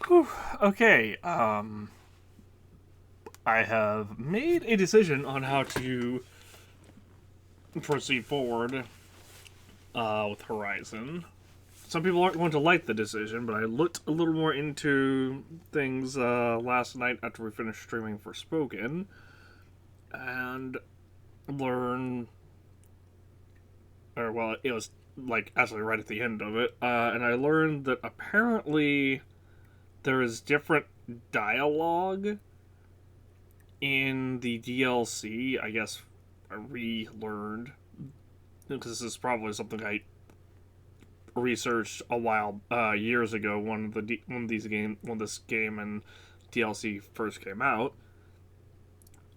Whew, okay, I have made a decision on how to proceed forward with Horizon. Some people aren't going to like the decision, but I looked a little more into things last night after we finished streaming for Spoken, and learned, or well, it was like actually right at the end of it, and I learned that apparently there is different dialogue in the DLC. I guess I relearned because this is probably something I researched a while years ago when this game and DLC first came out.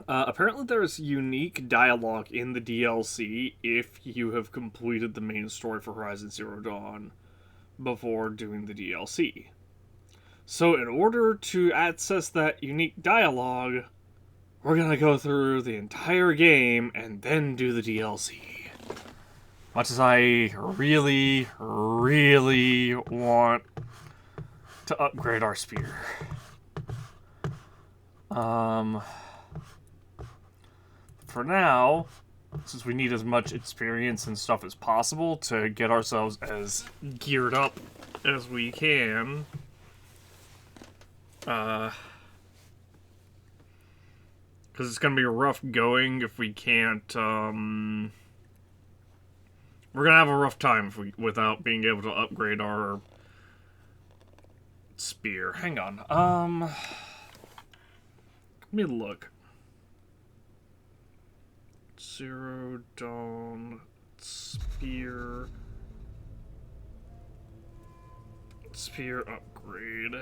Apparently, there's unique dialogue in the DLC if you have completed the main story for Horizon Zero Dawn before doing the DLC. So, in order to access that unique dialogue, we're gonna go through the entire game and then do the DLC. Much as I really, really want to upgrade our spear. For now, since we need as much experience and stuff as possible to get ourselves as geared up as we can, because it's gonna be rough going if we can't. We're gonna have a rough time without being able to upgrade our spear. Hang on. Let me look. Zero Dawn spear upgrade.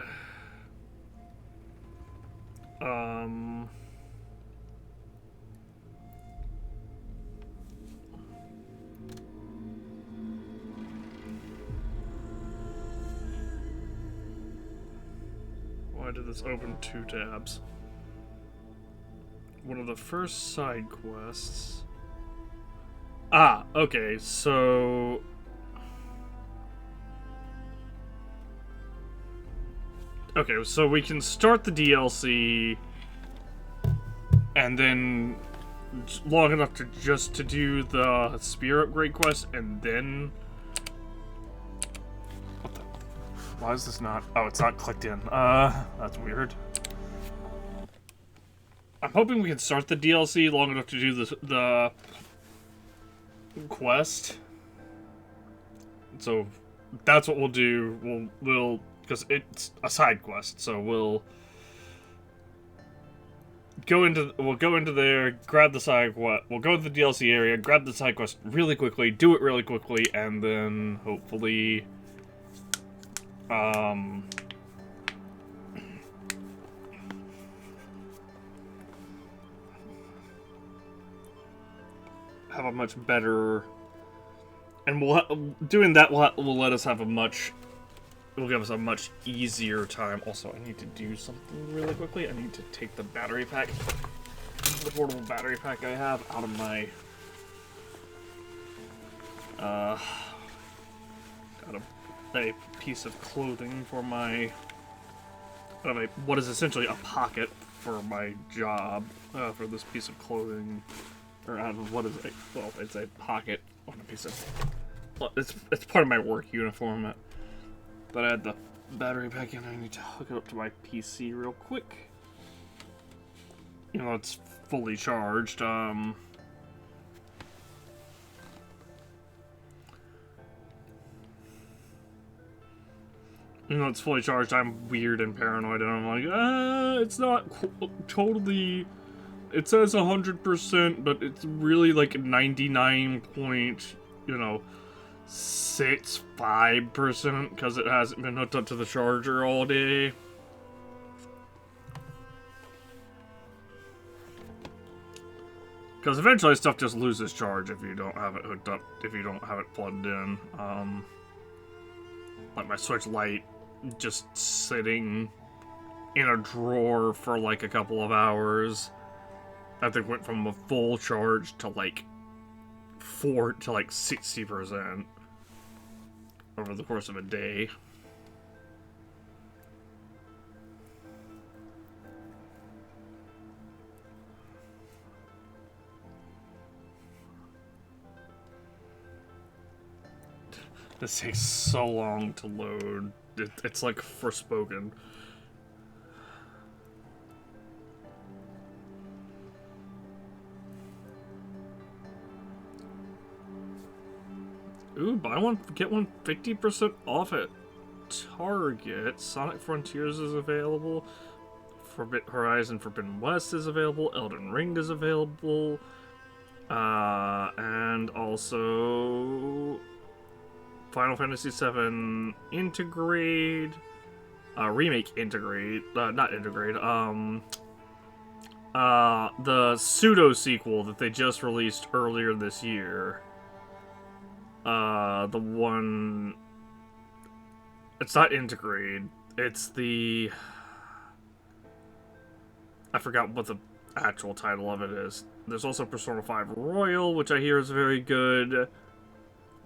Why did this open two tabs? One of the first side quests. Ah, okay, so okay, so we can start the DLC and then long enough to just to do the spear upgrade quest and then what the, why is this not, oh, it's not clicked in. That's weird. I'm hoping we can start the DLC long enough to do the quest. So that's what we'll do. We'll because it's a side quest, so we'll go into there, grab the side quest. We'll go to the DLC area, grab the side quest really quickly, do it really quickly, and then hopefully have a much better, and doing that will let us have a much, it will give us a much easier time. Also, I need to do something really quickly. I need to take the battery pack, the portable battery pack I have, out of my out of a piece of clothing for my, out of a, what is essentially a pocket for my job, for this piece of clothing. Or out of what is it? Well, it's a pocket on a piece of. Well, it's part of my work uniform. But I had the battery pack in. I need to hook it up to my PC real quick. You know, it's fully charged. You know, it's fully charged. I'm weird and paranoid, and I'm like, it's not totally. It says 100%, but it's really like 99 point, 65% because it hasn't been hooked up to the charger all day. Because eventually stuff just loses charge if you don't have it hooked up, if you don't have it plugged in. Like my Switch Lite just sitting in a drawer for like a couple of hours. I think went from a full charge to like 60% over the course of a day. This takes so long to load. It's like Forspoken. Ooh, buy one, get one 50% off at Target. Sonic Frontiers is available. Horizon Forbidden West is available. Elden Ring is available. And also Final Fantasy VII Intergrade. Remake Intergrade. Not Intergrade. The pseudo-sequel that they just released earlier this year. The one... It's not Intergrade. It's the... I forgot what the actual title of it is. There's also Persona 5 Royal, which I hear is very good.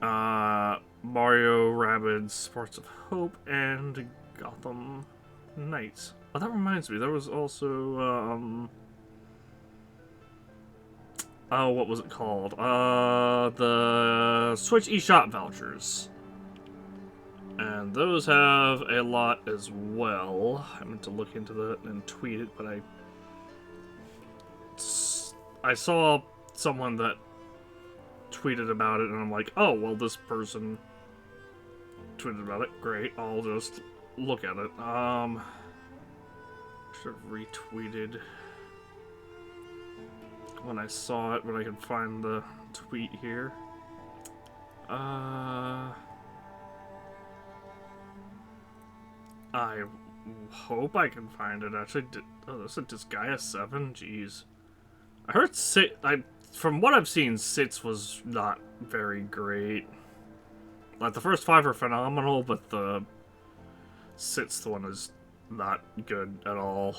Mario Rabbids Sparks of Hope, and Gotham Knights. Oh, that reminds me, there was also, oh, what was it called? The Switch eShop vouchers. And those have a lot as well. I meant to look into that and tweet it, but I saw someone that tweeted about it, and I'm like, oh, well, this person tweeted about it. Great, I'll just look at it. Should have retweeted when I saw it, but I can find the tweet here. I hope I can find it. Actually, oh, that's a Disgaea 7. Jeez, I heard from what I've seen, Sits was not very great. Like, the first 5 are phenomenal, but the Sits one is not good at all.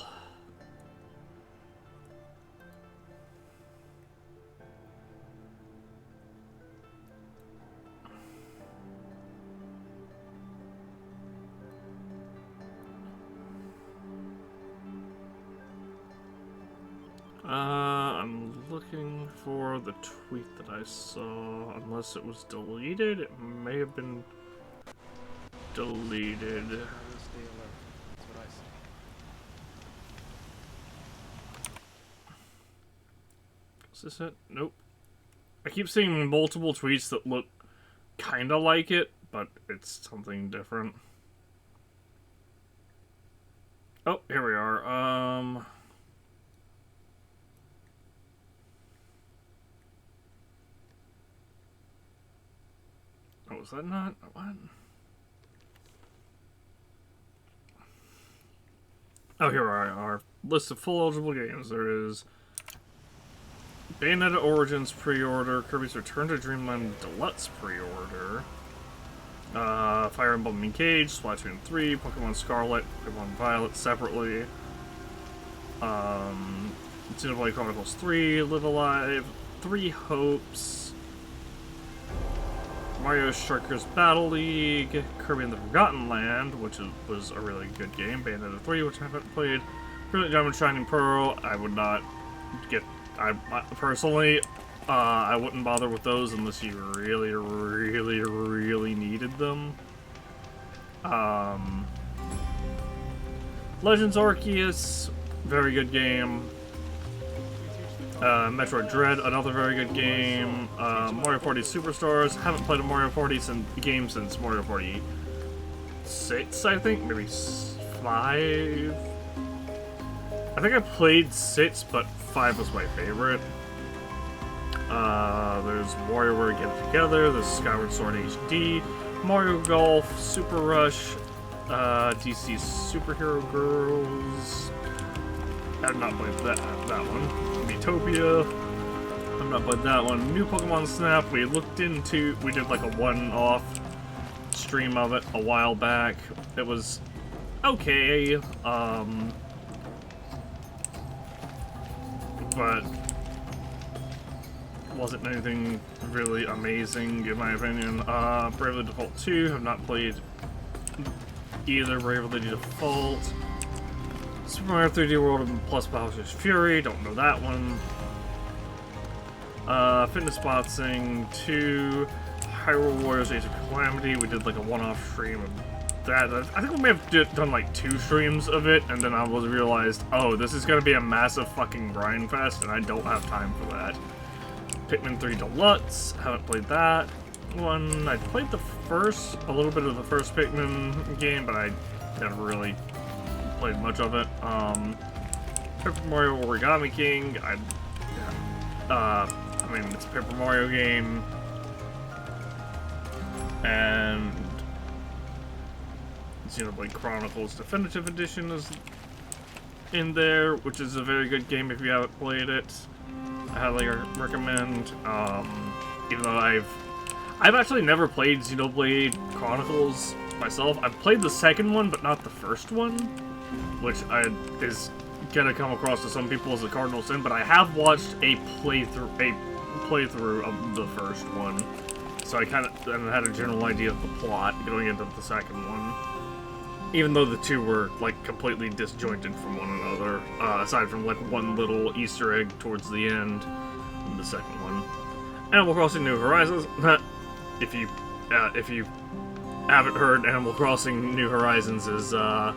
I'm looking for the tweet that I saw, unless it was deleted. It may have been deleted. Is this it? Nope. I keep seeing multiple tweets that look kinda like it, but it's something different. Oh, here we are. Oh, was that not? What? Oh, here are our list of full eligible games. There is Bayonetta Origins pre-order, Kirby's Return to Dreamland Deluxe pre-order, Fire Emblem Engage, Splatoon 3, Pokemon Scarlet, Pokemon Violet separately, Xenoblade Chronicles 3, Live Alive, Three Hopes, Mario Strikers Battle League, Kirby and the Forgotten Land, which was a really good game, Bayonetta 3, which I haven't played, Brilliant Diamond Shining Pearl. I would not get... I personally, I wouldn't bother with those unless you really, really, really needed them. Legends Arceus, very good game. Metroid Dread, another very good game. Mario Party Superstars, haven't played a Mario Party game since Mario Party 6, I think, maybe 5. I think I played 6, but 5 was my favorite. There's WarioWare Get It Together, there's Skyward Sword HD, Mario Golf, Super Rush, DC Superhero Girls. I have not played that one. Miitopia. I've not played that one. New Pokemon Snap. We did like a one-off stream of it a while back. It was okay. But wasn't anything really amazing in my opinion. Bravely Default 2. Have not played either Bravely Default. Super Mario 3D World plus Bowser's Fury, don't know that one. Fitness Boxing 2, Hyrule Warriors Age of Calamity. We did like a one-off stream of that. I think we may have done like 2 streams of it, and then I was realized, oh, this is gonna be a massive fucking grind fest, and I don't have time for that. Pikmin 3 Deluxe, haven't played that one. I played a little bit of the first Pikmin game, but I never really played much of it. Paper Mario Origami King, I mean, it's a Paper Mario game, and Xenoblade Chronicles Definitive Edition is in there, which is a very good game if you haven't played it. I highly recommend. Even though I've actually never played Xenoblade Chronicles myself. I've played the second one, but not the first one, which is gonna come across to some people as a cardinal sin. But I have watched a playthrough of the first one, so I kind of had a general idea of the plot going into the second one. Even though the two were like completely disjointed from one another, aside from like one little Easter egg towards the end in the second one. Animal Crossing New Horizons. if you haven't heard, Animal Crossing New Horizons is not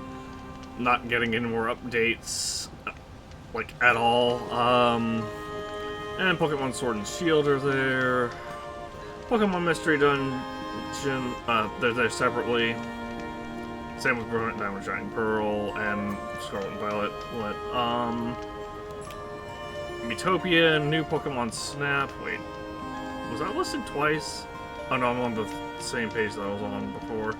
getting any more updates, like at all. And Pokemon Sword and Shield are there. Pokemon Mystery Dungeon, they're there separately. Same with Brilliant Diamond, Shining Pearl, and Scarlet and Violet. Miitopia, new Pokemon Snap. Wait, was that listed twice? Oh no, I'm on the same page that I was on before.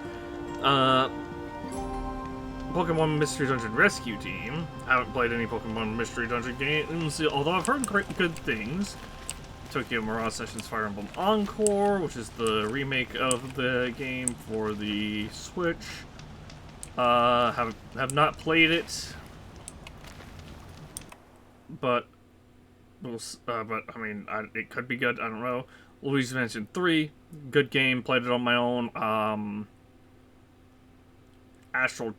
Pokemon Mystery Dungeon Rescue Team. I haven't played any Pokemon Mystery Dungeon games, although I've heard good things. Tokyo Mirage Sessions Fire Emblem Encore, which is the remake of the game for the Switch. Have not played it, but I mean, it could be good. I don't know. Luigi's Mansion 3, good game. Played it on my own. Astral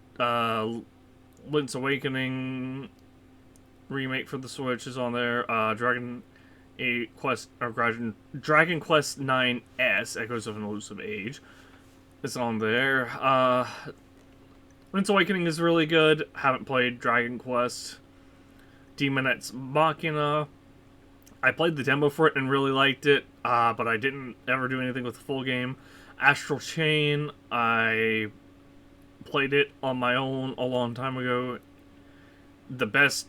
Link's Awakening remake for the Switch is on there. Dragon Quest 9S Echoes of an Elusive Age is on there. Link's Awakening is really good. Haven't played Dragon Quest. Demon X Machina. I played the demo for it and really liked it, but I didn't ever do anything with the full game. Astral Chain, I played it on my own a long time ago. The best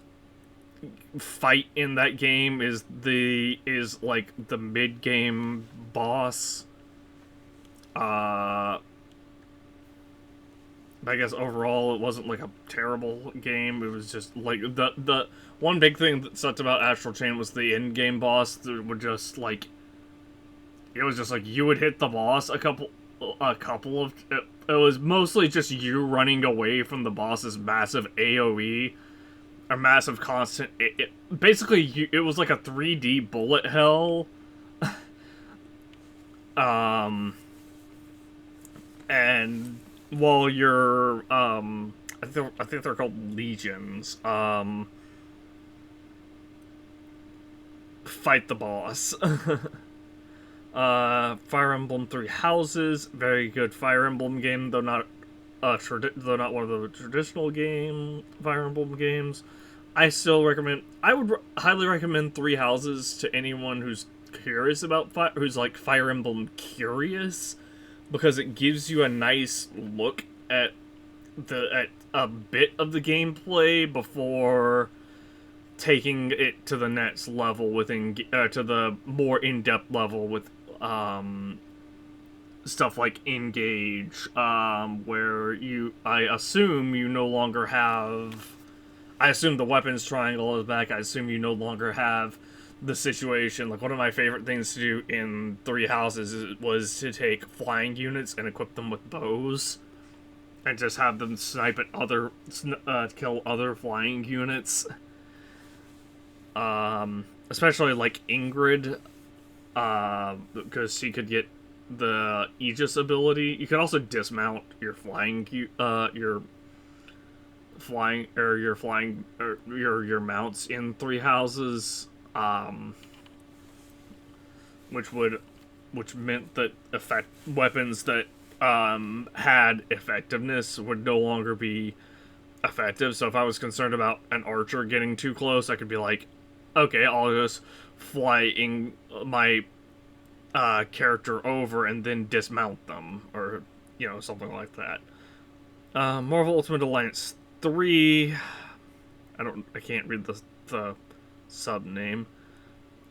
fight in that game is like the mid-game boss. I guess overall it wasn't like a terrible game. It was just like the one big thing that sucked about Astral Chain was the end game boss that would just like, it was just like you would hit the boss a couple of it was mostly just you running away from the boss's massive AoE or massive constant. Basically it was like a 3D bullet hell. And while you're, I think they're called legions, fight the boss. Fire Emblem Three Houses, very good Fire Emblem game, though not one of the traditional Fire Emblem games. I still recommend. I would highly recommend Three Houses to anyone who's curious about who's like Fire Emblem curious, because it gives you a nice look at a bit of the gameplay before taking it to the next level to the more in-depth level with stuff like Engage, where I assume the weapons triangle is back. I assume you no longer have the situation. Like, one of my favorite things to do in Three Houses was to take flying units and equip them with bows and just have them snipe at kill other flying units. Especially like Ingrid, because she could get the Aegis ability. You could also dismount your your mounts in Three Houses, which would which meant that weapons that had effectiveness would no longer be effective. So if I was concerned about an archer getting too close, I could be like, okay, I'll just fly in my character over and then dismount them, or something like that. Marvel Ultimate Alliance 3. I can't read the sub name.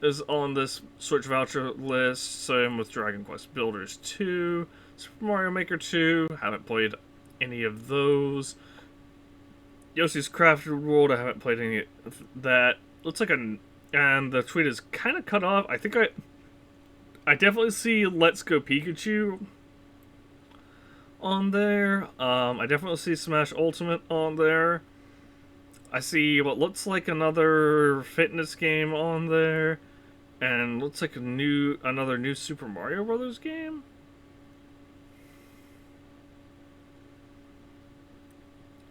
Is on this Switch voucher list. Same with Dragon Quest Builders 2, Super Mario Maker 2. Haven't played any of those. Yoshi's Crafted World. I haven't played any of that. Looks like and the tweet is kind of cut off. I think I definitely see Let's Go Pikachu on there. I definitely see Smash Ultimate on there. I see what looks like another fitness game on there. And looks like another new Super Mario Brothers game.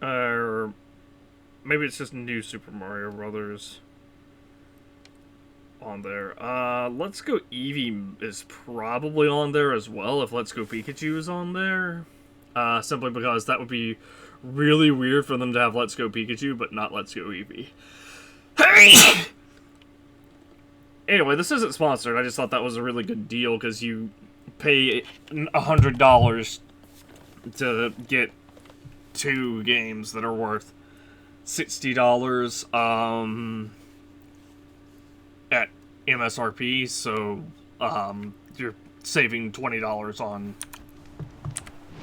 Or maybe it's just new Super Mario Brothers on there. Let's Go Eevee is probably on there as well if Let's Go Pikachu is on there. Simply because that would be really weird for them to have Let's Go Pikachu but not Let's Go Eevee. Hey! Anyway, this isn't sponsored. I just thought that was a really good deal because you pay $100 to get 2 games that are worth $60 at MSRP. So you're saving $20 on.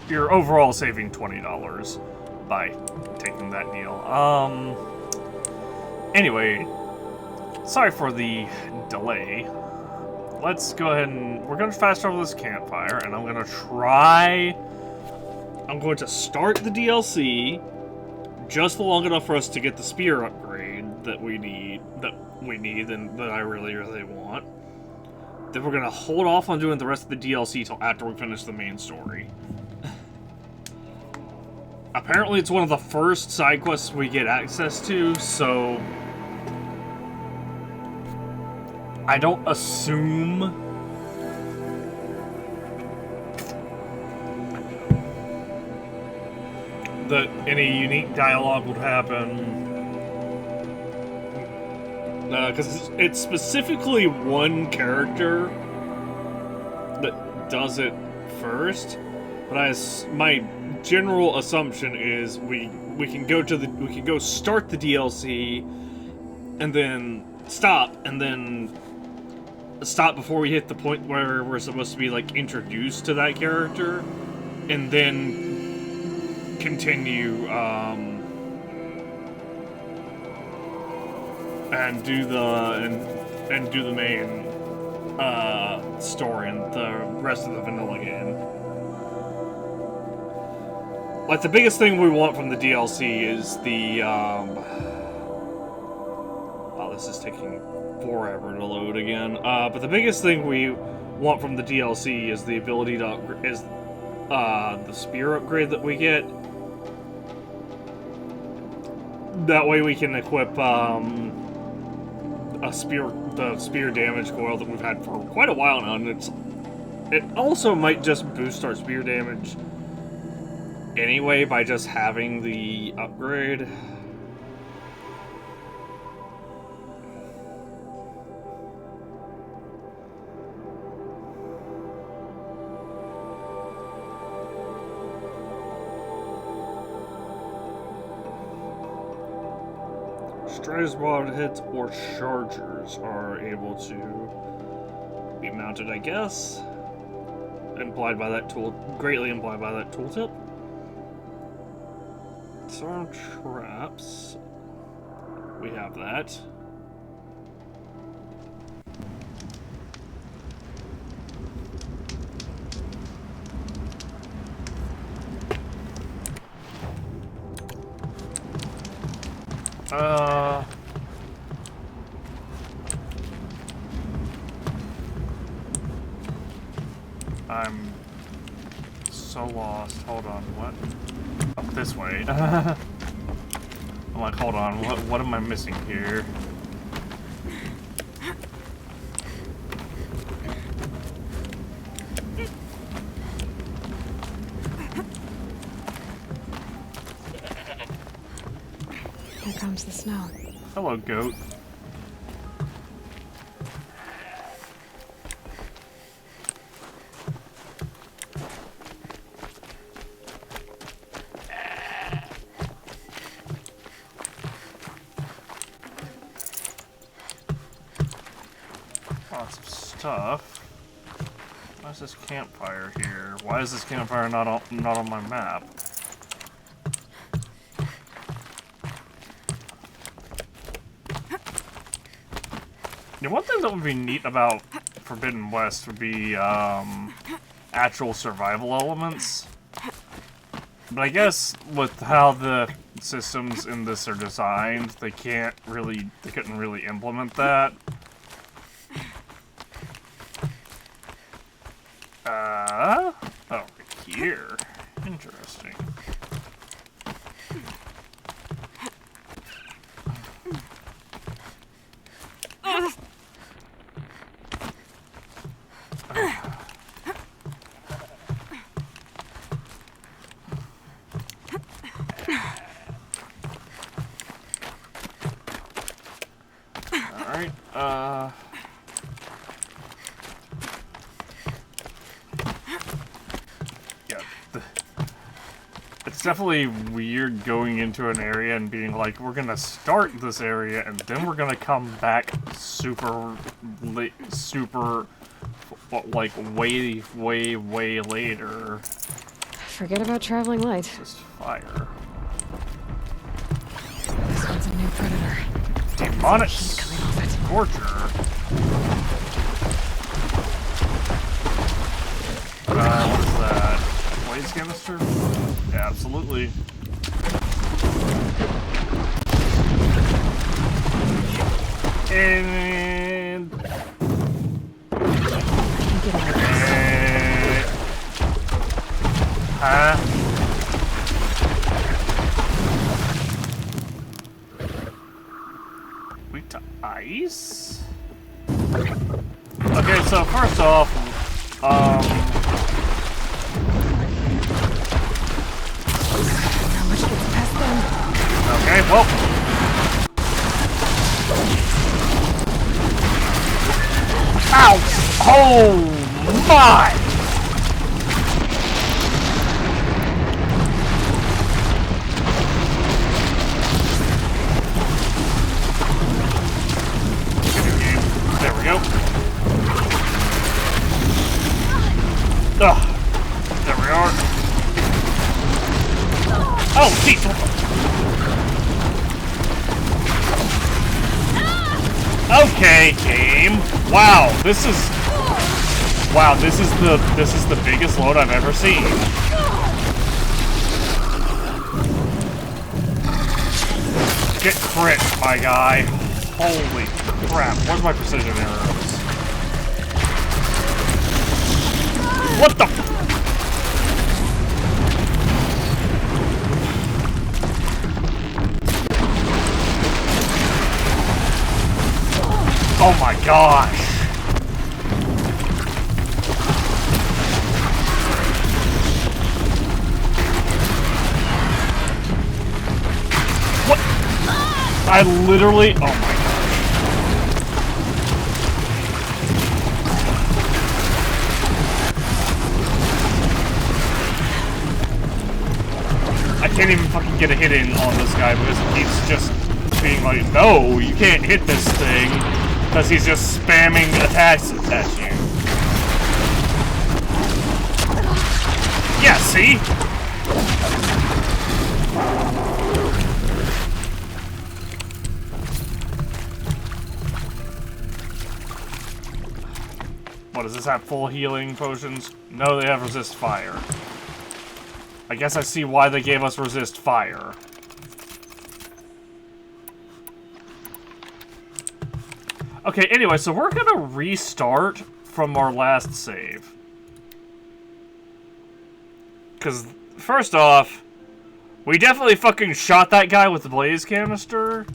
You're overall saving $20 by taking that deal. Anyway. Sorry for the delay. Let's go ahead and... We're going to fast travel this campfire, and I'm going to start the DLC just long enough for us to get the spear upgrade that we need, and that I really, really want. Then we're going to hold off on doing the rest of the DLC till after we finish the main story. Apparently it's one of the first side quests we get access to, so... I don't assume that any unique dialogue would happen. Because it's specifically one character that does it first. But my general assumption is we can go start the DLC and then stop, and then stop before we hit the point where we're supposed to be like introduced to that character, and then continue and do the main story and the rest of the vanilla game. Like, the biggest thing we want from the DLC is the wow, this is taking forever to load again. But the biggest thing we want from the DLC is the ability to the spear upgrade that we get. That way we can equip the spear damage coil that we've had for quite a while now, and it also might just boost our spear damage anyway by just having the upgrade. Strays, wide hits, or chargers are able to be mounted, I guess. Implied by that greatly implied by that tooltip. Disarm traps. We have that. I'm so lost. Hold on, what? Up this way. I'm like, hold on, what am I missing here? Here comes the snow. Hello, goat. Lots of stuff. Why is this campfire here? Why is this campfire not on my map? Yeah, one thing that would be neat about Forbidden West would be actual survival elements. But I guess with how the systems in this are designed, they couldn't really implement that. Over here. Interesting. Alright, yeah, it's definitely weird going into an area and being like, we're gonna start this area and then we're gonna come back super, like, way later. Forget about traveling light. Just fire. This one's a new predator. Demonic Coming off it. Scorcher. What is that? Blaze canister? Yeah, absolutely. And... Huh? Weak to ice? Okay, so first off, How much gets past them? okay, well. Ow! Oh my! There we go. Ugh. There we are. Oh, jeez. Okay, game. Wow, this is the biggest load I've ever seen. Get crit, my guy. Holy crap. Where's my precision arrows? What the f- Oh my gosh! What? I literally... Oh my gosh. I can't even fucking get a hit in on this guy because he keeps just being like, no, you can't hit this thing. Because he's just spamming attacks at you. Yeah, see? What, does this have full healing potions? No, they have resist fire. I guess I see why they gave us resist fire. Okay, anyway, so we're gonna restart from our last save. Because, first off, we definitely fucking shot that guy with the blaze canister.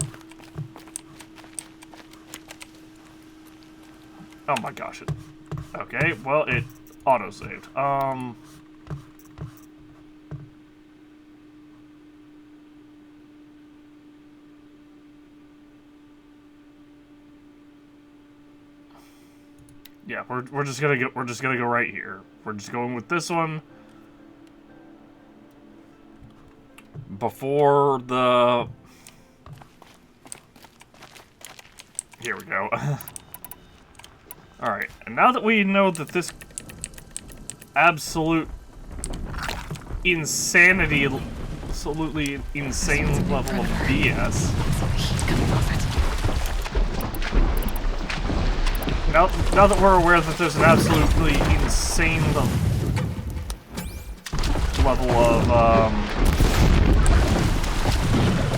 Oh my gosh. Okay, well, it auto-saved. Yeah, we're just gonna go right here. We're just going with this one. Before the... Here we go. Alright, and now that we know that this absolutely insane level of BS... Heat coming off it. Now that we're aware that there's an absolutely insane level of,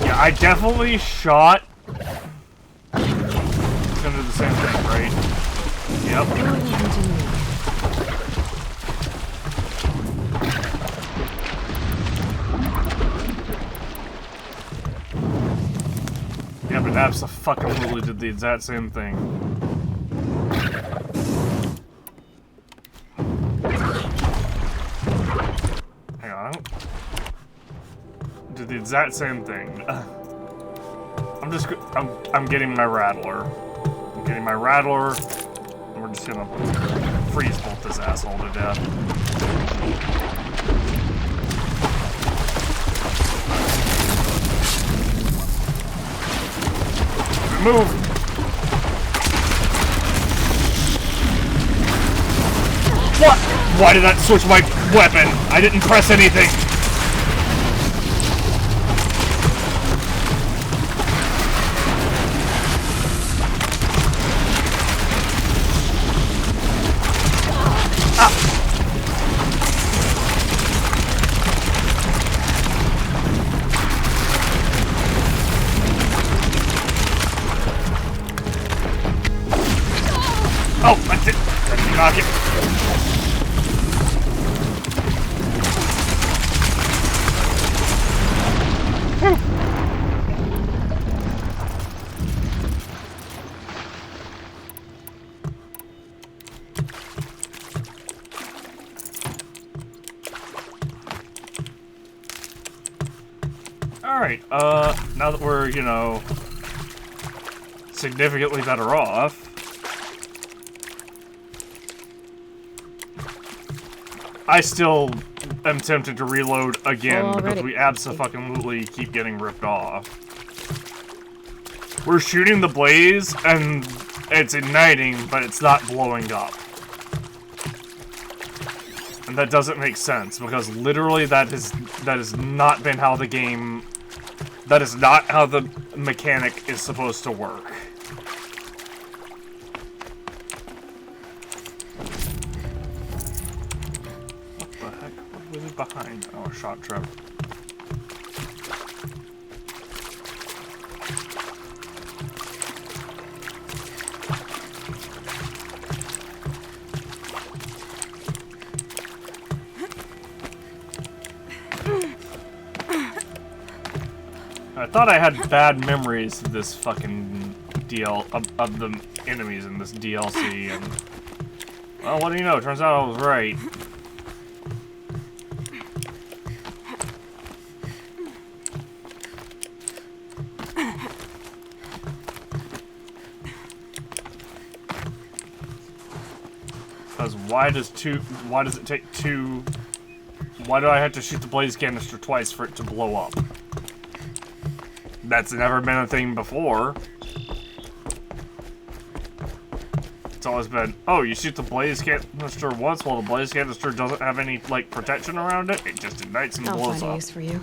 yeah, I definitely shot... It's gonna do the same thing, right? Yep. Yeah, but abso-fucking-lutely did the exact same thing. Hang on. Did the exact same thing. I'm getting my Rattler. I'm getting my Rattler, and we're just gonna freeze bolt this asshole to death. Move! What? Why did that switch my weapon? I didn't press anything! Oh, I didn't knock it. Alright, now that we're, you know, significantly better off, I still am tempted to reload again because we abso-fucking-lutely keep getting ripped off. We're shooting the blaze and it's igniting, but it's not blowing up. And that doesn't make sense because literally that has not been how the game... That is not how the mechanic is supposed to work. Behind. Oh, a shot trip. I thought I had bad memories of this fucking of the enemies in this DLC, and well, what do you know? Turns out I was right. Because why does it take two? Why do I have to shoot the blaze canister twice for it to blow up? That's never been a thing before. It's always been, oh, you shoot the blaze canister once while the blaze canister doesn't have any, like, protection around it. It just ignites and blows up. I'll find a use for you.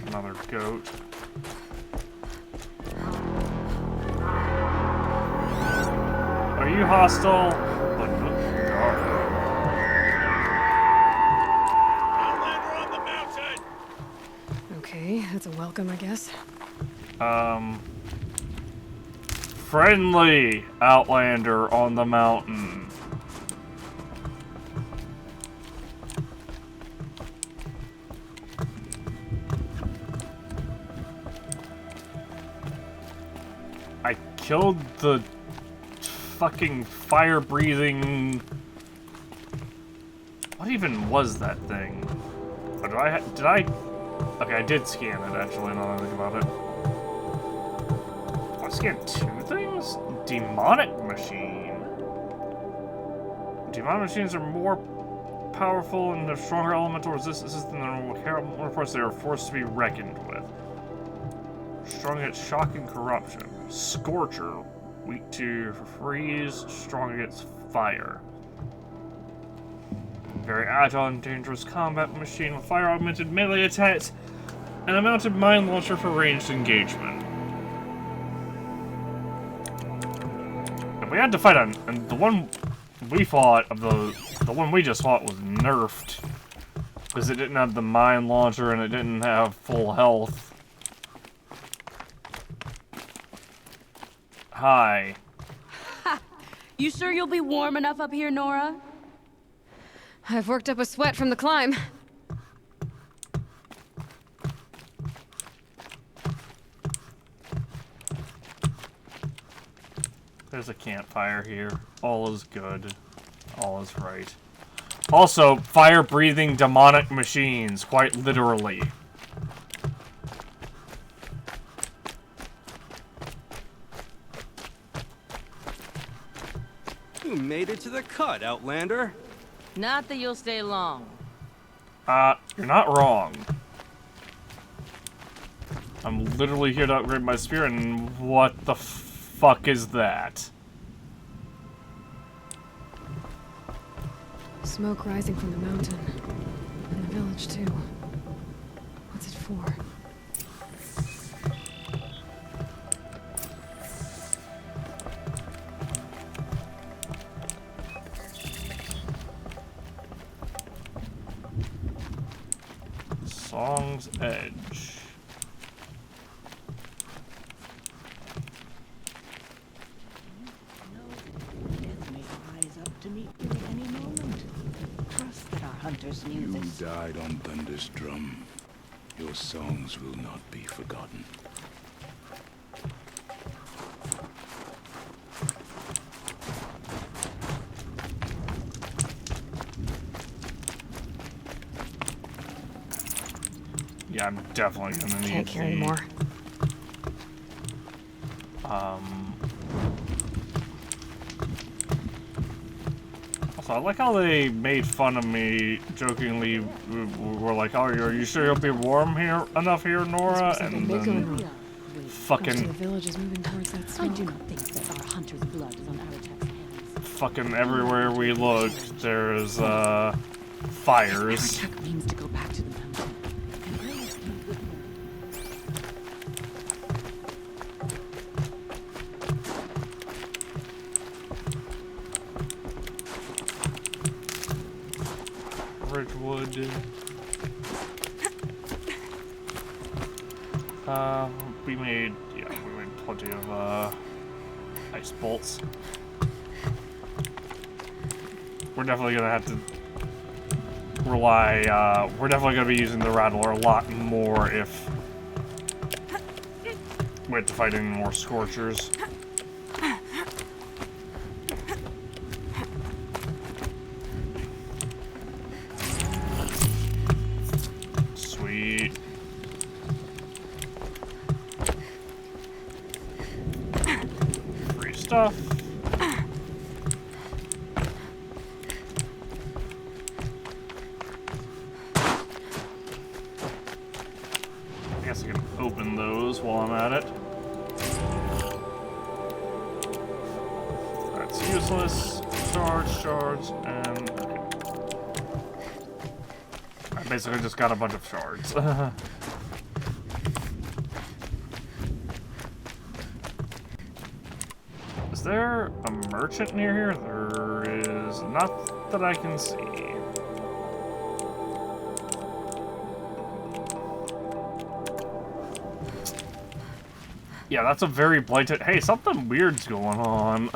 Another goat. Are you hostile? But Outlander on the mountain! Okay, that's a welcome, I guess. Friendly Outlander on the mountain. I killed the fucking fire-breathing What even was that thing? Or did I? Okay, I did scan it actually. Now that I think about it. I scanned 2 things. Demonic machine. Demonic machines are more powerful and have stronger elemental resistances than the normal counterparts. They are forced to be reckoned with. Strong against shock and corruption. Scorcher. Weak to freeze. Strong against fire. Very agile and dangerous combat machine with fire augmented melee attacks and a mounted mine launcher for ranged engagement. If we had to fight on, and the one we fought of the one we just fought was nerfed because it didn't have the mine launcher and it didn't have full health. Hi. You sure you'll be warm enough up here, Nora? I've worked up a sweat from the climb. There's a campfire here. All is good. All is right. Also, fire-breathing demonic machines, quite literally. You made it to the cut, Outlander. Not that you'll stay long. You're not wrong. I'm literally here to upgrade my spear, and what the fuck is that? Smoke rising from the mountain. And the village, too. What's it for? Song's Edge. Death may rise up to meet you at any moment. Trust that our hunters knew You this. died on Thunder's drum. Your songs will not be forgotten. Yeah, I'm definitely gonna need Can't carry more. Also, I like how they made fun of me jokingly. Were like, "Oh, are you sure you'll be warm here enough here, Nora?" And then Most fucking of the village is moving towards that I smoke. do not think that our hunter's blood is on Aratek's hands. fucking everywhere we look, there's fires. Aratek means to go back to the mountain. And raise you with him. Ridgewood. We made plenty of ice bolts. We're definitely gonna have to rely. We're definitely gonna be using the Rattler a lot more if we have to fight any more Scorchers. Sweet. Free stuff. I guess I can open those while I'm at it. That's useless. Shards, and okay. I basically just got a bunch of shards. Is there a merchant near here? There is not that I can see. Yeah, that's a very blatant. Hey, something weird's going on.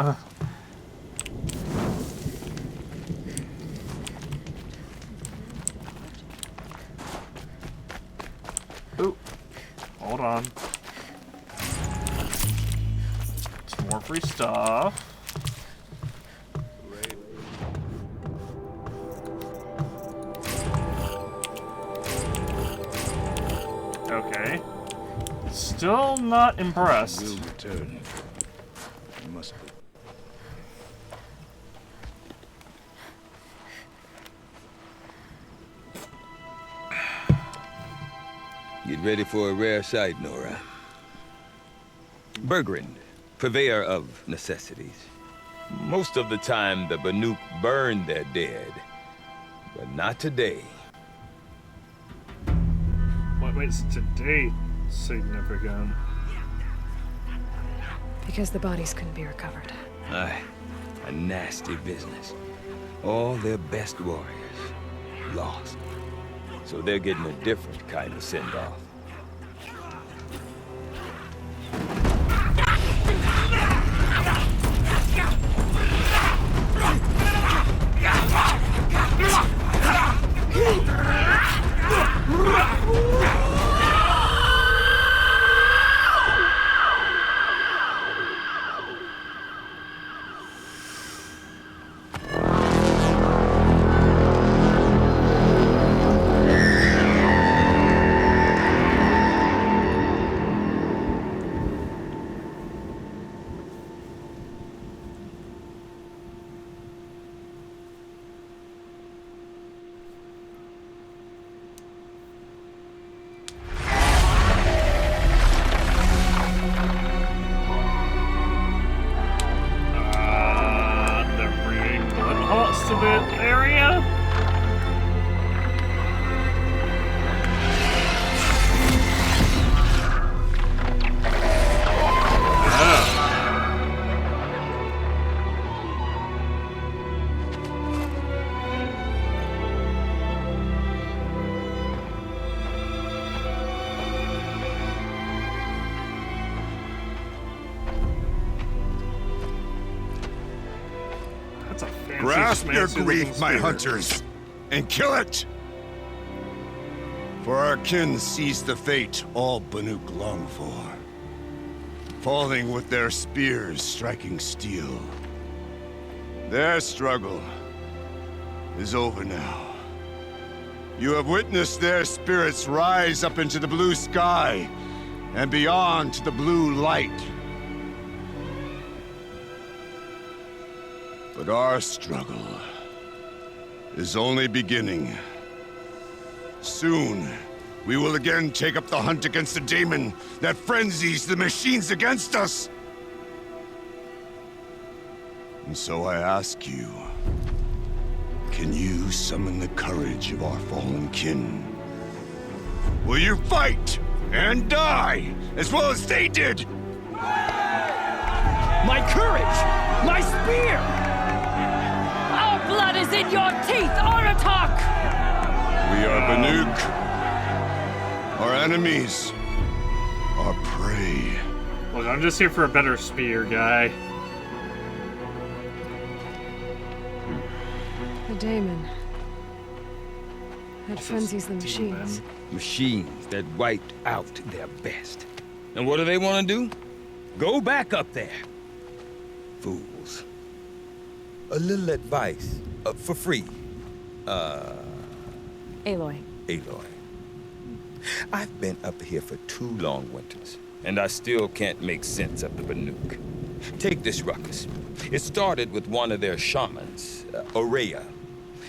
Ooh, hold on. Some more free stuff. Still not impressed. Will return. You must be. Get ready for a rare sight, Nora. Bergrand, purveyor of necessities. Most of the time, the Banuk burn their dead. But not today. What makes today significant? Because the bodies couldn't be recovered. Aye, a nasty business. All their best warriors lost. So they're getting a different kind of send-off. To the area. That's a fancy Grasp your schmancy grief, looking my spear. hunters, and kill it! For our kin sees the fate all Banuk long for. Falling with their spears striking steel. Their struggle is over now. You have witnessed their spirits rise up into the blue sky and beyond to the blue light. But our struggle is only beginning. Soon, we will again take up the hunt against the daemon that frenzies the machines against us. And so I ask you, can you summon the courage of our fallen kin? Will you fight and die as well as they did? My courage! My spear! Our blood is in your teeth, Aratak! We are Banuk. Our enemies are prey. Look, I'm just here for a better spear, guy. The daemon. That frenzies the machines. Machines that wiped out their best. And what do they want to do? Go back up there. Fools. A little advice, for free. Aloy. Aloy. I've been up here for 2 long winters, and I still can't make sense of the Banuk. Take this ruckus. It started with one of their shamans, Ourea,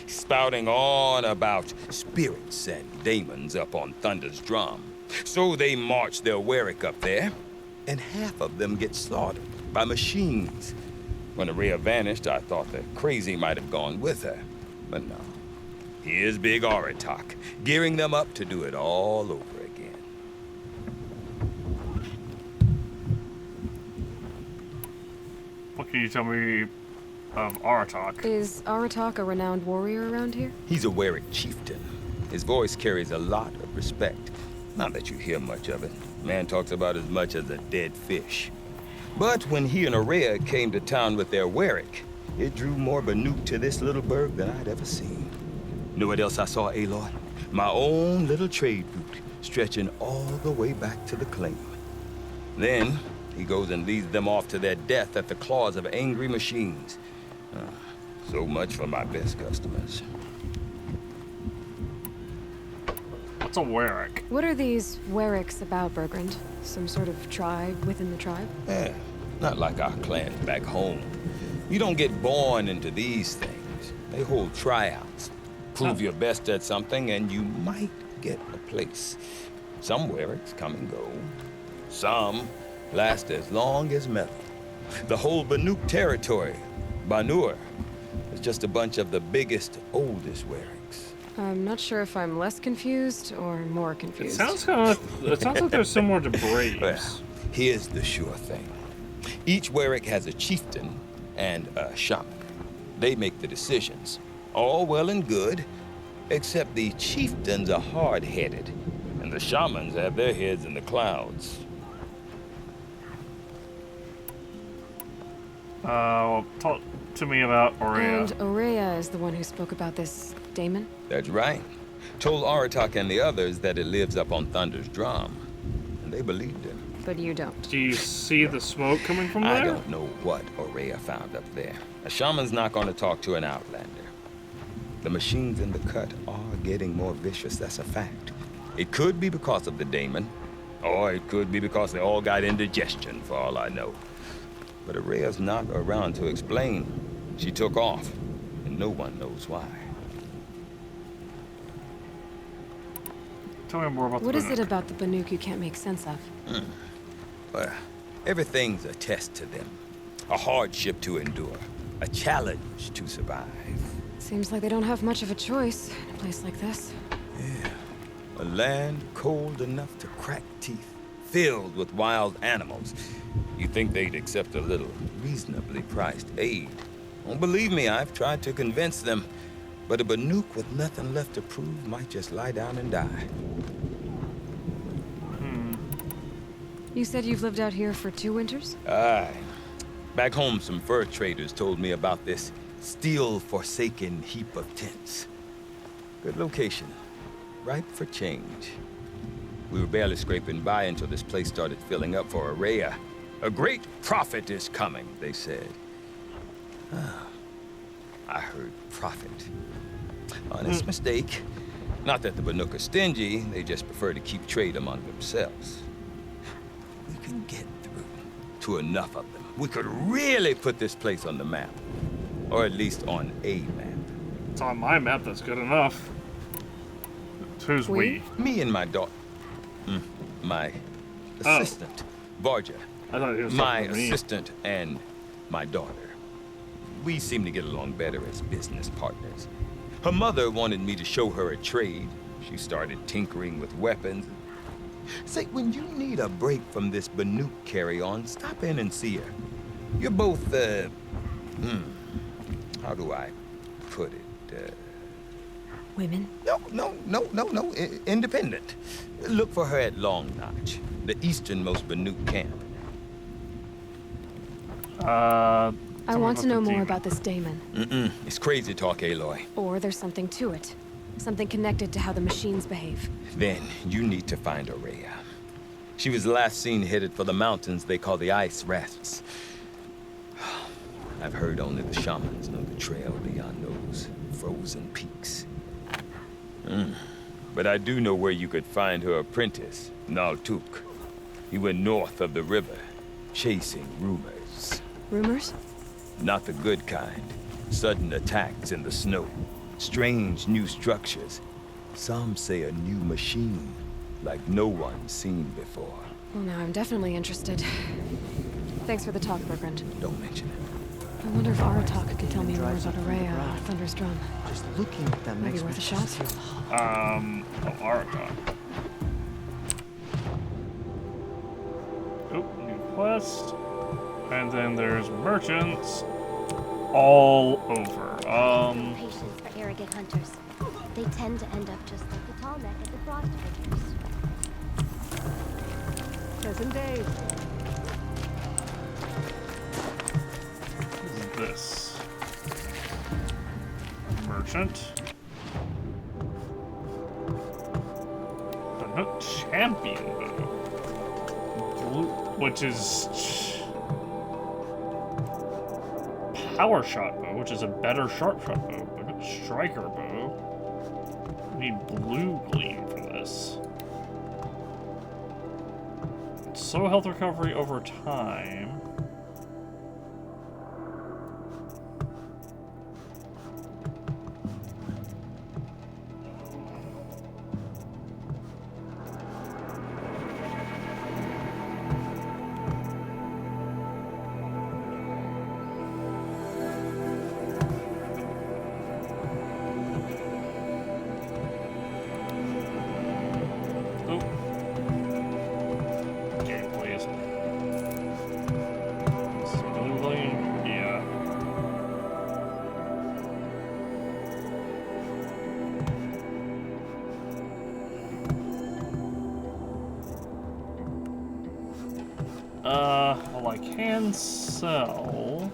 spouting on about spirits and demons up on Thunder's drum. So they march their Warwick up there, and half of them get slaughtered by machines. When Ourea vanished, I thought the crazy might have gone with her, but no. Here's Big Aratak, gearing them up to do it all over again. What can you tell me of Aratak? Is Aratak a renowned warrior around here? He's a Warwick chieftain. His voice carries a lot of respect. Not that you hear much of it. Man talks about as much as a dead fish. But when he and Ourea came to town with their Warwick, it drew more Banuk to this little burg than I'd ever seen. Know what else I saw, Aloy? My own little trade route, stretching all the way back to the claim. Then, he goes and leads them off to their death at the claws of angry machines. So much for my best customers. What's a Werrick? What are these Werricks about, Bergrand? Some sort of tribe within the tribe? Yeah, not like our clans back home. You don't get born into these things. They hold tryouts. Prove your best at something, and you might get a place. Some Werricks come and go. Some last as long as metal. The whole Banuk territory, Banur, is just a bunch of the biggest, oldest Werricks. I'm not sure if I'm less confused or more It confused. sounds like they're similar to Braves. Well, here's the sure thing. Each Werrick has a chieftain and a shaman. They make the decisions. All well and good, except the chieftains are hard-headed, and the shamans have their heads in the clouds. Talk to me about Aurea. And Aurea is the one who spoke about this daemon? That's right. Told Aratak and the others that it lives up on Thunder's drum, and they believed him. But you don't. Do you see the smoke coming from there? I don't know what Aurea found up there. A shaman's not going to talk to an outlander. The machines in the cut are getting more vicious, that's a fact. It could be because of the daemon, or it could be because they all got indigestion, for all I know. But Aurea's not around to explain. She took off, and no one knows why. Tell me more about What the is it Banuk. about the Banuk you can't make sense of? Well, everything's a test to them. A hardship to endure. A challenge to survive. Seems like they don't have much of a choice in a place like this. A land cold enough to crack teeth, filled with wild animals. You'd think they'd accept a little reasonably priced aid. Don't believe me, I've tried to convince them. But a Banuk with nothing left to prove might just lie down and die. You said you've lived out here for 2 winters? Aye. Back home, some fur traders told me about this steel-forsaken heap of tents. Good location. Ripe for change. We were barely scraping by until this place started filling up for Aurea. A great prophet is coming, they said. I heard prophet. Honest mistake. Not that the Banuk are stingy, they just prefer to keep trade among themselves. We could get through to enough of them. We could really put this place on the map. Or at least on a map. It's on my map, that's good enough. Who's we? Me and my daughter. My assistant, Varja. I thought he was My talking to me. assistant and my daughter. We seem to get along better as business partners. Her mother wanted me to show her a trade. She started tinkering with weapons. Say, when you need a break from this Banuk carry-on, stop in and see her. You're both, how do I put it? Women? No. Independent. Look for her at Long Notch, the easternmost Banuk camp. I want to know more about this daemon. It's crazy talk, Aloy. Or there's something to it. Something connected to how the machines behave. Then you need to find Aurea. She was last seen headed for the mountains they call the Ice Rats. I've heard only the shamans know the trail beyond those frozen peaks. But I do know where you could find her apprentice, Naltuk. He went north of the river, chasing rumors. Rumors? Not the good kind. Sudden attacks in the snow. Strange new structures. Some say a new machine, like no one's seen before. Well, now I'm definitely interested. Thanks for the talk, Bergrand. Don't mention it. I wonder if Aratak can tell me more about Aurea or Thunder's Drum. Just looking at them Might be makes worth me a shot. feel Aratak. Oh, new quest. And then there's merchants all over. Patience for arrogant hunters. They tend to end up just like the tall neck at the frost figures. Present day. What is this? Merchant. Banuk champion bow. Blue, which is power shot bow, which is a better sharp shot bow. Banuk striker bow. We need blue gleam for this. this. Slow health recovery over time. Well, I can sell.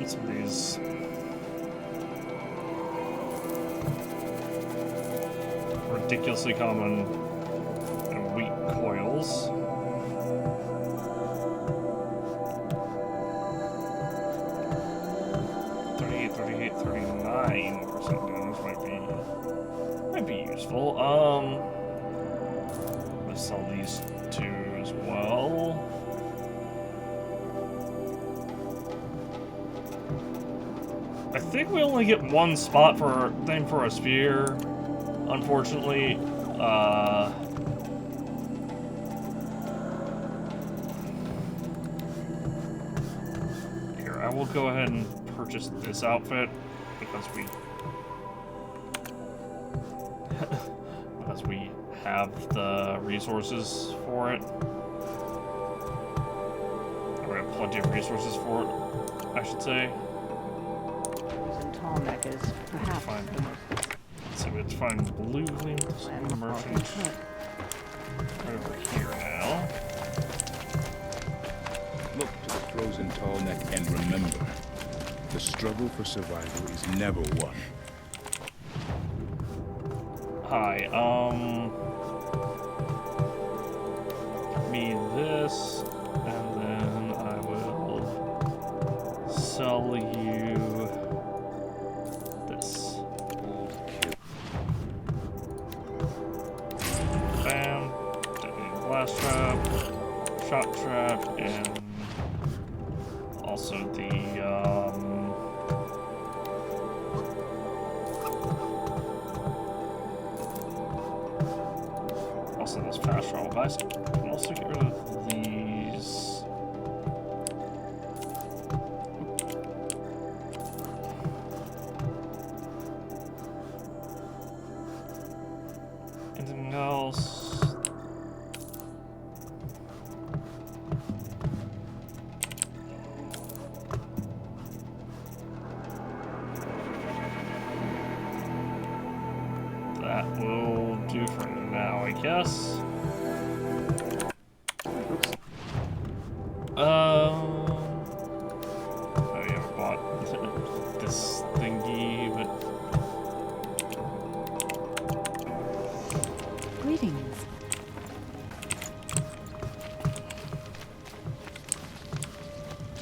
Some of these ridiculously common and weak coils. Might be useful. Let's sell these two as well. I think we only get one spot for thing for a spear, unfortunately. Here, I will go ahead and purchase this outfit because we have the resources for it. We have plenty of resources for it, I should say. Tall neck is perhaps Fine. the most Let's see, let's find blue links merchant right over here now. Look to the frozen tall neck and remember, the struggle for survival is never won. Hi, me this, and then I will sell you this. Bam, detonating blast trap, shot trap, and also the, also this fast travel device. I can also get rid of these. Anything else? That will do for now, I guess. I haven't bought this thingy, but greetings.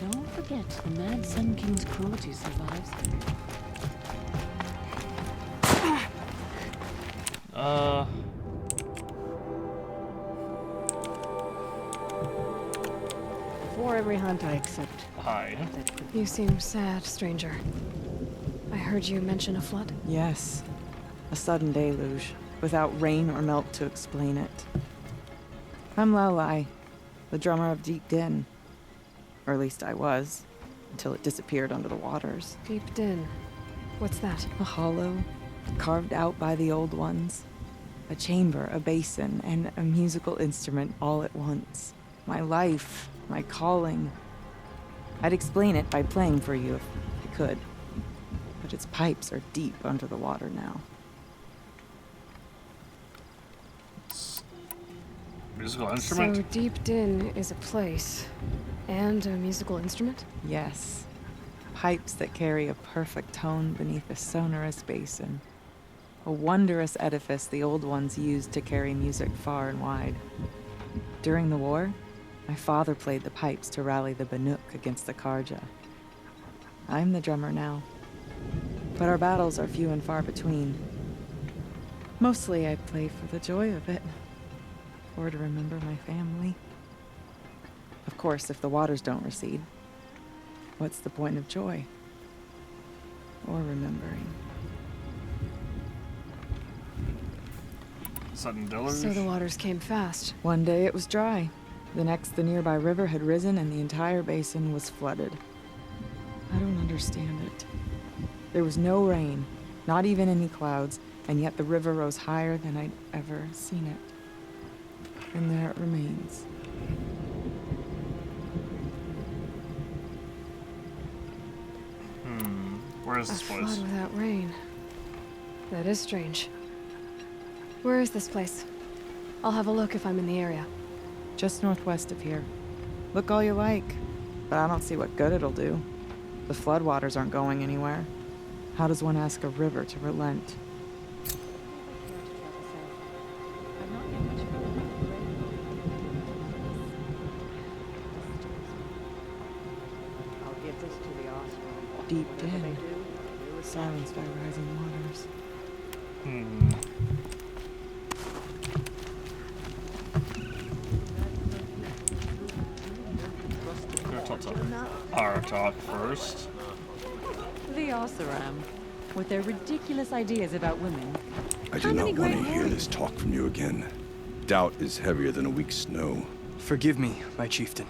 Don't forget, the Mad Sun King's cruelty survives. For every hunt I accept. hi. That could You seem sad, stranger. I heard you mention a flood. Yes. A sudden deluge, without rain or melt to explain it. I'm Laolai, the drummer of Deep Din. Or at least I was, until it disappeared under the waters. Deep Din. What's that? A hollow, carved out by the old ones. A chamber, a basin, and a musical instrument all at once. My life, my calling. I'd explain it by playing for you if I could. But its pipes are deep under the water now. Musical instrument? So Deep Din is a place. And a musical instrument? Yes. Pipes that carry a perfect tone beneath a sonorous basin. A wondrous edifice the old ones used to carry music far and wide. During the war, my father played the pipes to rally the Banuk against the Karja. I'm the drummer now. But our battles are few and far between. Mostly I play for the joy of it. Or to remember my family. Of course, if the waters don't recede, what's the point of joy? Or remembering? Sudden deluge? So the waters came fast. One day it was dry. The next, the nearby river had risen and the entire basin was flooded. I don't understand it. There was no rain, not even any clouds, and yet the river rose higher than I'd ever seen it. And there it remains. Where is this A place? flood without rain. That is strange. Where is this place? I'll have a look if I'm in the area. Just northwest of here. Look all you like, but I don't see what good it'll do. The floodwaters aren't going anywhere. How does one ask a river to relent? I'll give this to the offspring. Deep Whatever in, they do, do with silenced by rising waters. Aratak first. The Oseram, with their ridiculous ideas about women. I do not want to hear this talk from you again. Doubt is heavier than a week's snow. Forgive me, my chieftain.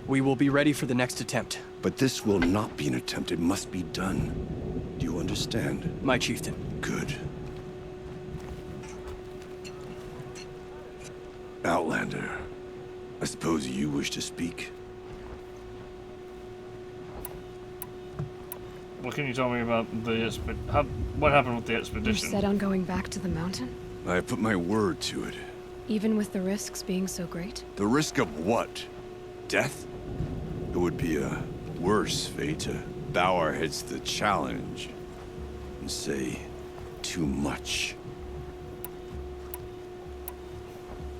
We will be ready for the next attempt. But this will not be an attempt. It must be done. Do you understand? My chieftain. Good. Outlander, I suppose you wish to speak? What can you tell me about the what happened with the You're expedition? set on going back to the mountain? I have put my word to it. Even with the risks being so great? The risk of what? Death? It would be a worse fate to bow our heads to the challenge and say too much.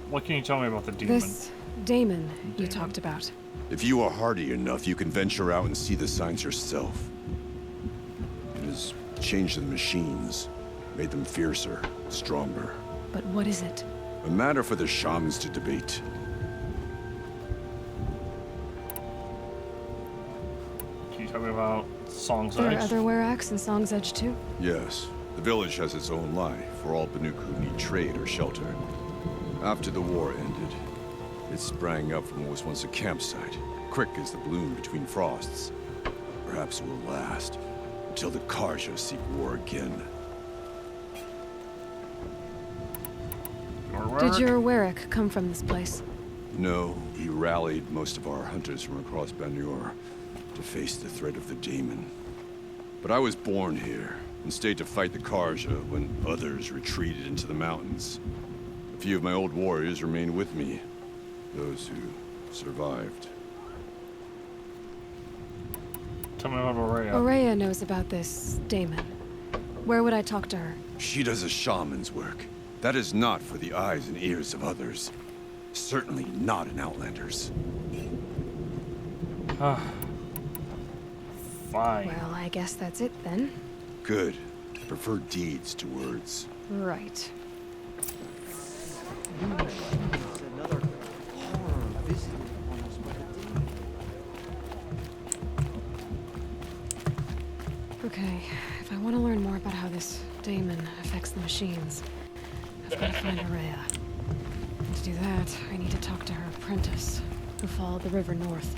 What can you tell me about the demon? This Damon you talked about. If you are hardy enough, you can venture out and see the signs yourself. It has changed the machines, made them fiercer, stronger. But what is it? A matter for the shamans to debate. Can you tell me about Song's There are Edge? other Weraks in Song's Edge too? Yes, the village has its own life for all Banuk who need trade or shelter. After the war ended, it sprang up from what was once a campsite, quick as the bloom between frosts. Perhaps it will last until the Karja seek war again. Did your Werak come from this place? No, he rallied most of our hunters from across Banur to face the threat of the Daemon. But I was born here and stayed to fight the Karja when others retreated into the mountains. A few of my old warriors remained with me, those who survived. Tell me about Aurea. Aurea knows about this Damon. Where would I talk to her? She does a shaman's work. That is not for the eyes and ears of others. Certainly not an Outlander's. Fine. Well, I guess that's it then. Good. I prefer deeds to words. Right. Another horror visited almost by the demon. Okay, if I want to learn more about how this Damon affects the machines, I've got to find Aurea. And to do that, I need to talk to her apprentice, who followed the river north.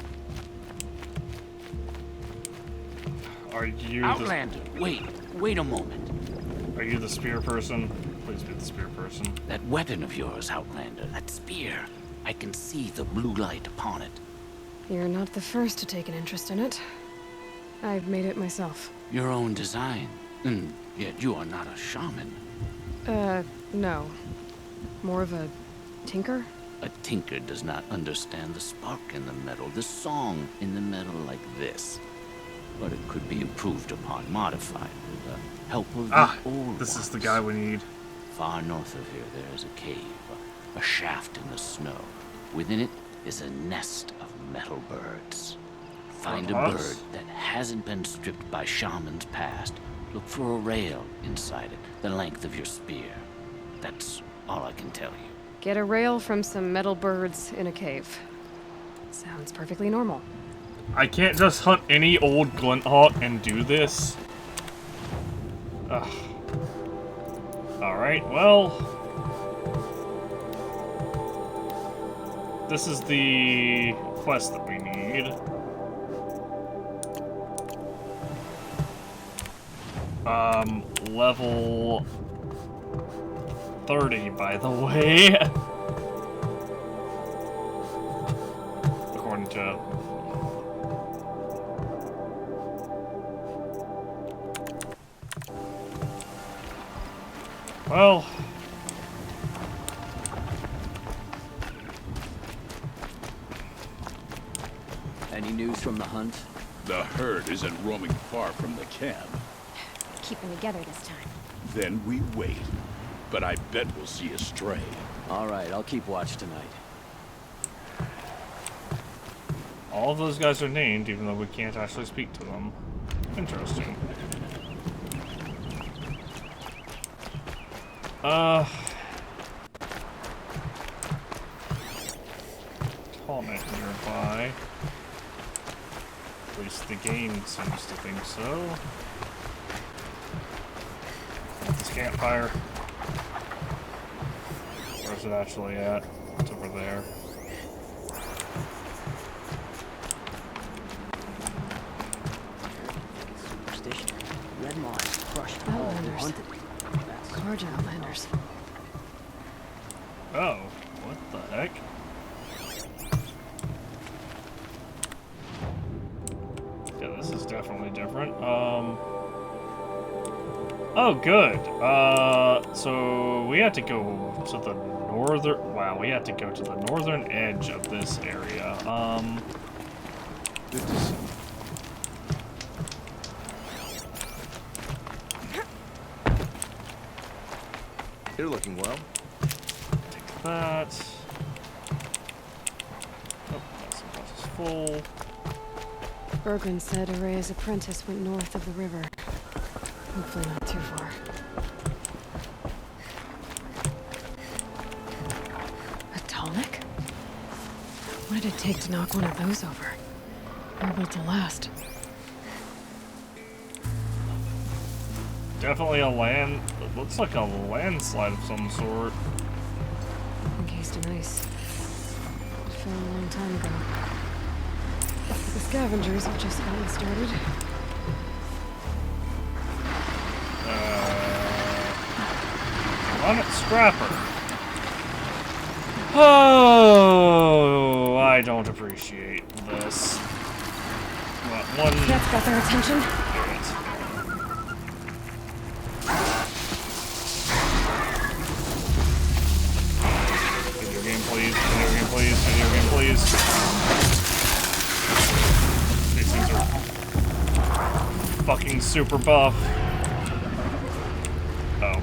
Are you Outlander, wait a moment. Are you the spear person? Please be the spear person. That weapon of yours, Outlander, that spear. I can see the blue light upon it. You're not the first to take an interest in it. I've made it myself. Your own design. Yet you are not a shaman. No. More of a tinker? A tinker does not understand the spark in the metal, the song in the metal like this. But it could be improved upon, modified with the help of the old this ones. is the guy we need. Far north of here, there is a cave, a shaft in the snow. Within it is a nest of metal birds. Find a bird that hasn't been stripped by shamans past. Look for a rail inside it, the length of your spear. That's all I can tell you. Get a rail from some metal birds in a cave. Sounds perfectly normal. I can't just hunt any old Glinthawk and do this. Ugh. Alright, well... This is the quest that we need. Level 30, by the way. According to... Well... Any news from the hunt? The herd isn't roaming far from the camp. Keeping together this time. Then we wait. But I bet we'll see a stray. All right, I'll keep watch tonight. All of those guys are named, even though we can't actually speak to them. Interesting. Tallneck nearby. At least the game seems to think so. This campfire. Where's it actually at? It's over there. Superstition. Red moss crushed all who Outlanders. hunted. Gorge Outlanders. Oh, what the heck? Yeah, this is definitely different. Oh, good. So we had to go to the northern... Wow, we had to go to the northern edge of this area. Good to see. You're looking well. Take that. Oh, that's full. Bergren said Araya's apprentice went north of the river. Hopefully not too far. A Tallneck? What did it take to knock one of those over? Or will to last? Definitely a land... It looks like a landslide of some sort. Encased in ice. It fell a long time ago. The scavengers have just gotten started. On it, Scrapper. Oh, I don't appreciate this. What, one... That's got their attention. Video game, please. Video game, please. Video game, please. These things are fucking super buff. Oh,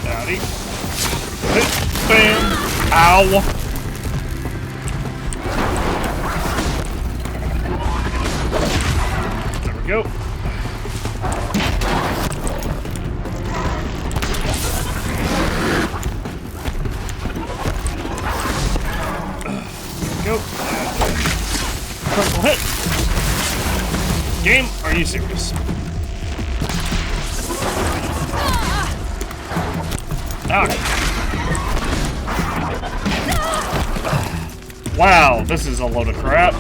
Howdy. Bam! Ow! There we go. Go. Critical hit. Game, are you serious? Ouch. Wow, this is a load of crap.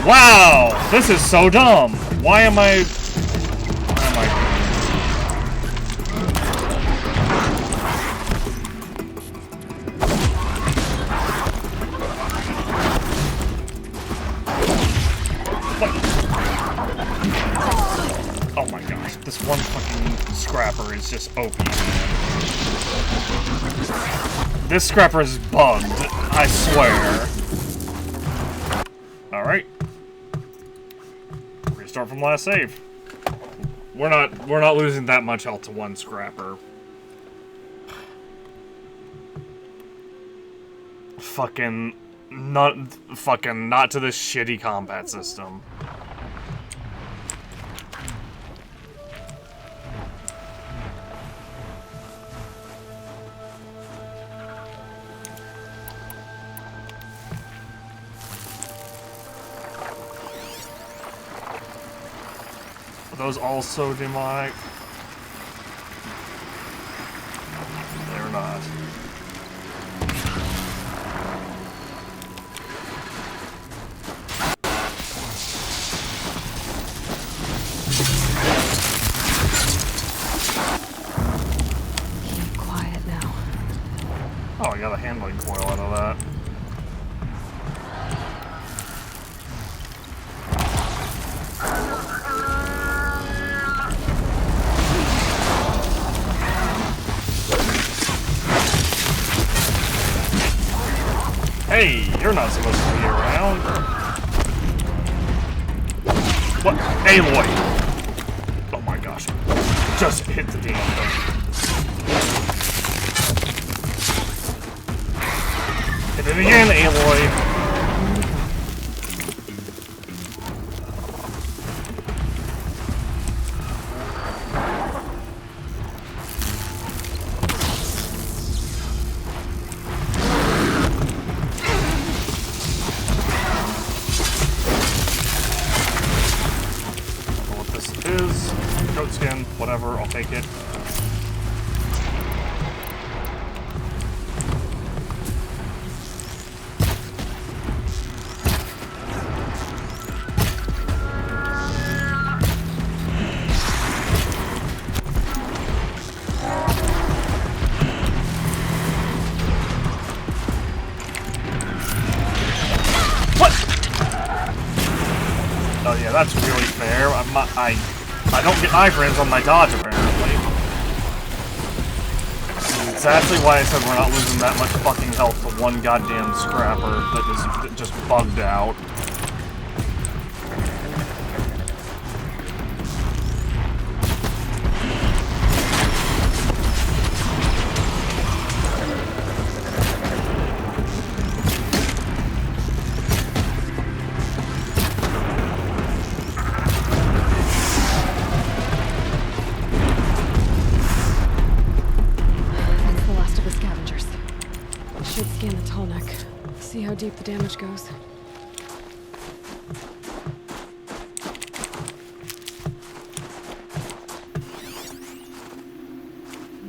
Wow, this is so dumb. Why am I... Oh my gosh, this one fucking scrapper is just OP, man. This scrapper is bugged, I swear. Alright. Restart start from last save. We're not losing that much health to one scrapper. Fucking not to this shitty combat system. Are those also demonic? They're not. Oh, I got a handling coil out of that. Hey, you're not supposed to be around. What? Aloy! Oh my gosh. Just hit the damn thing. Hit it again, Aloy! What this is, goat skin, whatever, I'll take it. Oh yeah, that's really fair. I don't get iframes on my dodge apparently. That's exactly why I said we're not losing that much fucking health to one goddamn scrapper that is just bugged out. Scan the tall neck. See how deep the damage goes.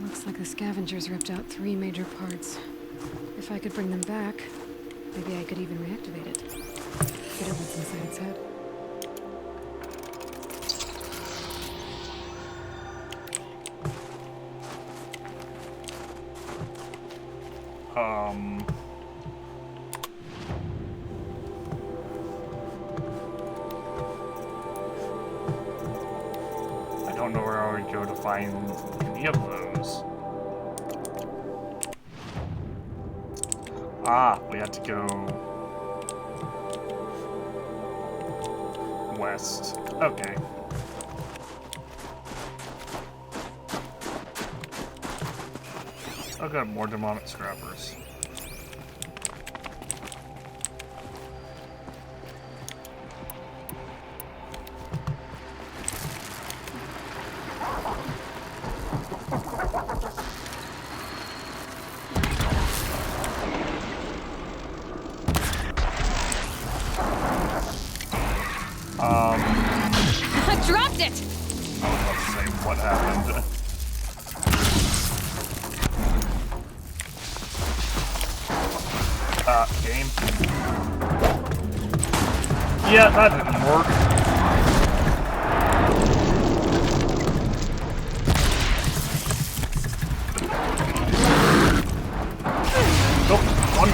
Looks like the scavengers ripped out 3 major parts. If I could bring them back, maybe I could even reactivate it. Get at what's inside its head. I don't know where I would go to find any of those. Ah, we have to go west. Okay. I've got more demonic scrappers. I dropped it! I was about to say what happened. Game. Yeah, that didn't work. Nope, one.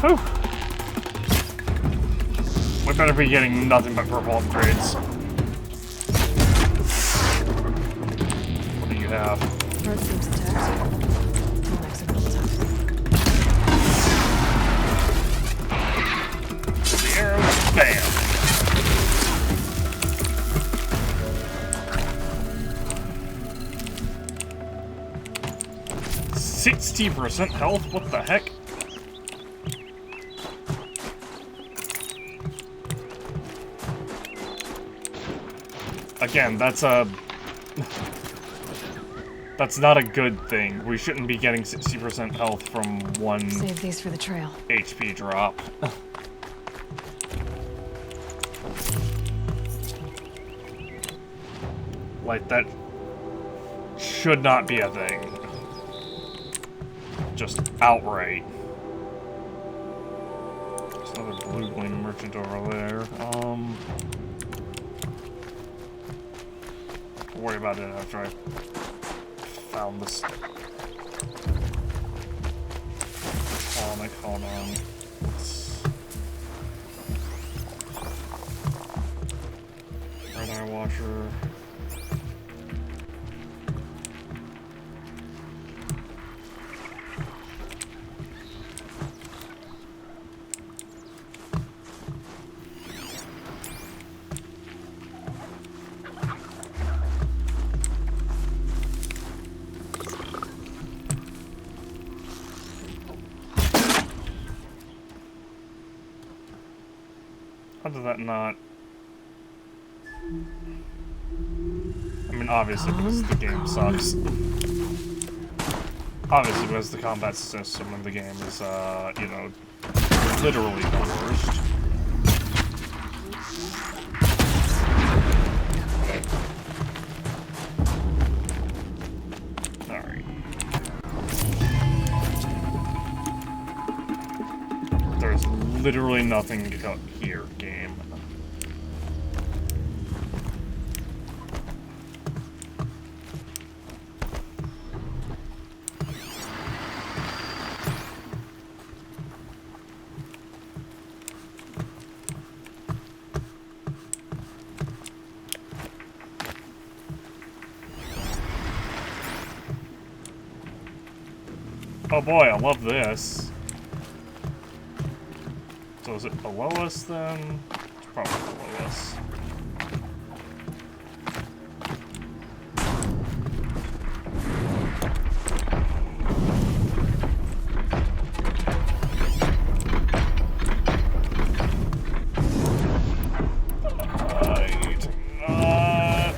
Whew. We better be getting nothing but purple upgrades. What do you have? Earth seems attacked. Next a couple times. The arrows, bam! 60% health? What the heck? Again, that's a... that's not a good thing. We shouldn't be getting 60% health from one... Save these for the trail. HP drop. Like, that should not be a thing. Just outright. There's another blue gleam merchant over there. I'll worry about it after I found this. Hold on. Red Eye Watcher. How did that not... I mean, obviously, because the game sucks. Obviously, because the combat system in the game is, you know, literally the worst. Alright. There's literally nothing here, game. Oh boy, I love this. So is it below us then? It's probably below us. I do not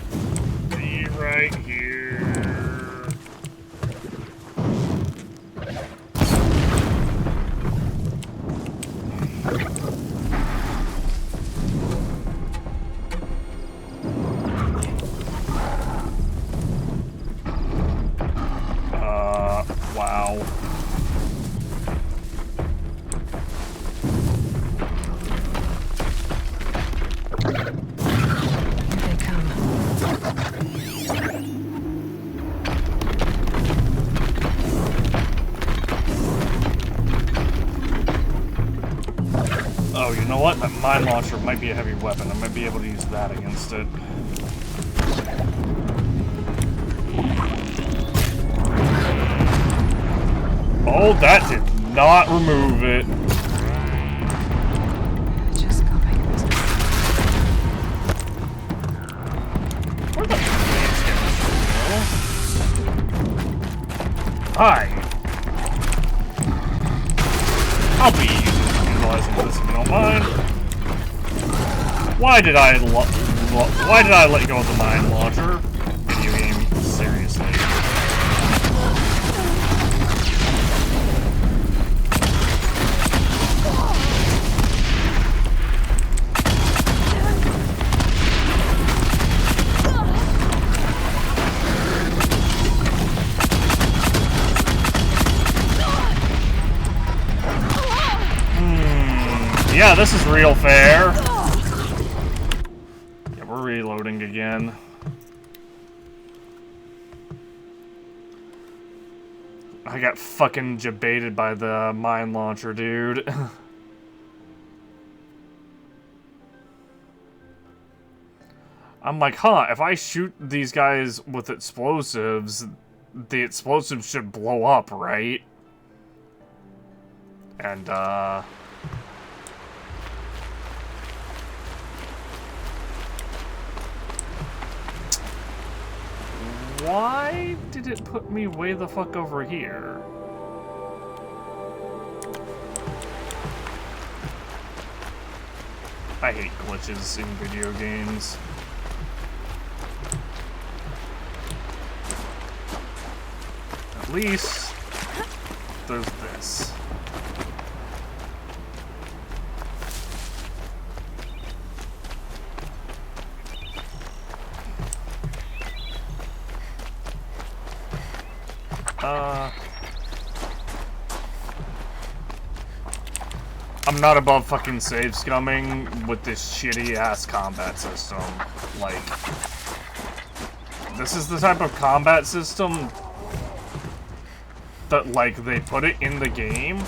be right here. Wow. Here they come. Oh, you know what? That mine launcher might be a heavy weapon. I might be able to use that against it. Oh, that did not remove it. Just go back this way. Where the Hi. I'll be utilizing this if you don't mind. Why did I let go of the mine launcher? Video game, seriously. Yeah, this is real fair. Yeah, we're reloading again. I got fucking jebaited by the mine launcher, dude. I'm like, huh, if I shoot these guys with explosives, the explosives should blow up, right? And, why did it put me way the fuck over here? I hate glitches in video games. At least there's this. I'm not above fucking save scumming with this shitty ass combat system. Like, this is the type of combat system that, like, they put it in the game.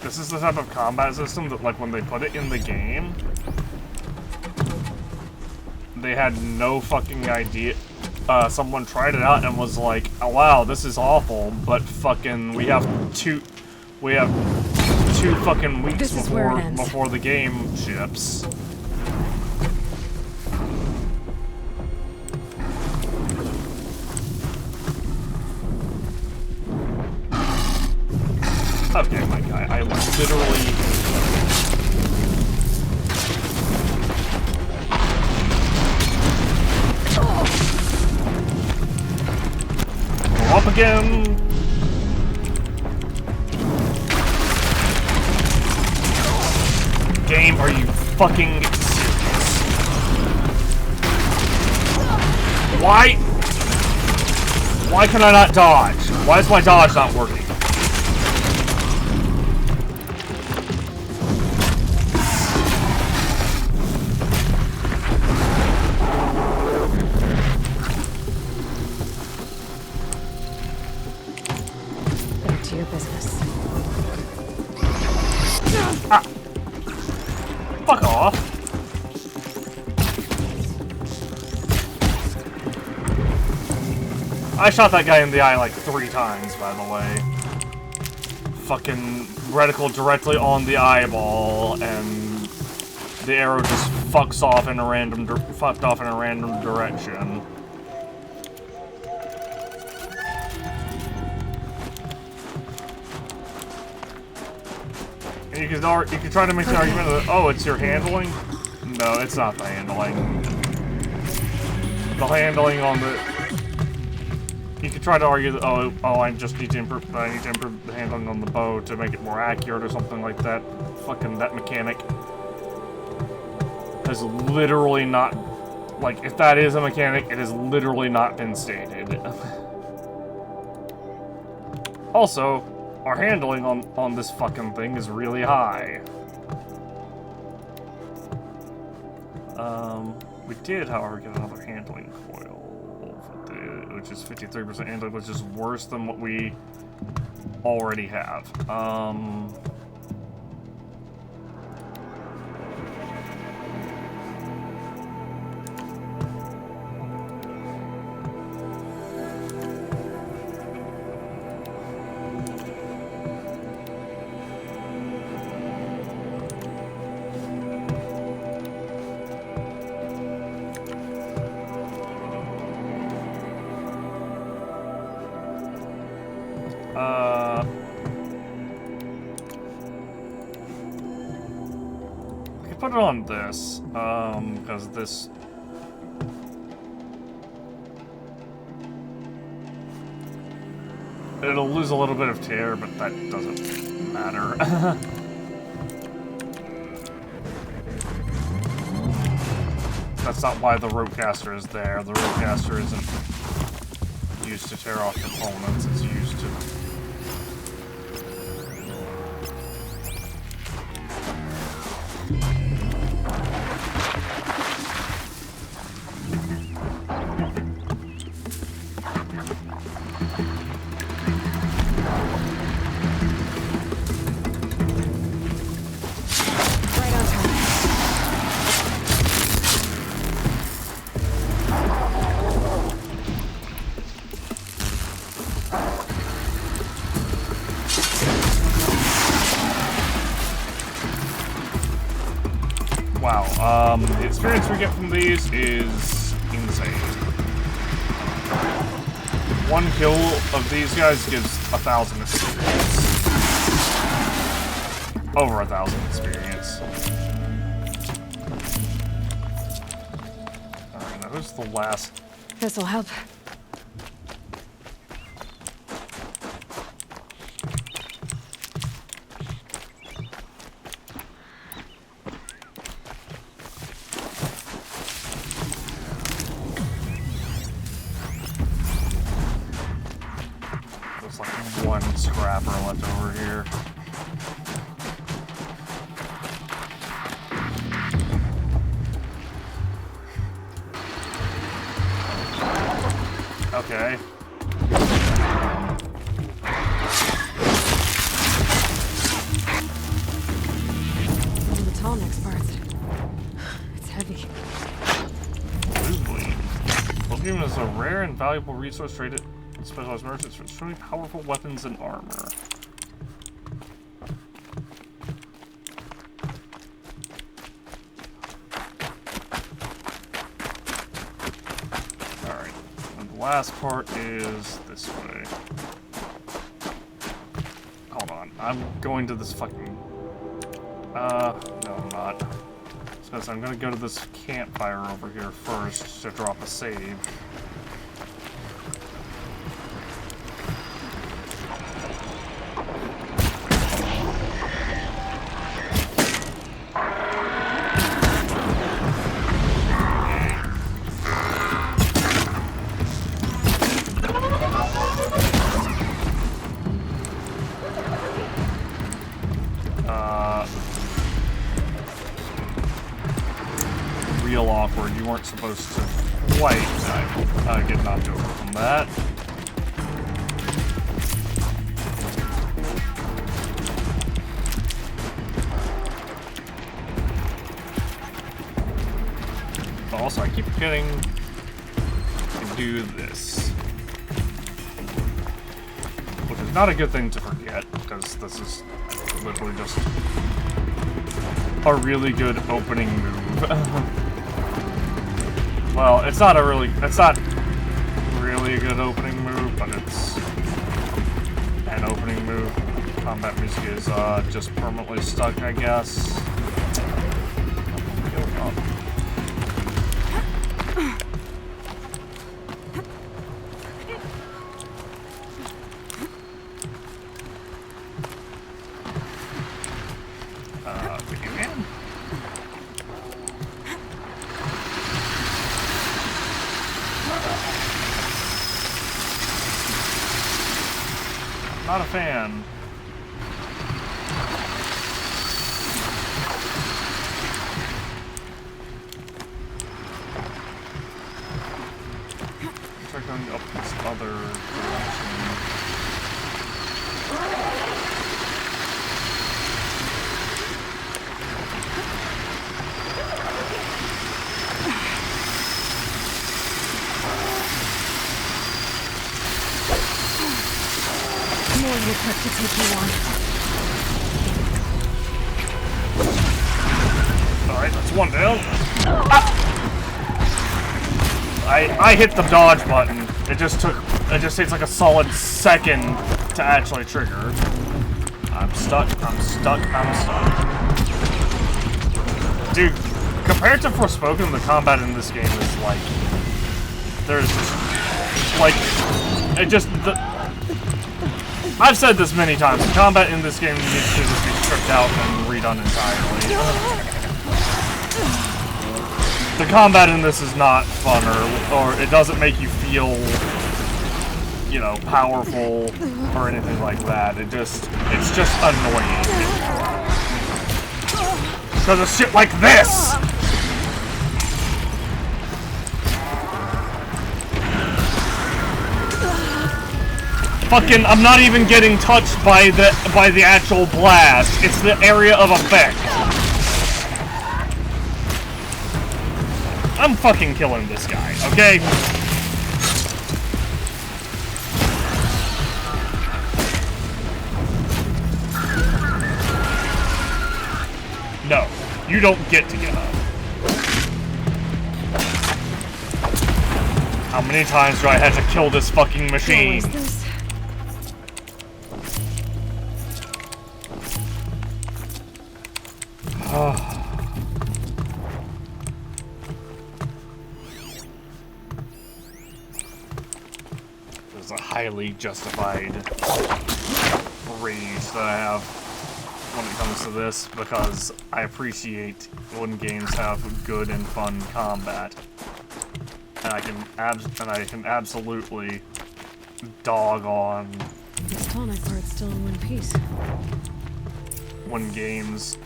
This is the type of combat system that, like, when they put it in the game, they had no fucking idea. Someone tried it out and was like, oh wow, this is awful, but fucking, we have two fucking weeks before the game ships. Okay, my guy, I literally... Go up again! Game, are you fucking serious? Why? Why can I not dodge? Why is my dodge not working? Fuck off. I shot that guy in the eye like 3 times, by the way. Fucking reticle directly on the eyeball, and the arrow just fucked off in a random direction. You could try to make the argument that, oh, it's your handling? No, it's not the handling. The handling on the... You could try to argue that, oh, I just need to improve the handling on the bow to make it more accurate or something like that. Fucking that mechanic has literally not... Like, if that is a mechanic, it has literally not been stated. Also, our handling on this fucking thing is really high. We did, however, get another handling coil, which is 53% handling, which is worse than what we already have. We could put it on this, because this... It'll lose a little bit of tear, but that doesn't matter. That's not why the ropecaster is there. The ropecaster isn't used to tear off components, it's used to Wow, the experience we get from these is insane. One kill of these guys gives 1,000 experience. Over 1,000 experience. Alright, now who's the last? This'll help. There's like one scrapper left over here. Okay. One of the tall next parts. It's heavy. Blue bleed. Lithium is a rare and valuable resource traded in specialized merchants for extremely powerful weapons and armor. Alright. And the last part is this way. Hold on. I'm going to this fucking... no, I'm not. Because I'm gonna go to this campfire over here first to drop a save. Real awkward. You weren't supposed to quite get knocked over from that. But also, I keep forgetting to do this. Which is not a good thing to forget, because this is literally just a really good opening move. Well, it's not really a good opening move, but it's an opening move. Combat music is just permanently stuck, I guess. Not a fan. Try going up this other direction. More would have to take you on. Alright, that's one down. Ah! I hit the dodge button. It just takes like a solid second to actually trigger. I'm stuck. Dude, compared to Forspoken, the combat in this game is like... There's just... Like... It just... I've said this many times, the combat in this game needs to just be stripped out and redone entirely. The combat in this is not fun, or it doesn't make you feel, you know, powerful or anything like that. It's just annoying. Because of shit like this! Fucking, I'm not even getting touched by the actual blast. It's the area of effect. I'm fucking killing this guy, okay? No. You don't get to get up. How many times do I have to kill this fucking machine? What is this? There's a highly justified rage that I have when it comes to this, because I appreciate when games have good and fun combat. And I can absolutely dog on This tonic part's still in one piece. when games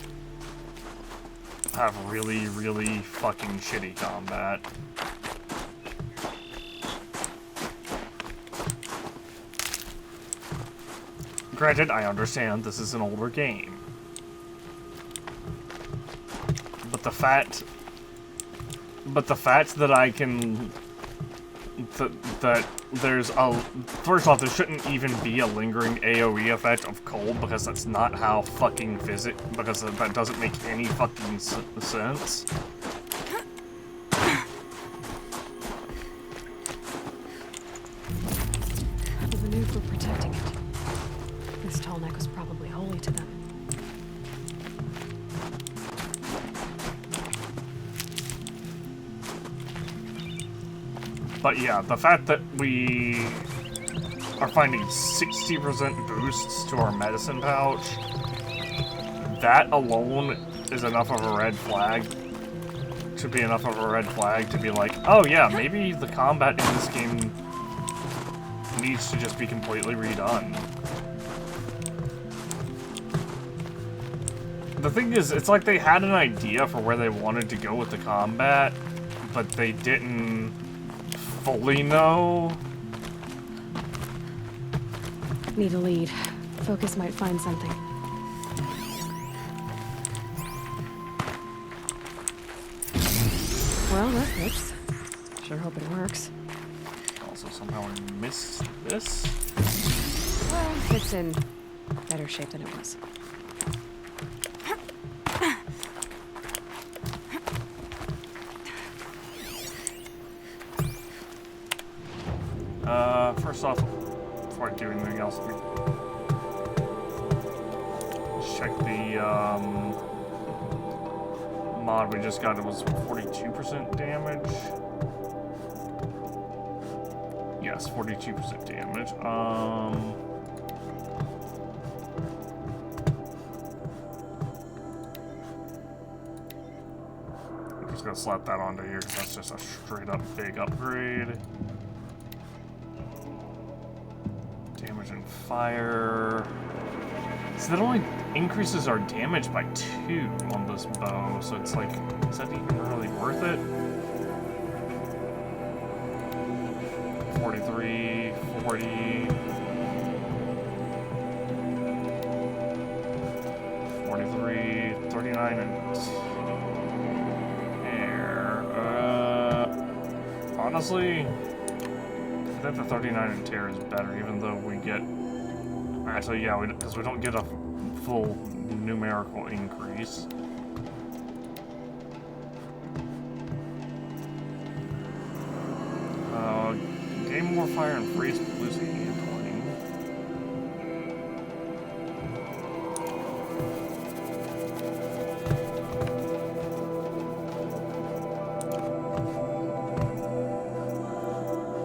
have really, really fucking shitty combat. Granted, I understand this is an older game. But the fact that I can that there's a first off, there shouldn't even be a lingering AoE effect of cold, because that's not how fucking because that doesn't make any fucking sense. The Vanook were protecting it. This tall neck was probably holy to them. But yeah, the fact that we are finding 60% boosts to our medicine pouch, that alone is enough of a red flag to be like, oh yeah, maybe the combat in this game needs to just be completely redone. The thing is, it's like they had an idea for where they wanted to go with the combat, but they didn't fully know. Need a lead. Focus might find something. Well, that fits. Sure hope it works. Also, somehow I missed this. Well, it's in better shape than it was. First off, before I do anything else, let's check the mod we just got. It was 42% damage. Yes, 42% damage. I'm just gonna slap that onto here because that's just a straight up big upgrade. Damage and fire. So that only increases our damage by 2 on this bow, so it's like, is that even really worth it? 43, 40, 43, 39, and air. Honestly, I think the 39 and tear is better, even though we get... Actually, yeah, because we don't get a full numerical increase. Gain more fire and freeze losing handling.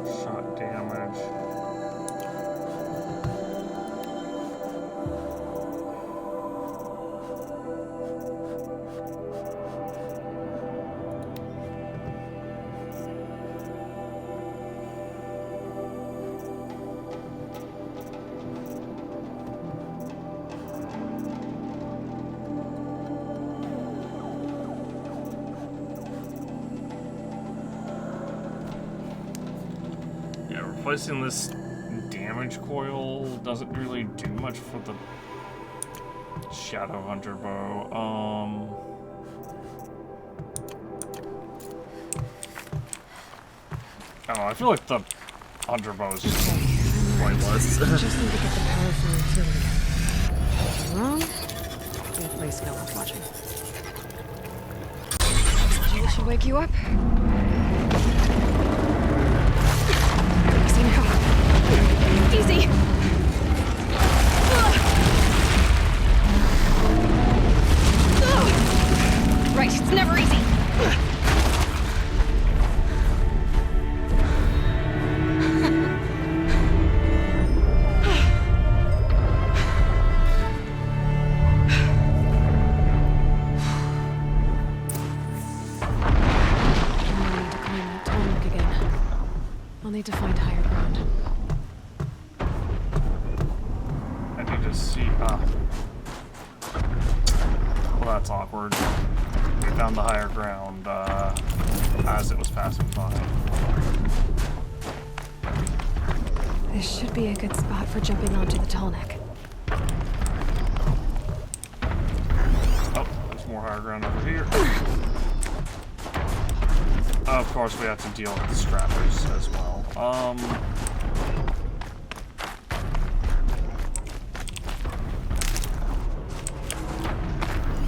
Shot damage. Replacing this damage coil doesn't really do much for the Shadowhunter bow. I don't know, I feel like the Hunter bow is just pointless. Just need to get the power from the field again. Wrong? Good place no one's watching. Should wake you up. Easy now. Easy. Right, it's never easy. I'll need to find higher ground. I need to see. Well, that's awkward. We found the higher ground as it was passing by. This should be a good spot for jumping onto the tall neck. Oh, there's more higher ground over here. Of course, we have to deal with the strappers as well.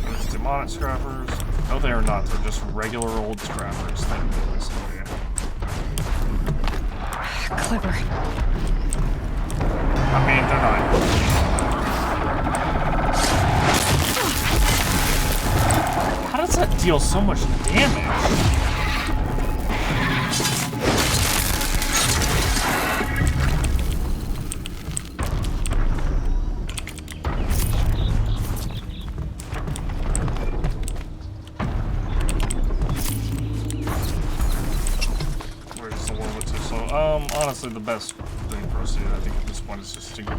There's demonic scrappers. No, they are not. They're just regular old scrappers. Thank goodness. Clever. I mean, they're not. How does that deal so much damage? Honestly, the best thing for us to do, I think, at this point is just to go.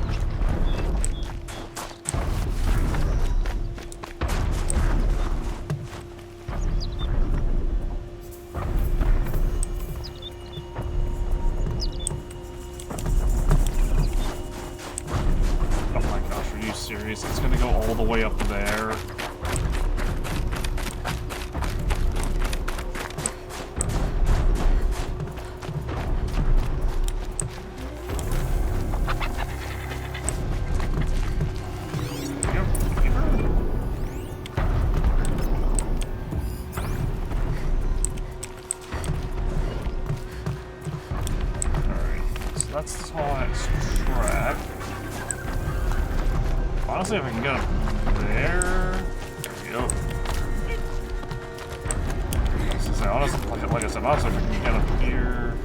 Oh my gosh, are you serious? It's gonna go all the way up there. That's the tallest track. Honestly, if I can get up there we go. Honestly, like I said, honestly, if I can get up here.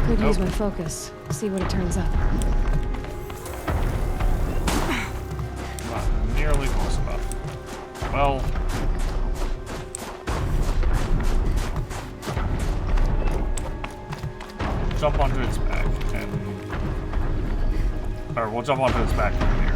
Could use my focus. See what it turns up. Not nearly close enough. Well. Jump onto its back and. Or we'll jump onto its back from here.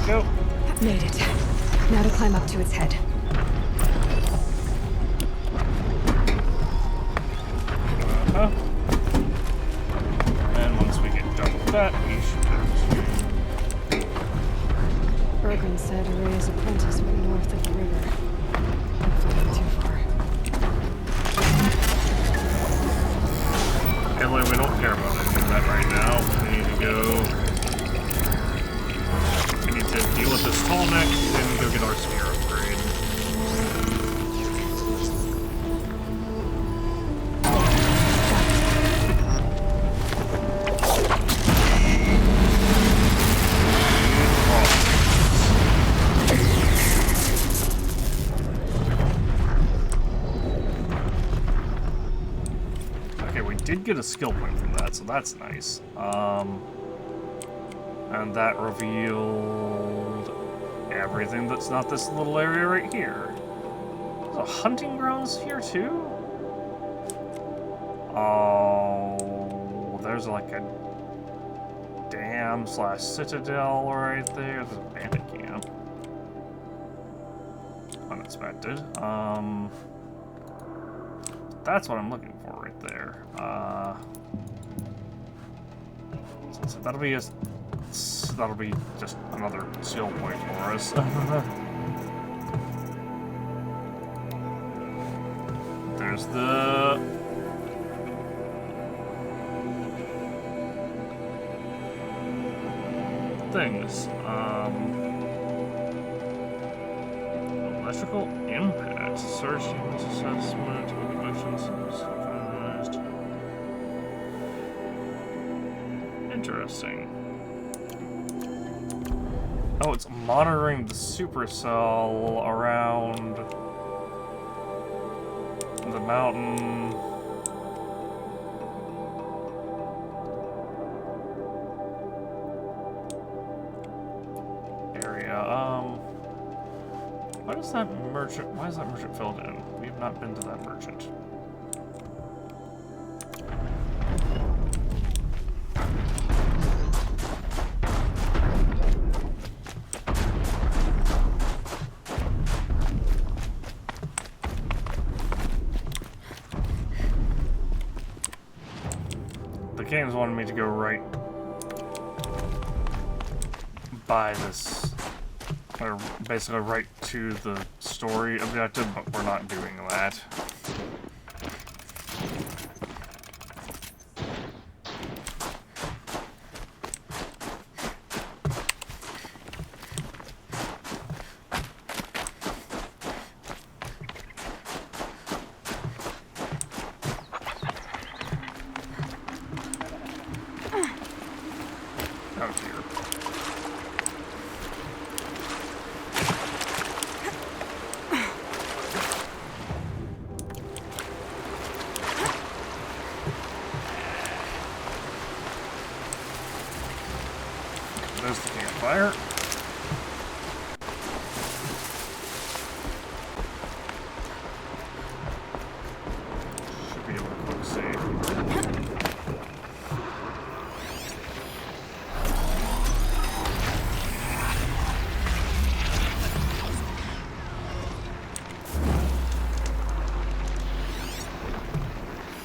Go. Made it. Now to climb up to its head. And once we get done with that, we should be able to. Bergren said Araya's apprentice went north of the river. Hopefully not too far. Anyway, we don't care about any of that right now. We need to go. We need to deal with this tall neck and go get our spear upgrade. Did get a skill point from that, so that's nice. And that revealed everything that's not this little area right here. There's a hunting grounds here too? Oh, there's like a dam / citadel right there. There's a bandit camp. Unexpected. That's what I'm looking for right there. So that'll be a that'll be just another skill point for us. There's the things. Electrical impact. Search units assessment of emissions finalized. Interesting. Oh, it's monitoring the supercell around the mountain. Why is that merchant filled in? We have not been to that merchant. The games wanted me to go right by this, or basically right to the story objective, but we're not doing that. There's the campfire. Should be able to quick save.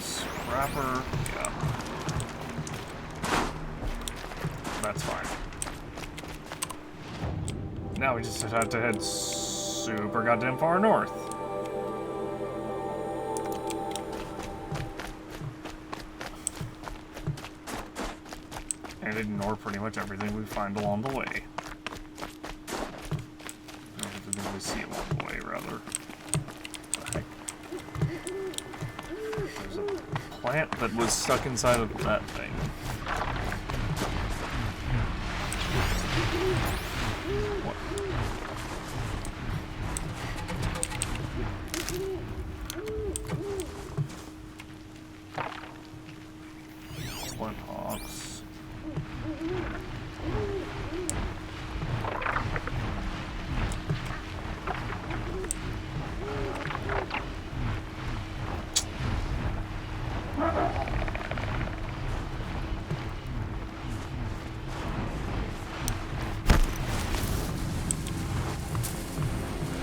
Scrapper, yeah. That's fine. Now we just have to head super goddamn far north. And ignore pretty much everything we find along the way. Everything we see along the way, rather. What the heck? There's a plant that was stuck inside of that thing. What? Hawks.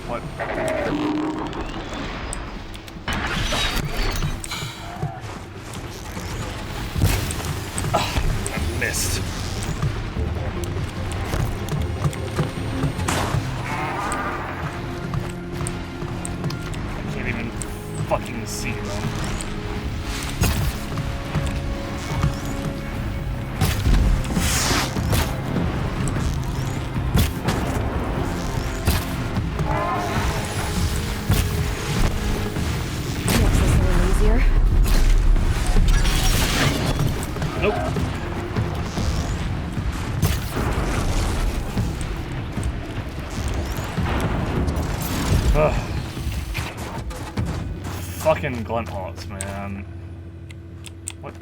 What? I missed. I can't even fucking see them. Fucking Glenthawks, man. What?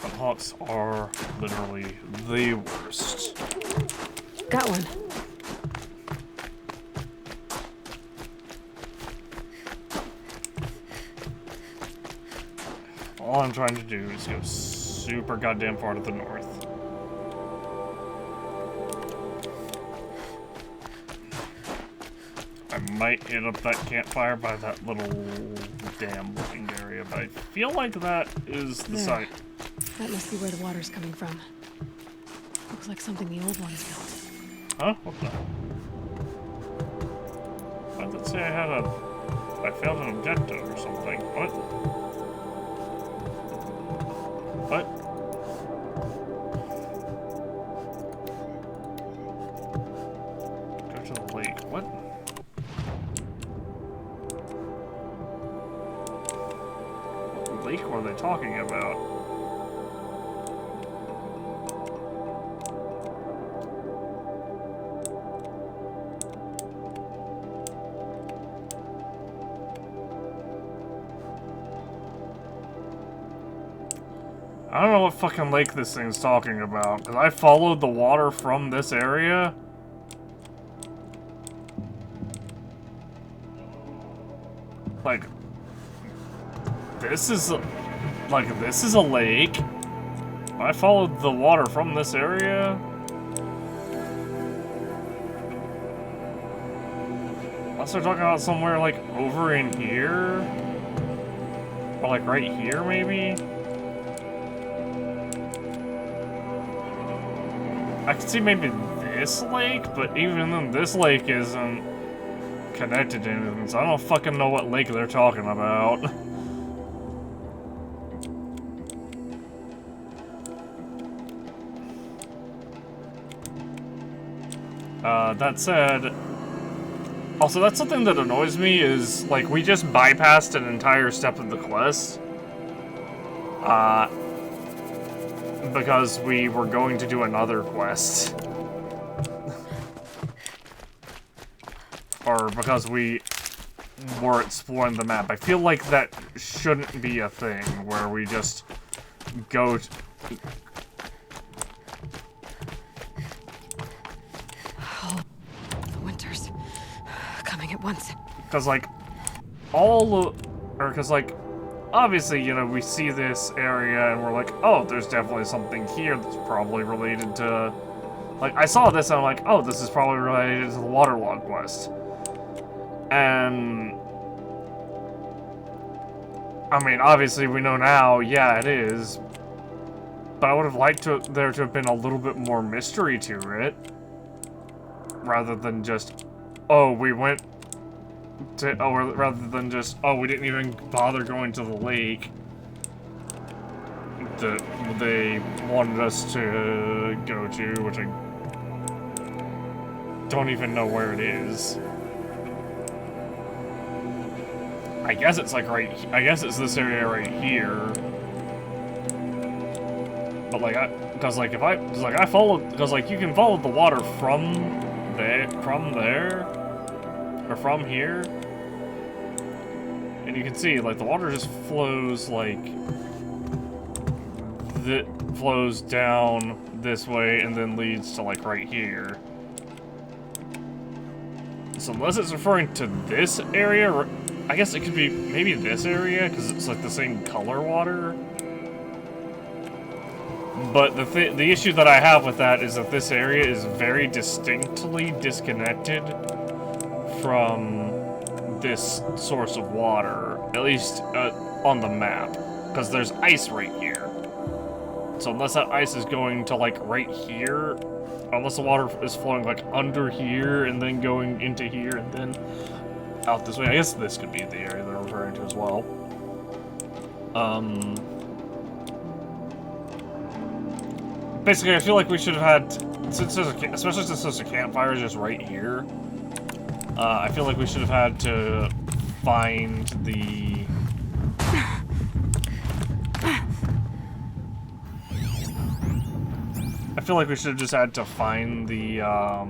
Glenthawks are literally the worst. Got one. All I'm trying to do is go super goddamn far to the north. might hit up that campfire by that little dam-looking area, but I feel like that is the There. site. That must be where the water's coming from. Looks like something the old ones built. Huh? What the? Why did it say I failed an objective or something? What? What? Go to the lake. What? What lake were they talking about? I don't know what fucking lake this thing's talking about, because I followed the water from this area. Like, this is a lake. I followed the water from this area. Unless they're talking about somewhere, like, over in here? Or, like, right here, maybe? I can see maybe this lake, but even then, this lake isn't connected to anything, so I don't fucking know what lake they're talking about. That said, also that's something that annoys me is, like, we just bypassed an entire step of the quest. Because we were going to do another quest. Or because we were exploring the map. I feel like that shouldn't be a thing, where we just go to... Oh, the winters. Coming at once. Because, like, obviously, you know, we see this area and we're like, oh, there's definitely something here that's probably related to... Like, I saw this and I'm like, oh, this is probably related to the waterlog quest. And... I mean, obviously we know now, yeah, it is. But I would have liked there to have been a little bit more mystery to it. Rather than just, oh, we went... rather than just, oh, we didn't even bother going to the lake that they wanted us to go to, which I don't even know where it is. I guess it's like I guess it's this area right here. But like, because like you can follow the water from there. Or from here, and you can see, like, the water just flows, like, that flows down this way and then leads to, like, right here. So unless it's referring to this area, I guess it could be maybe this area, because it's, like, the same color water. But the issue that I have with that is that this area is very distinctly disconnected from this source of water, at least on the map, because there's ice right here. So unless that ice is going to, like, right here, unless the water is flowing, like, under here and then going into here and then out this way, I guess this could be the area they're referring to as well. Basically, I feel like we should have had, especially since there's a campfire just right here, I feel like we should have had to find the... I feel like we should have just had to find the, I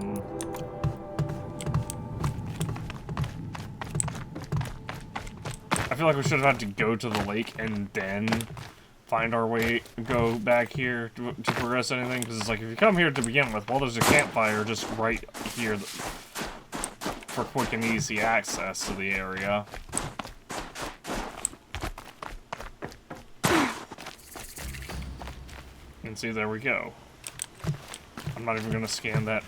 feel like we should have had to go to the lake and then find our way, go back here to progress anything, because it's like, if you come here to begin with, well, there's a campfire just right here for quick and easy access to the area. And see, there we go. I'm not even gonna scan that.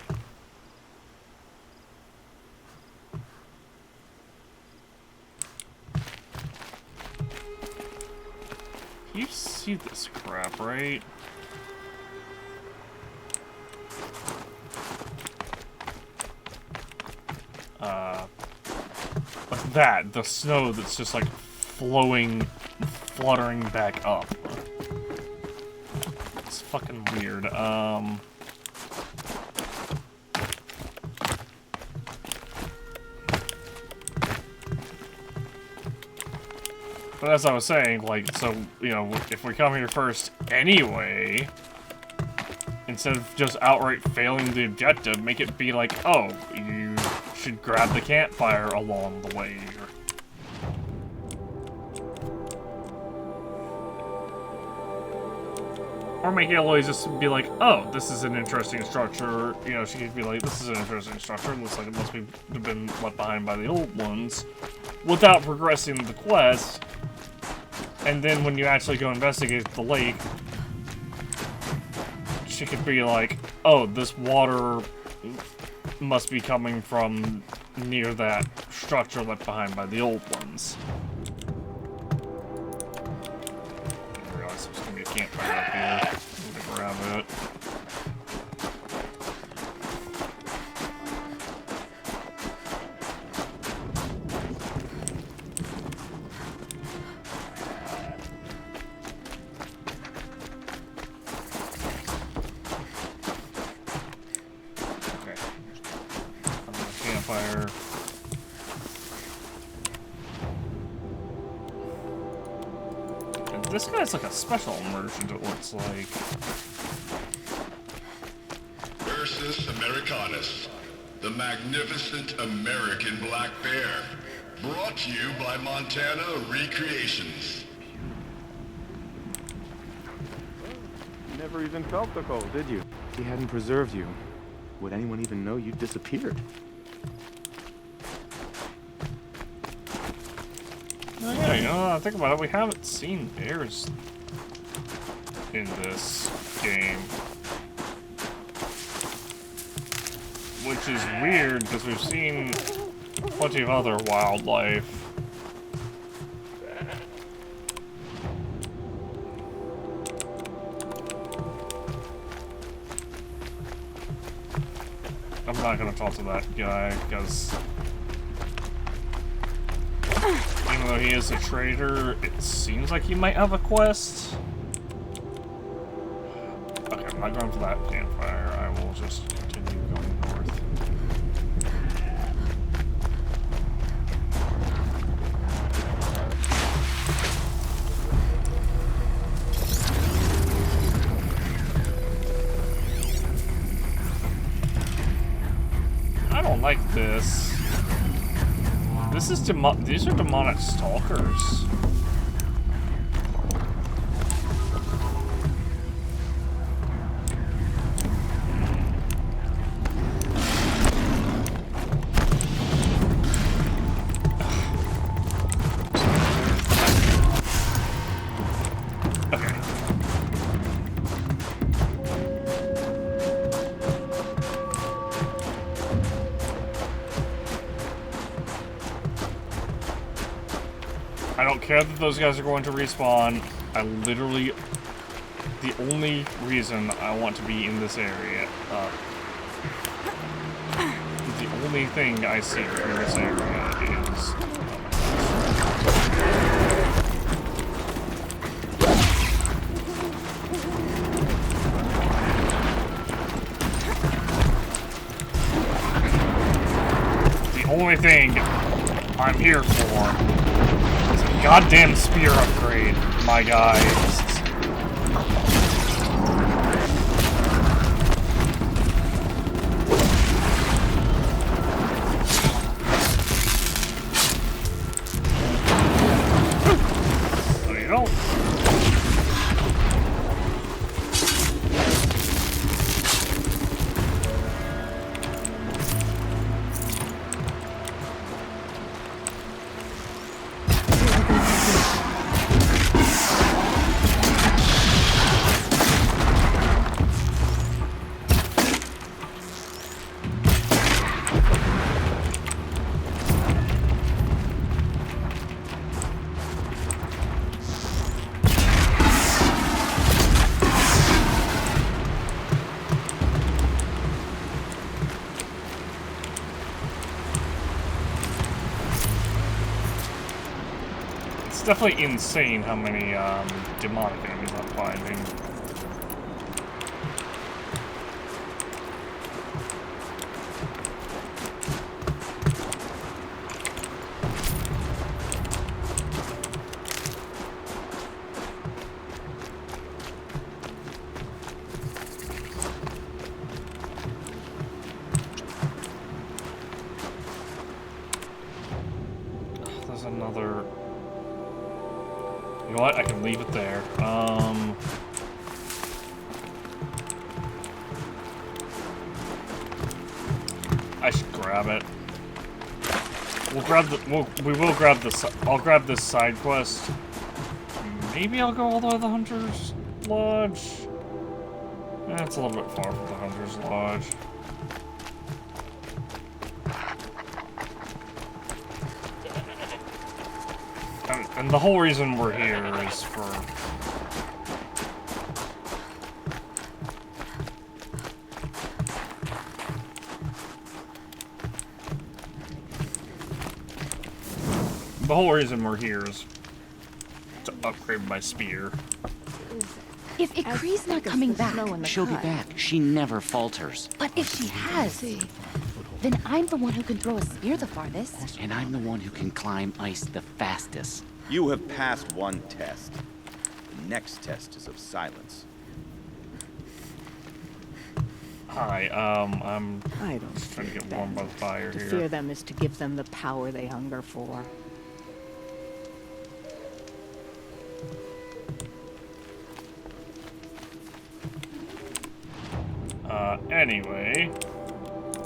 see this crap, right? Like that, the snow that's just like flowing, fluttering back up. It's fucking weird. But as I was saying, like, so, you know, if we come here first anyway, instead of just outright failing the objective, make it be like, oh, you should grab the campfire along the way. Or make Aloy just be like, oh, this is an interesting structure. You know, she could be like, this is an interesting structure. Looks like it must have been left behind by the old ones. Without progressing the quest. And then when you actually go investigate the lake, she could be like, oh, this water must be coming from near that structure left behind by the old ones. I realize there's gonna be a campfire up here. I'm gonna grab it. Campfire. And this guy's like a special merchant, it looks like. Ursus Americanus, the magnificent American black bear. Brought to you by Montana Recreations. You never even felt the cold, did you? If he hadn't preserved you, would anyone even know you disappeared? Oh yeah, you know, I think about it, we haven't seen bears in this game. Which is weird, because we've seen plenty of other wildlife. I'm not gonna talk to that guy, because even though he is a trader, it seems like he might have a quest. Okay, I'm not going for that campfire. I will just continue going north. I don't like this. This is these are demonic stalkers. I don't care that those guys are going to respawn. I literally... The only reason I want to be in this area... the only thing I see in this area is... the only thing I'm here for... goddamn spear upgrade, my guys. There you go. It's definitely insane how many demonic enemies I'm finding. There's another. You know what? I can leave it there. I should grab it. We'll grab the. We will grab this. I'll grab this side quest. Maybe I'll go all the way to the Hunter's Lodge. It's a little bit far from the Hunter's Lodge. And the whole reason we're here is for... The whole reason we're here is to upgrade my spear. If Ikri's not coming back, She'll be back. She never falters. But if she has, then I'm the one who can throw a spear the farthest. And I'm the one who can climb ice the fastest. You have passed one test. The next test is of silence. Hi, I'm just trying to get warm by the fire To here. fear them is to give them the power they hunger for. Anyway,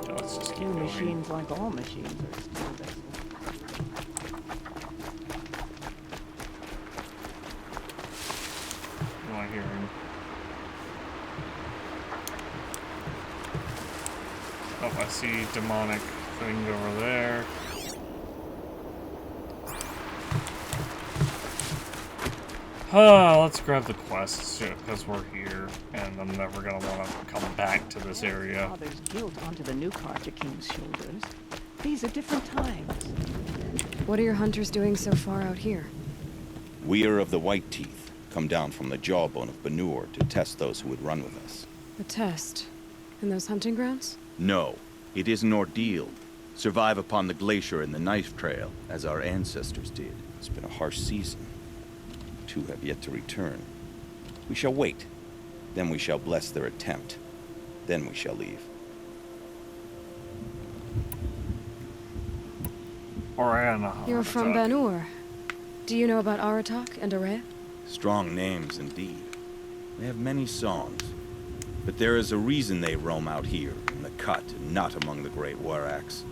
let's just keep New going. machines, like all machines, are still this. What am I hearing? Oh, I see demonic thing over there. Let's grab the quests because we're here, and I'm never gonna want to come back to this area. Father's guilt onto the new Carter King's shoulders. These are different times. What are your hunters doing so far out here? We are of the White Teeth, come down from the jawbone of Banur to test those who would run with us. A test? In those hunting grounds? No, it is an ordeal. Survive upon the glacier and the knife trail, as our ancestors did. It's been a harsh season. Two have yet to return. We shall wait. Then we shall bless their attempt. Then we shall leave. Oriana. You're from Banur. Do you know about Aratak and Areya? Strong names indeed. They have many songs. But there is a reason they roam out here, in the cut, and not among the great Waraks.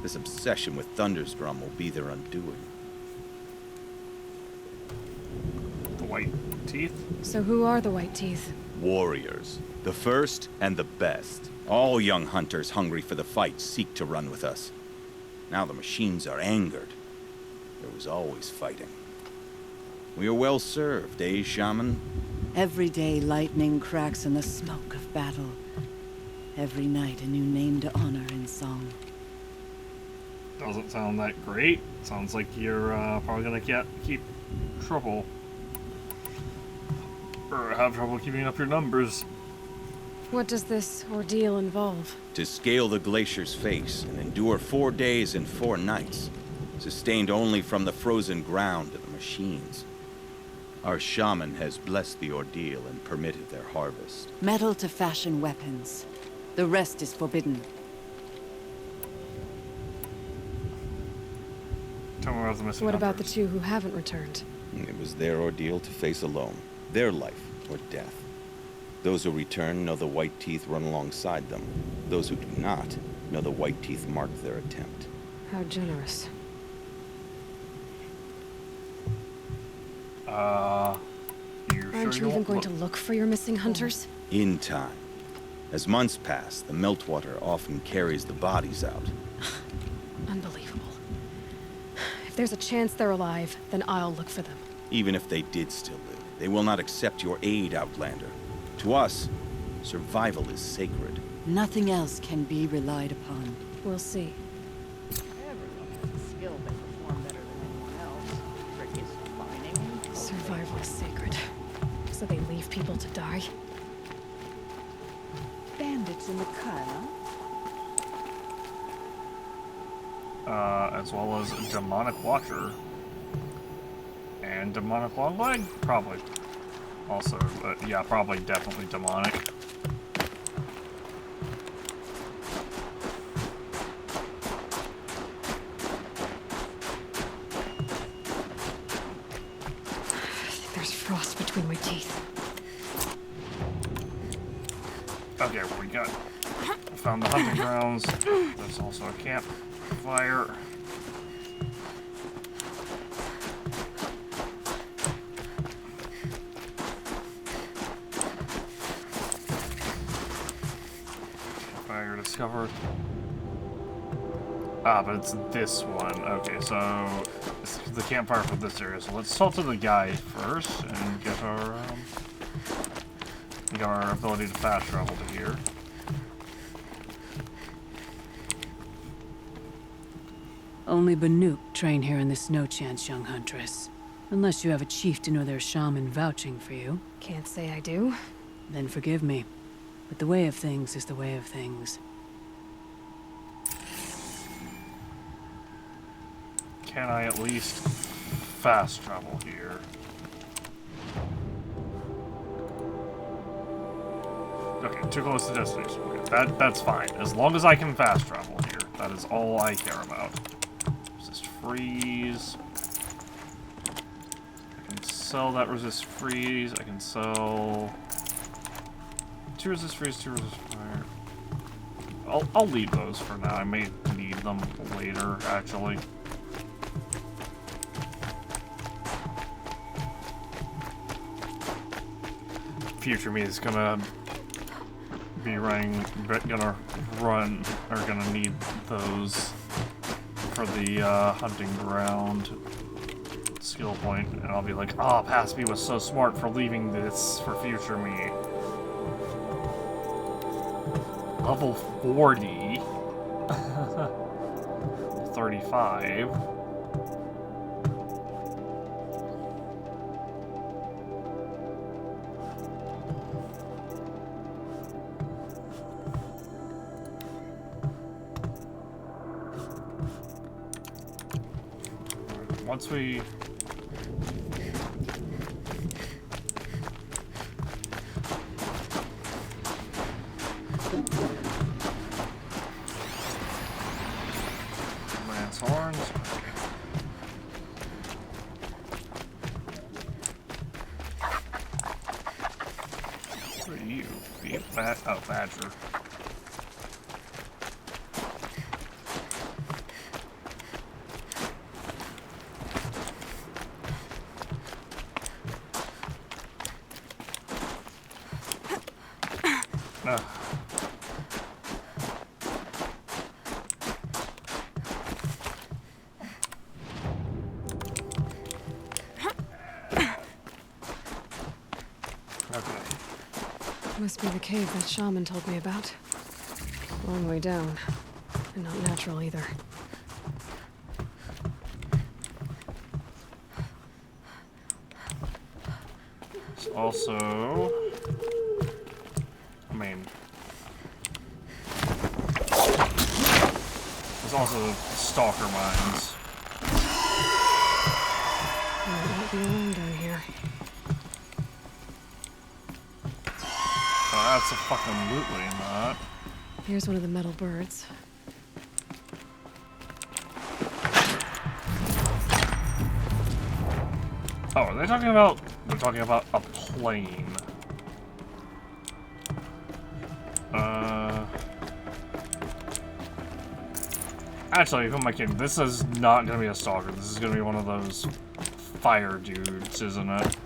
This obsession with Thundersdrum will be their undoing. The White Teeth? So who are the White Teeth? Warriors. The first and the best. All young hunters hungry for the fight seek to run with us. Now the machines are angered. There was always fighting. We are well served, eh, Shaman? Every day lightning cracks in the smoke of battle. Every night a new name to honor in song. Doesn't sound that great. Sounds like you're probably gonna keep trouble. Or have trouble keeping up your numbers. What does this ordeal involve? To scale the glacier's face and endure 4 days and 4 nights, sustained only from the frozen ground of the machines. Our shaman has blessed the ordeal and permitted their harvest. Metal to fashion weapons. The rest is forbidden. Tell me about the missing What about the hunters. two who haven't returned? It was their ordeal to face alone. Their life or death. Those who return know the White Teeth run alongside them. Those who do not know the White Teeth marked their attempt. How generous. Aren't you even going to look for your missing hunters? In time. As months pass, the meltwater often carries the bodies out. Unbelievable. If there's a chance they're alive, then I'll look for them. Even if they did still live, they will not accept your aid, Outlander. To us, survival is sacred. Nothing else can be relied upon. We'll see. Everyone has a skill they perform better than anyone else. Trick is to So they leave people to die? Bandits in the cut, As well as Demonic Watcher. And Demonic Longleg? Probably. Also, yeah, probably definitely Demonic. There's frost between my teeth. Okay, what we got? Found the hunting grounds. There's also a campfire. Campfire discovered. Ah, but it's this one. Okay, so it's the campfire for this area. So let's talk to the guy first and get our ability to fast travel to here. Only Banuk train here in the Snow Chance, young huntress. Unless you have a chieftain or their shaman vouching for you. Can't say I do. Then forgive me. But the way of things is the way of things. Can I at least fast travel here? Okay, too close to destination. Okay, that's fine. As long as I can fast travel here. That is all I care about. Resist freeze. I can sell that resist freeze. I can sell 2 resist freeze, 2 resist fire. I'll leave those for now. I may need them later, actually. Future me is gonna need those for the hunting ground skill point, and I'll be like, oh, past me was so smart for leaving this for future me. Level 40. 35. Once we... Lance horns. What are you? Badger. Must be the cave that shaman told me about. Long way down. And not natural either. It's also... I mean... There's also stalker mines. I won't be alone down here. That's a fucking lootly not. Here's one of the metal birds. Oh, are they talking about... They're talking about a plane. Actually, who am I kidding? This is not gonna be a stalker. This is gonna be one of those fire dudes, isn't it?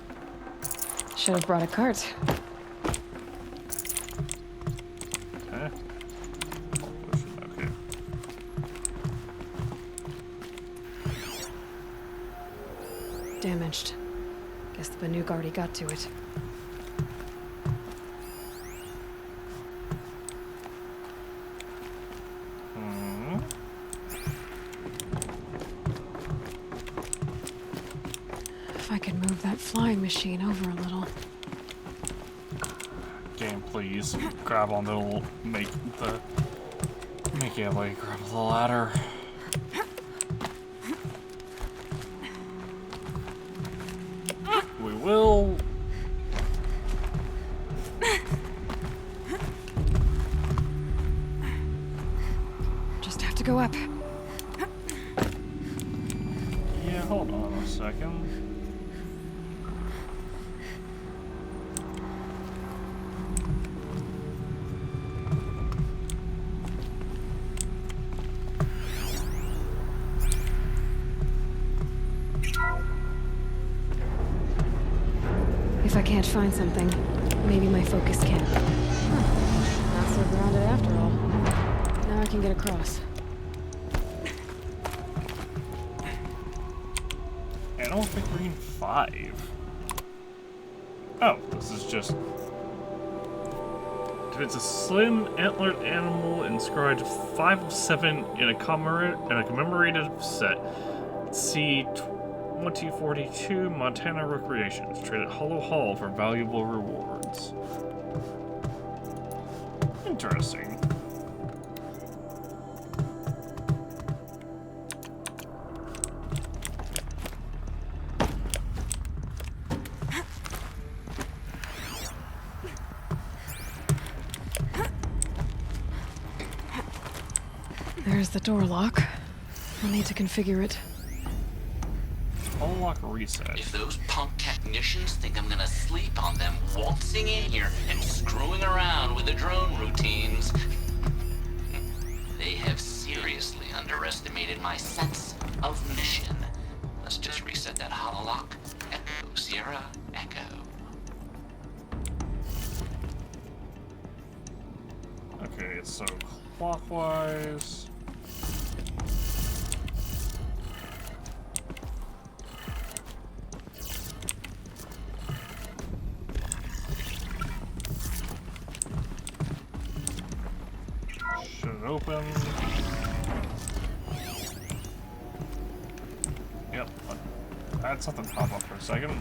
Should have brought a cart. Okay. Damaged. Guess the Banuk already got to it. If I could move that flying machine over a little. please grab on the make Aloy grab the ladder. We will. Just have to go up. Yeah, hold on a second. If I can't find something, maybe my focus can. Huh. Not so grounded after all. Now I can get across. Animal figurine 5. Oh, this is just... It's a slim, antlered animal inscribed 5 of 7 in a commemorative set. See 2042 Montana Recreations. Trade at Hollow Hall for valuable rewards. Interesting. There's the door lock. I'll need to configure it. Unlock reset. If those punk technicians think I'm gonna sleep on them waltzing in here and screwing around with the drone routines, they have seriously underestimated my sense of mission. Let's just reset that hololock. Echo, Sierra, Echo. Okay, so clockwise. Should open. Yep. I had something pop up for a second.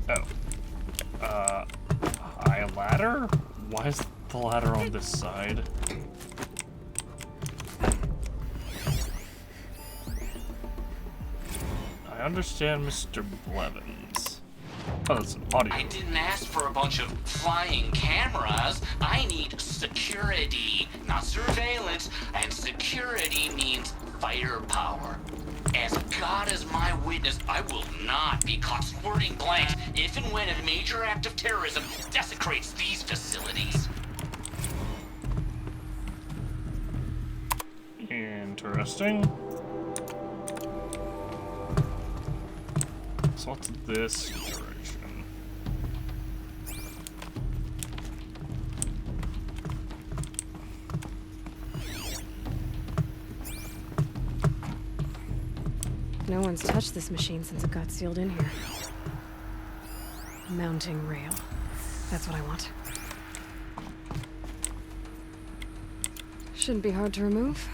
Oh. High ladder? Why is the ladder on this side? I understand Mr. Blevins. Oh, that's an audio. I didn't ask for a bunch of flying cameras. I need security, not surveillance. And security means firepower. As God is my witness, I will not be caught squirting blanks if and when a major act of terrorism desecrates these facilities. Interesting. So what's this direction? No one's touched this machine since it got sealed in here. Mounting rail. That's what I want. Shouldn't be hard to remove.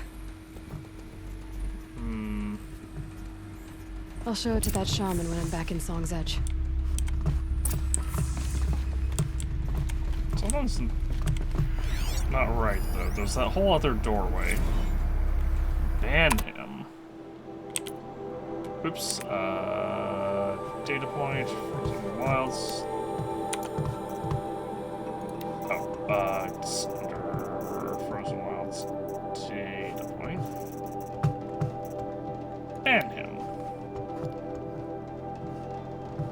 I'll show it to that shaman when I'm back in Song's Edge. Someone's not right, though. There's that whole other doorway. Ban him. Oops. Data point. Frozen Wilds. Oh, it's under Frozen Wilds data point. Ban him.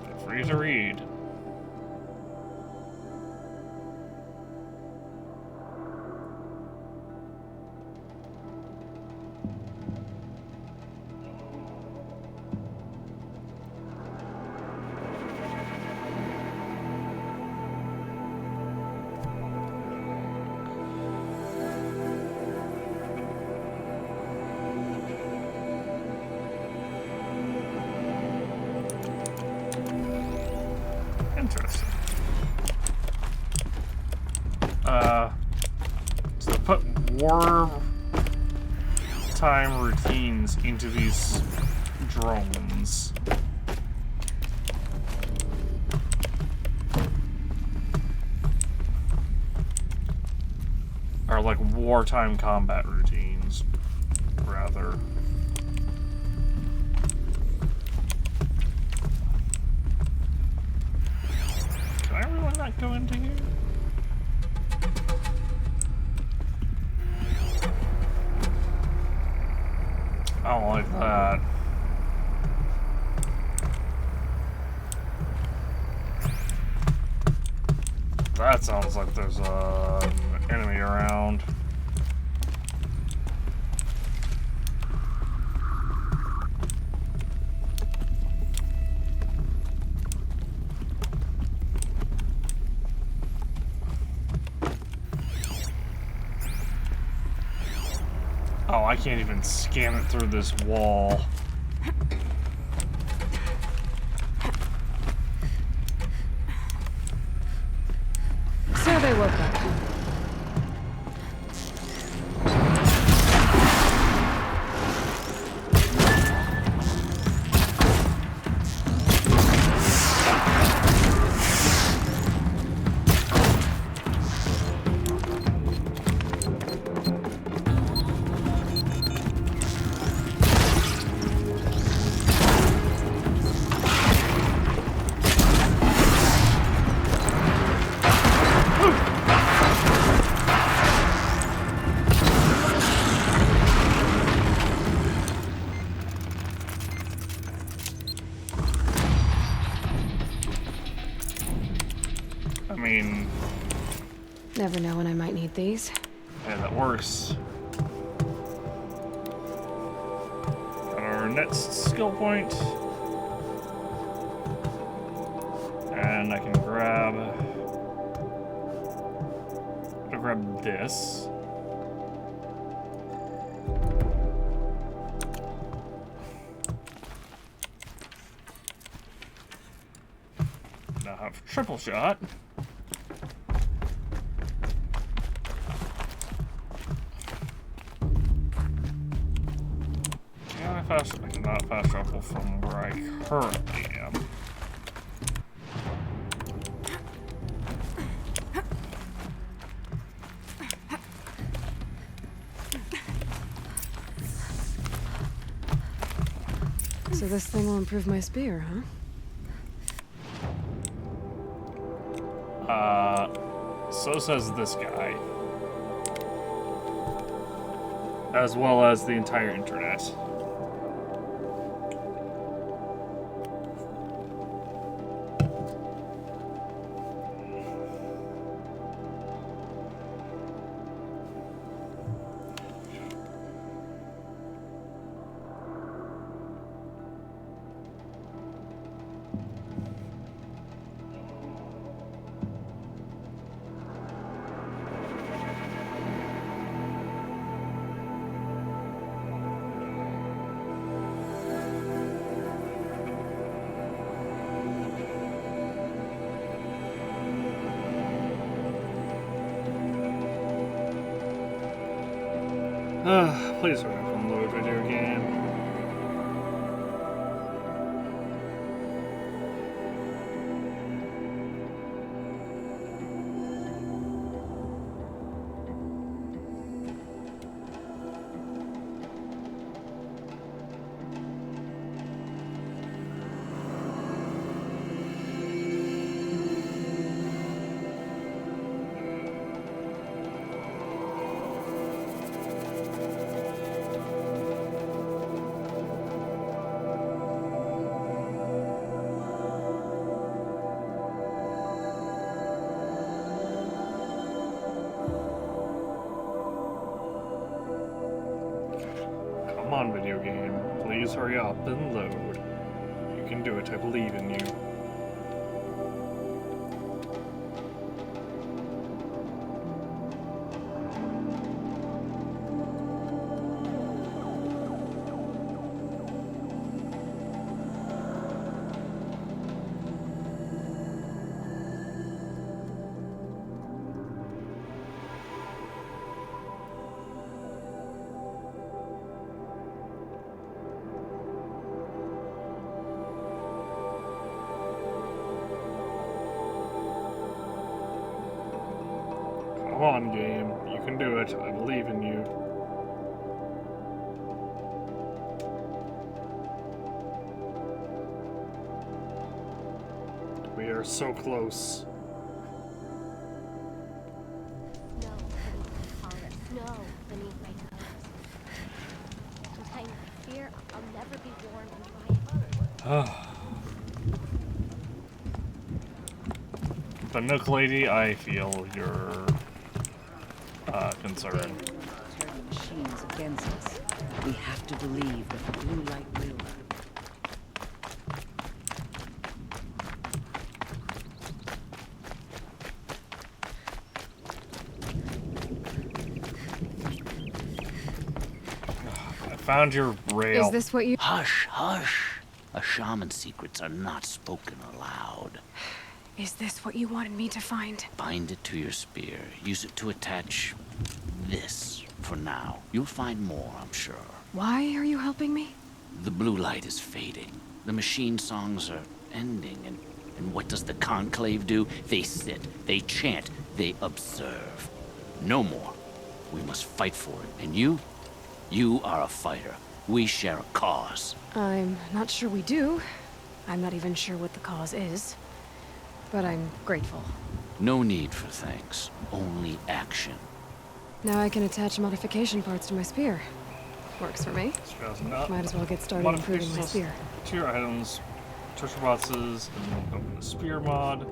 Feel free to read. Interesting. So they put war time routines into these drones. Or like wartime combat routines, rather. Can I really not go into here? I don't like that. That sounds like there's an enemy around. Oh, I can't even scan it through this wall. So they woke up. I mean, Never know when I might need these. yeah, that works. Got our next skill point. And I can grab this. Now I have triple shot. I cannot fast travel from where I currently am. So this thing will improve my spear, huh? So says this guy. As well as the entire internet. Please hurry up and load video game. Come on, video game. Please hurry up and load. You can do it, I believe in you. Come on, game. You can do it. I believe in you. We are so close. Snow beneath my collar, snow beneath my toes. Sometimes I fear I'll never be warm and dry. But Nook Lady, I feel your concern. Turn the machines against us. We have to believe that the blue light will. Found your rail. Is this what you... Hush, hush. A shaman's secrets are not spoken aloud. Is this what you wanted me to find? Bind it to your spear. Use it to attach this for now. You'll find more, I'm sure. Why are you helping me? The blue light is fading. The machine songs are ending, and what does the Conclave do? They sit, they chant, they observe. No more. We must fight for it. And you? You are a fighter. We share a cause. I'm not sure we do. I'm not even sure what the cause is. But I'm grateful. No need for thanks. Only action. Now I can attach modification parts to my spear. Works for me. Might as well get started improving my spear. Tier items, treasure boxes, and open the spear mod.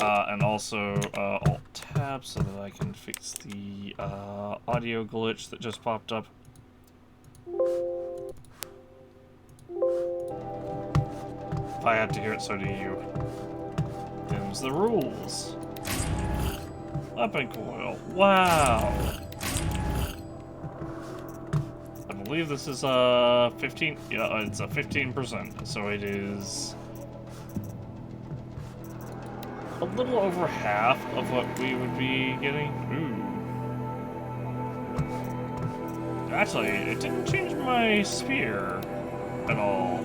And also alt tab so that I can fix the audio glitch that just popped up. If I had to hear it, so do you. Them's the rules. Weapon coil. Wow. I believe this is 15. Yeah, it's a 15%. So it is a little over half of what we would be getting. Ooh. Actually, it didn't change my spear at all.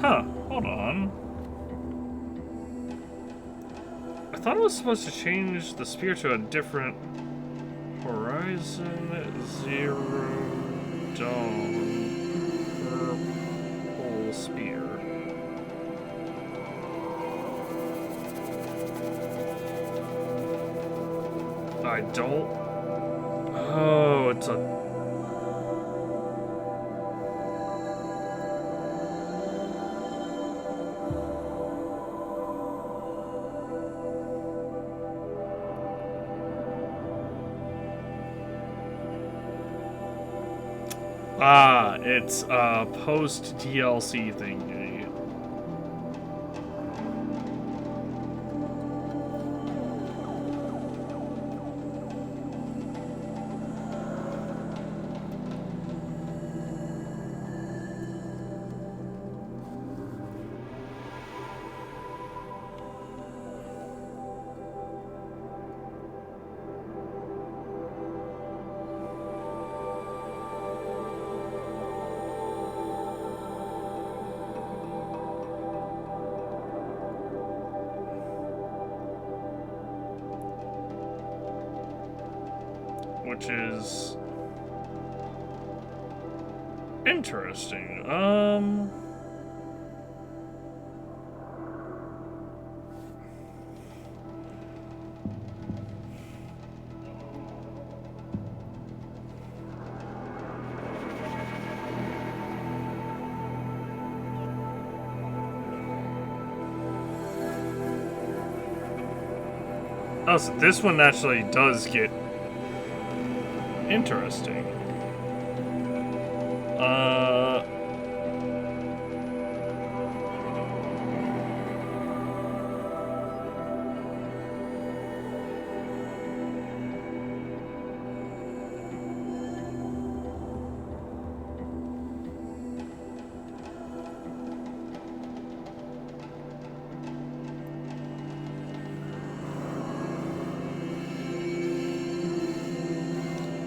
Huh, hold on. I thought it was supposed to change the spear to a different Horizon Zero Dawn purple spear. I don't... Oh, it's a... Ah, it's a post-DLC thingy. Which is interesting. Oh, so this one actually does get interesting.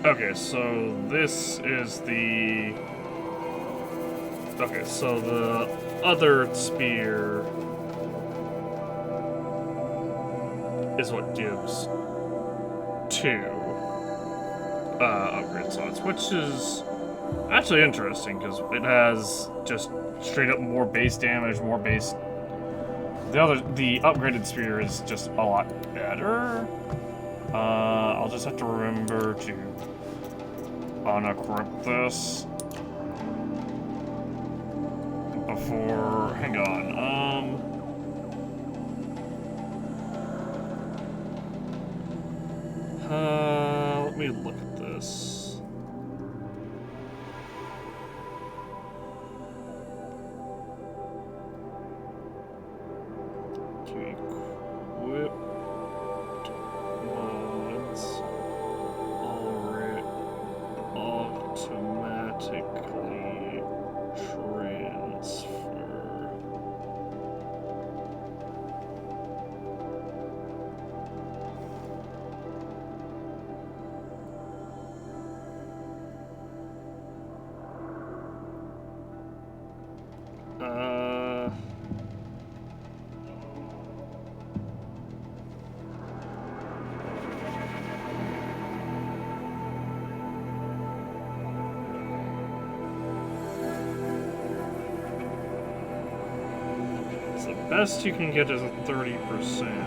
Okay, so this is the... Okay, so the other spear is what gives 2 upgrade slots, which is actually interesting because it has just straight up more base damage, more base. The upgraded spear is just a lot better. I'll just have to remember to unequip this before. Hang on. Let me look at this. To equip mods, automatically transfer. The best you can get is a 30%.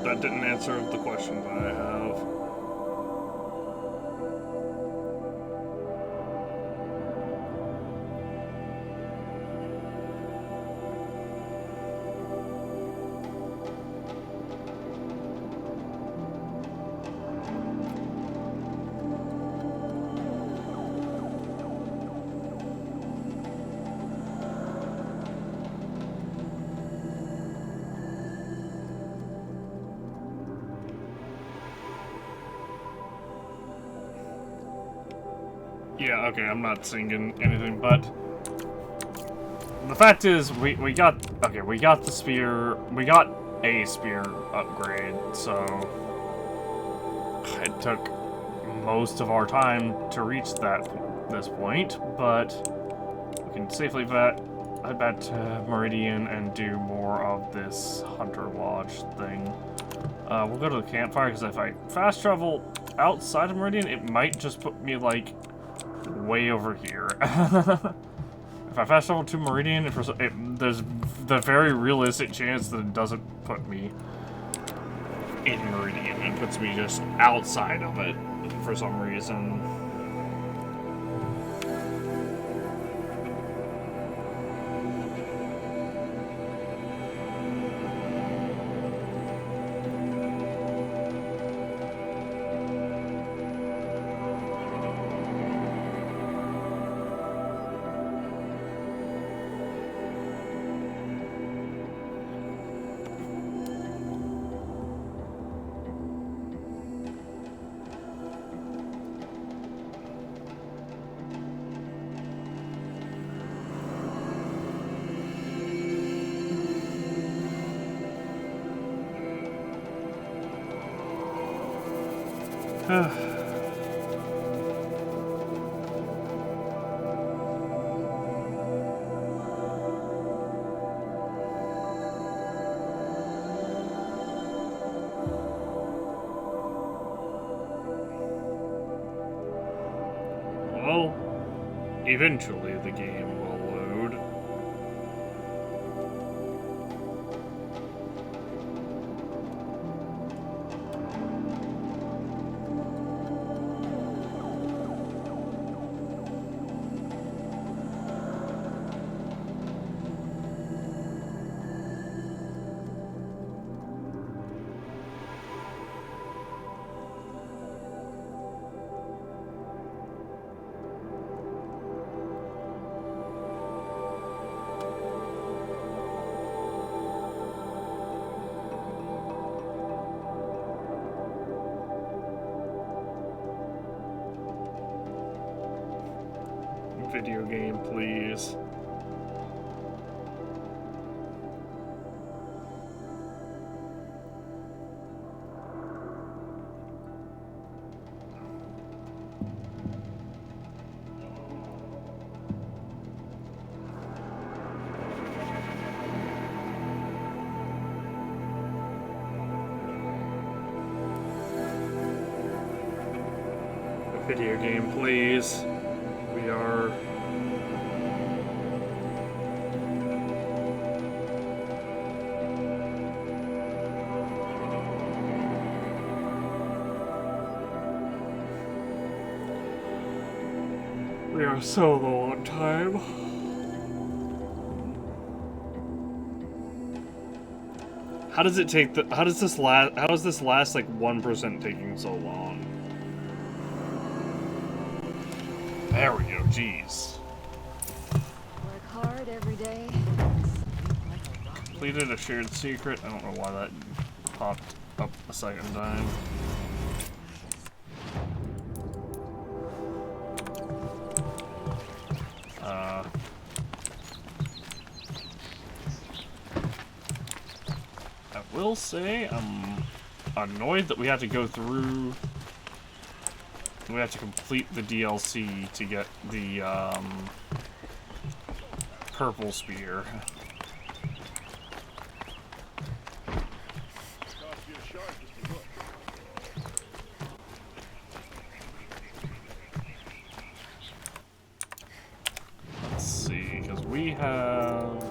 That didn't answer the question that I have. Yeah, okay, I'm not singing anything, but the fact is, we got the spear, we got a spear upgrade, so it took most of our time to reach this point, but we can safely head back to Meridian and do more of this Hunter Lodge thing. We'll go to the campfire, because if I fast travel outside of Meridian, it might just put me, like, way over here. If I fast travel to Meridian, there's the very realistic chance that it doesn't put me in Meridian. It puts me just outside of it for some reason. Well, eventually the game will load. video game, please. Video game, please. We are... We are so low on time. How does it take the... How does this last... How is this last, like, 1% taking so long? There we go, jeez. Work hard every day. Completed a shared secret. I don't know why that popped up a second time. I will say I'm annoyed that we have to go through. We have to complete the DLC to get the purple spear. Let's see, because we have...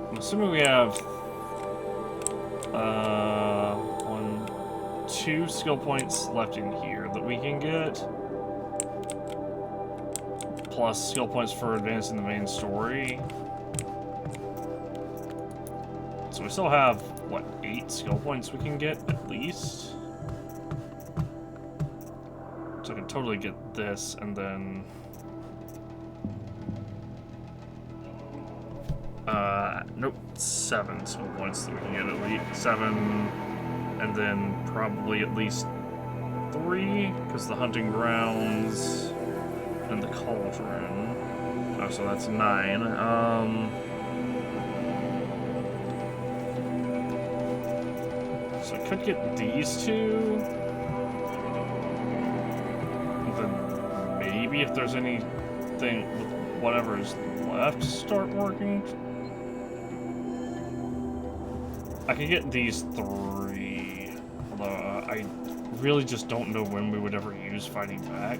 I'm assuming we have 2 skill points left in here that we can get, plus skill points for advancing the main story. So we still have, what, 8 skill points we can get at least? So I can totally get this and then nope, 7 skill points that we can get at least 7, and then probably at least 3 because the hunting grounds and the cauldron. Oh, so that's 9. So I could get these 2. Then maybe if there's anything with whatever is left start working. I can get these 3, although I really just don't know when we would ever use fighting back.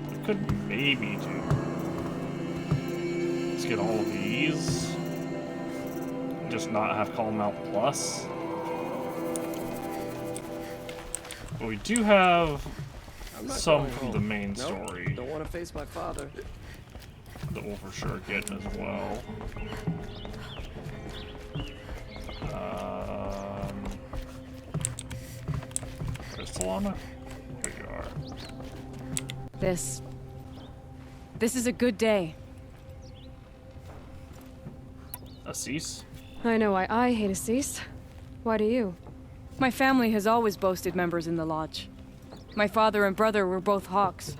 We could maybe do... Let's get all of these. Just not have call them out plus. But we do have some from the main story. Don't want to face my father. That we'll for sure get as well. Where's Talana? Here you are. This is a good day. Assis? I know why I hate Assis. Why do you? My family has always boasted members in the Lodge. My father and brother were both Hawks.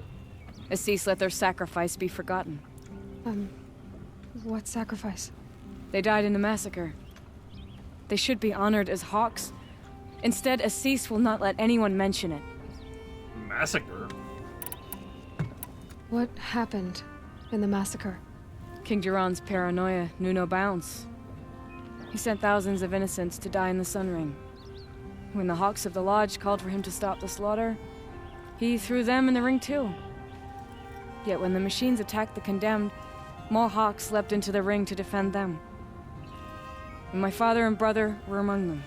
Assis let their sacrifice be forgotten. What sacrifice? They died in the massacre. They should be honored as Hawks. Instead, Assis will not let anyone mention it. Massacre? What happened in the massacre? King Duran's paranoia knew no bounds. He sent thousands of innocents to die in the Sun Ring. When the Hawks of the Lodge called for him to stop the slaughter, he threw them in the ring too. Yet when the machines attacked the condemned, more Hawks leapt into the ring to defend them. And my father and brother were among them.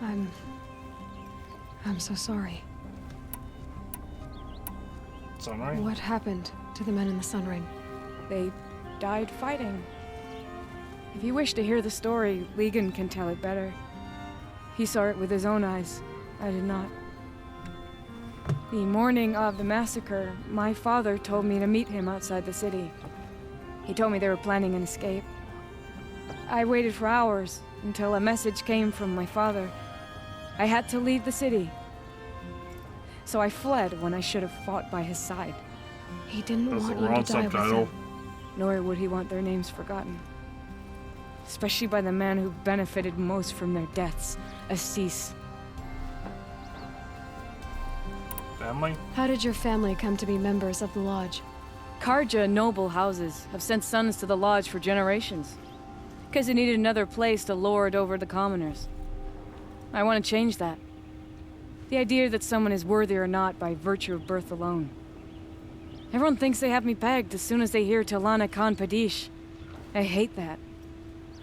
I'm so sorry. Sun Ring? What happened to the men in the Sun Ring? They died fighting. If you wish to hear the story, Legan can tell it better. He saw it with his own eyes. I did not. The morning of the massacre, my father told me to meet him outside the city. He told me they were planning an escape. I waited for hours until a message came from my father. I had to leave the city. So I fled when I should have fought by his side. He didn't That's want the you wrong to die subtitle. with him. Nor would he want their names forgotten. Especially by the man who benefited most from their deaths, Assis. Family? How did your family come to be members of the Lodge? Karja noble houses have sent sons to the Lodge for generations. Because they needed another place to lord over the commoners. I want to change that. The idea that someone is worthy or not by virtue of birth alone. Everyone thinks they have me pegged as soon as they hear Talana Khan Padish. I hate that.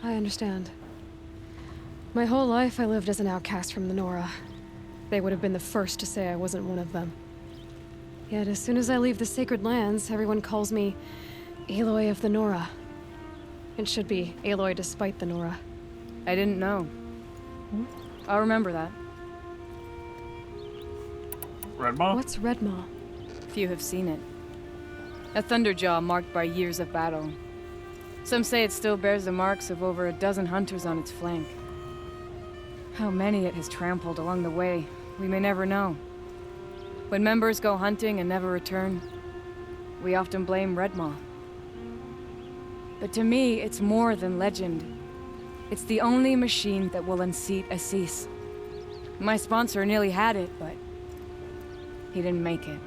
I understand. My whole life I lived as an outcast from the Nora. They would have been the first to say I wasn't one of them. Yet as soon as I leave the sacred lands, everyone calls me Aloy of the Nora. It should be Aloy despite the Nora. I didn't know. I'll remember that. Redmaw? What's Redmaw? Few have seen it. A Thunderjaw marked by years of battle. Some say it still bears the marks of over a dozen hunters on its flank. How many it has trampled along the way, we may never know. When members go hunting and never return, we often blame Redmaw. But to me, it's more than legend. It's the only machine that will unseat Assis. My sponsor nearly had it, but he didn't make it.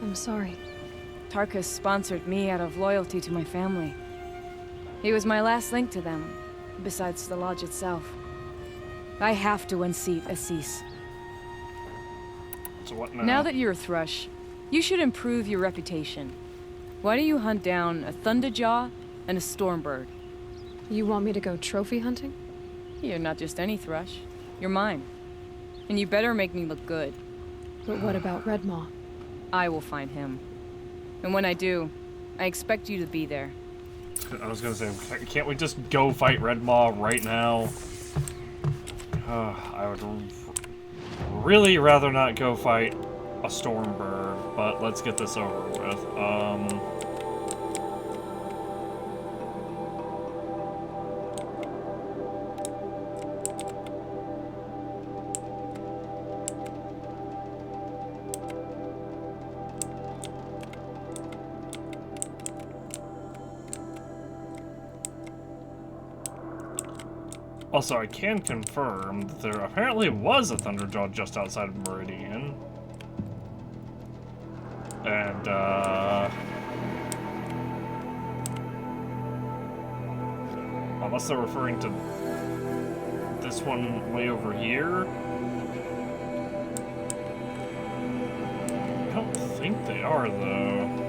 I'm sorry. Tarkus sponsored me out of loyalty to my family. He was my last link to them, besides the Lodge itself. I have to unseat Assis. So what now? Now that you're a Thrush, you should improve your reputation. Why don't you hunt down a Thunderjaw and a Stormbird? You want me to go trophy hunting? You're not just any Thrush. You're mine. And you better make me look good. But what about Redmaw? I will find him. And when I do, I expect you to be there. I was gonna say, can't we just go fight Redmaw right now? I would really rather not go fight a Stormbird, but let's get this over with. Also, I can confirm that there apparently was a Thunderjaw just outside of Meridian. And, unless they're referring to this one way over here? I don't think they are, though.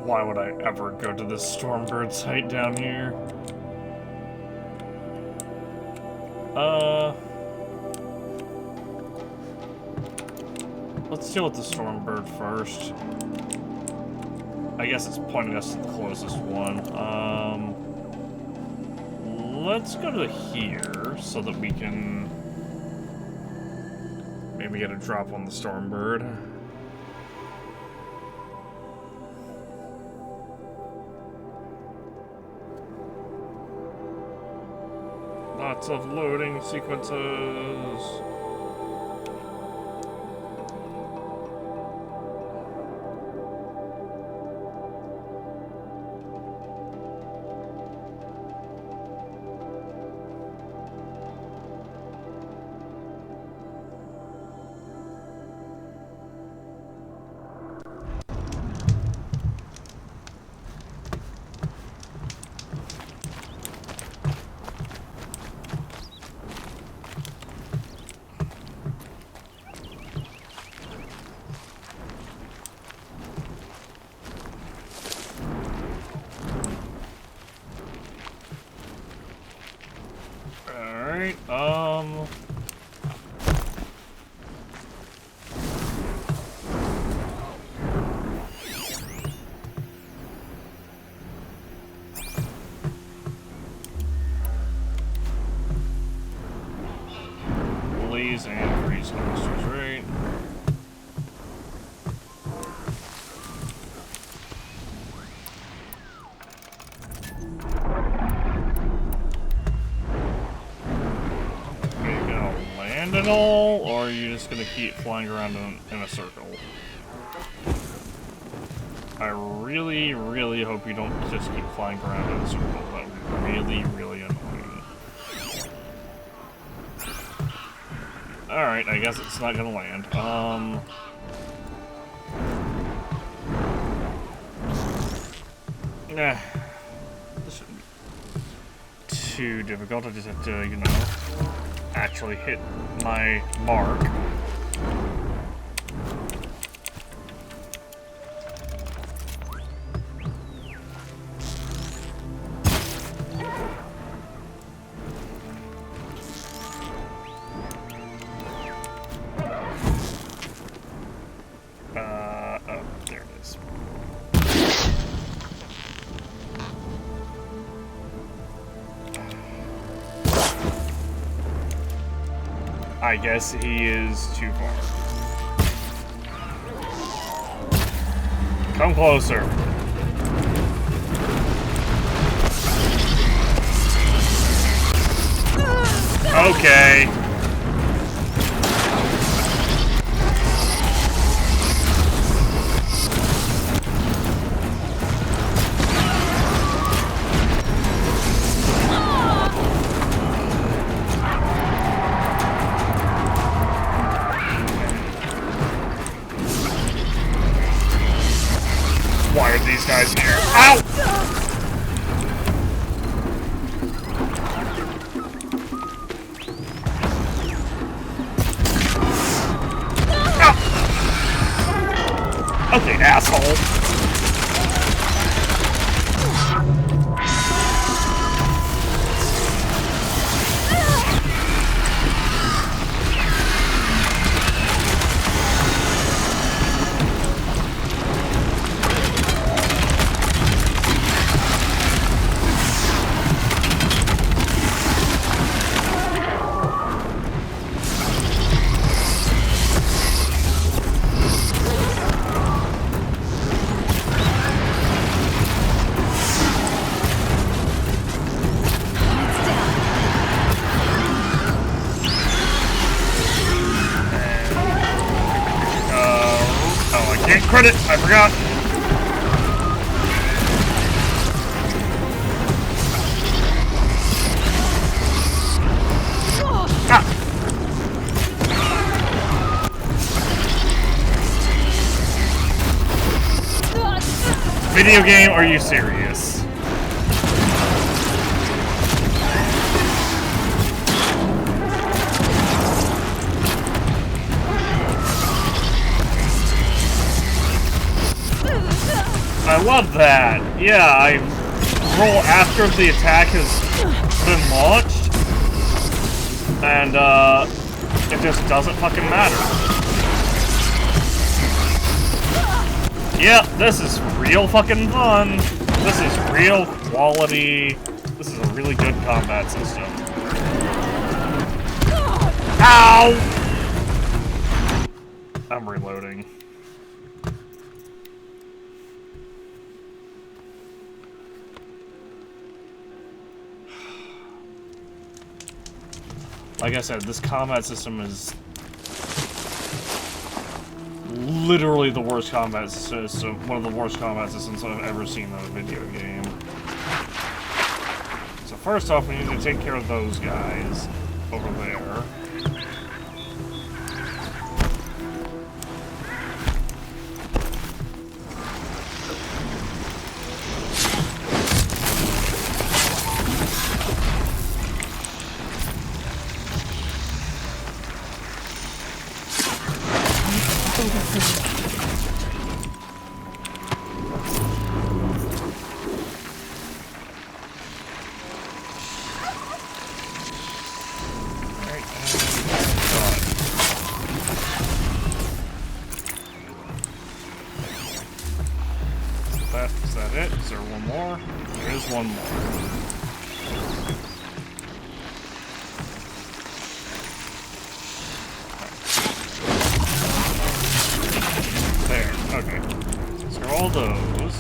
Why would I ever go to this Stormbird site down here? Let's deal with the Stormbird first. I guess it's pointing us to the closest one. Let's go to here so that we can maybe get a drop on the Stormbird. Lots of loading sequences. at all, or are you just gonna keep flying around in a circle? I really, really hope you don't just keep flying around in a circle. That would be really, really annoying. Alright, I guess it's not gonna land. Nah. This shouldn't be too difficult. I just have to, you know, actually hit my mark. Oh, there it is. I guess he is too far. Come closer. Okay. Why are these guys here? Ow! Okay, asshole. Credit, I forgot. Ah. Video game, are you serious? I love that. Yeah, I roll after the attack has been launched, and it just doesn't fucking matter. Yeah, this is real fucking fun. This is real quality. This is a really good combat system. Ow! I'm reloading. Like I said, this combat system is literally the worst combat system, one of the worst combat systems I've ever seen in a video game. So first off, we need to take care of those guys over there. Is that it? Is there one more? There is one more. There, okay. So all those.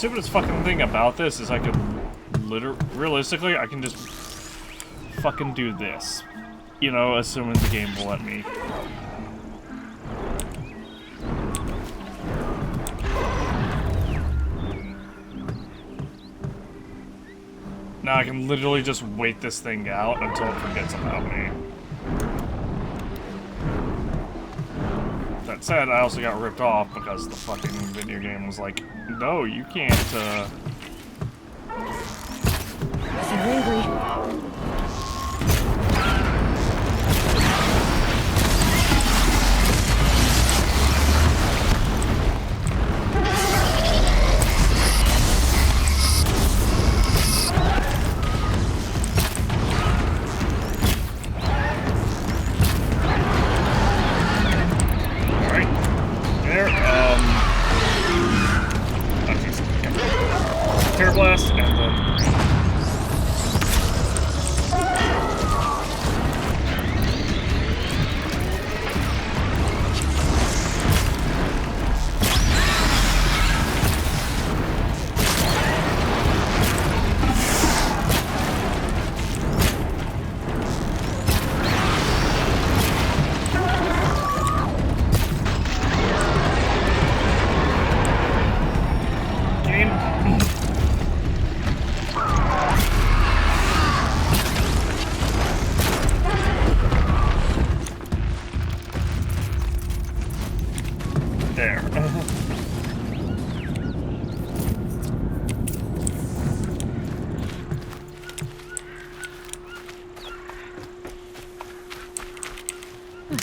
stupidest fucking thing about this is I could realistically, I can just fucking do this. You know, assuming the game will let me. Now I can literally just wait this thing out until it forgets about me. That said, I also got ripped off because the fucking video game was like, no, you can't, They're angry. Tear Blast, and then...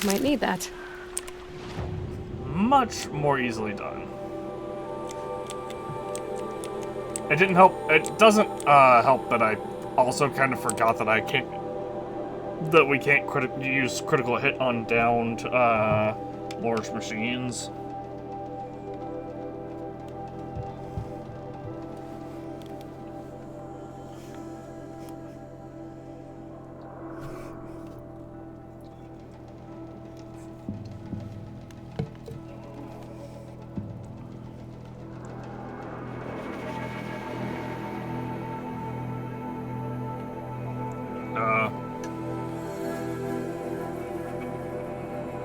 Might need that. Much more easily done. It didn't help. It doesn't help that I also kind of forgot that I can't. That we can't use critical hit on downed large machines.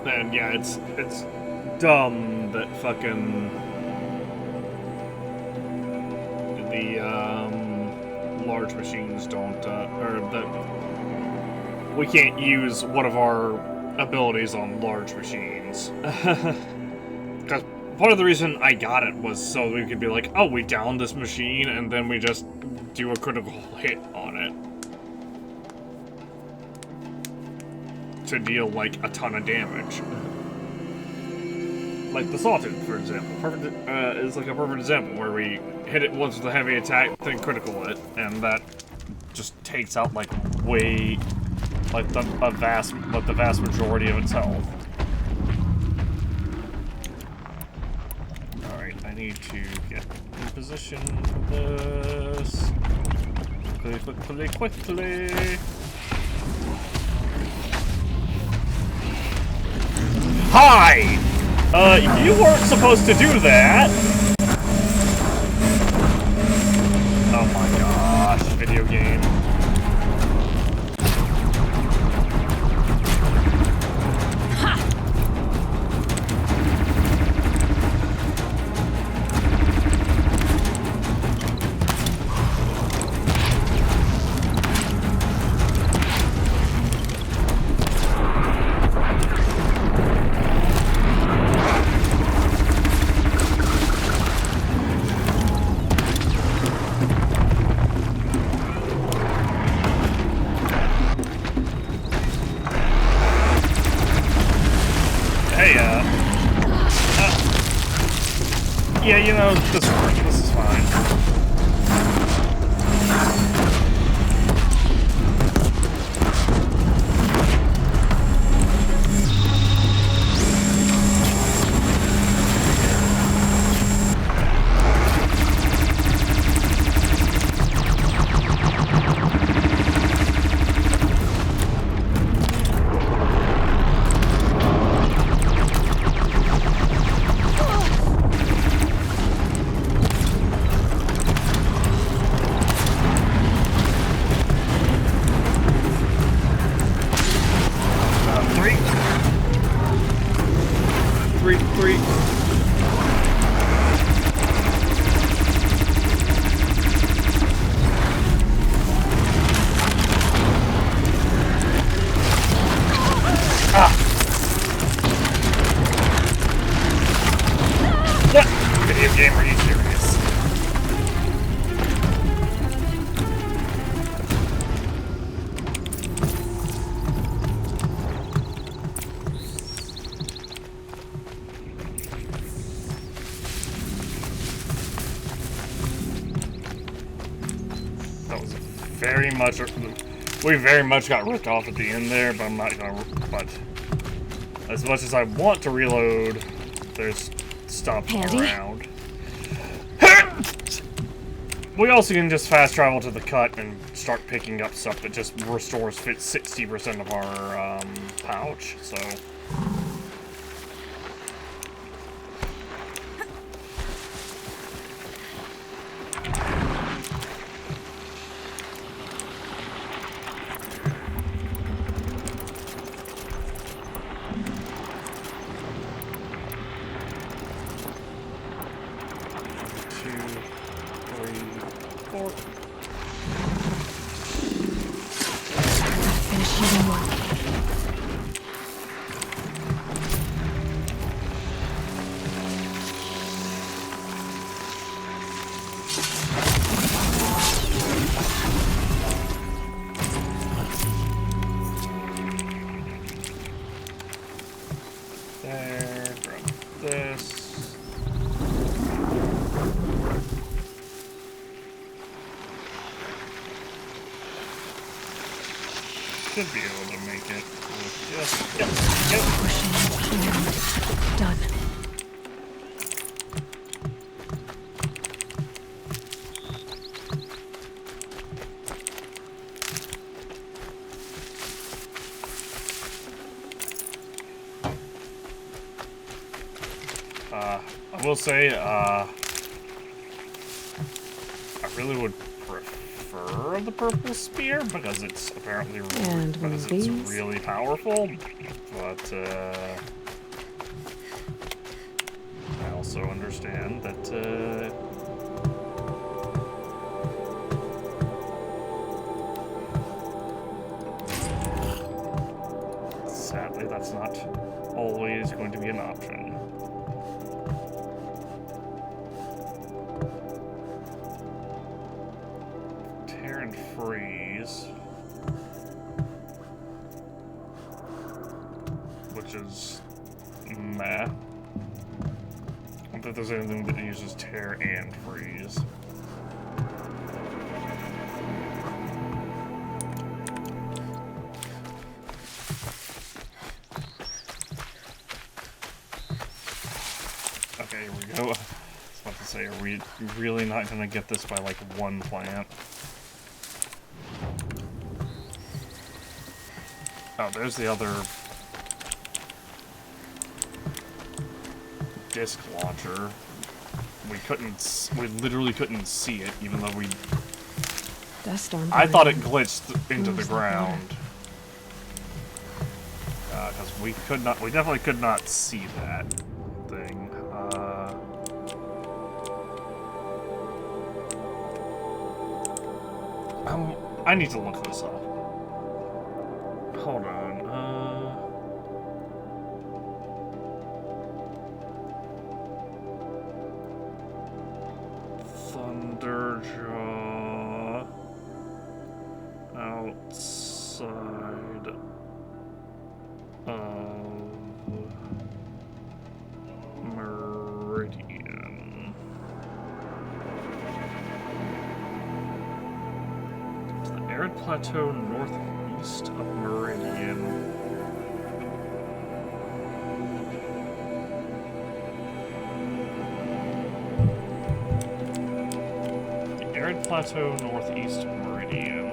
And yeah, it's dumb that fucking the large machines don't or that we can't use one of our abilities on large machines. Because part of the reason I got it was so we could be like, oh, we downed this machine and then we just do a critical hit on it. To deal like a ton of damage. Like the Sawtooth, for example. Perfect is like a perfect example where we hit it once with a heavy attack, then critical it, and that just takes out like way like the vast majority of its health. Alright, I need to get in position for this. Quickly. Hi! You weren't supposed to do that! Oh my gosh, video game. Yeah, you know, this is fine. 3. What? Video game, are you serious? That was very much. We very much got ripped off at the end there, but I'm not gonna. But as much as I want to reload, there's stuff around. We also can just fast travel to the cut and start picking up stuff that just restores 60% of our pouch. So. There, grab this. Should be able to make it with just Done. I will say, I really would prefer the purple spear because it's apparently really powerful. But I also understand that sadly that's not always going to be an option. Freeze, which is meh. I don't think there's anything that uses tear and freeze. Okay, here we go. I was about to say, are we really not gonna get this by like one plant? Oh, there's the other disc launcher. We literally couldn't see it, even though we. I thought it glitched into the ground. Because we definitely could not see that thing. I need to look this up. Hold on, Thunderjaw outside of Meridian. The Arid Plateau northeast of Meridian. The Arid Plateau northeast of Meridian.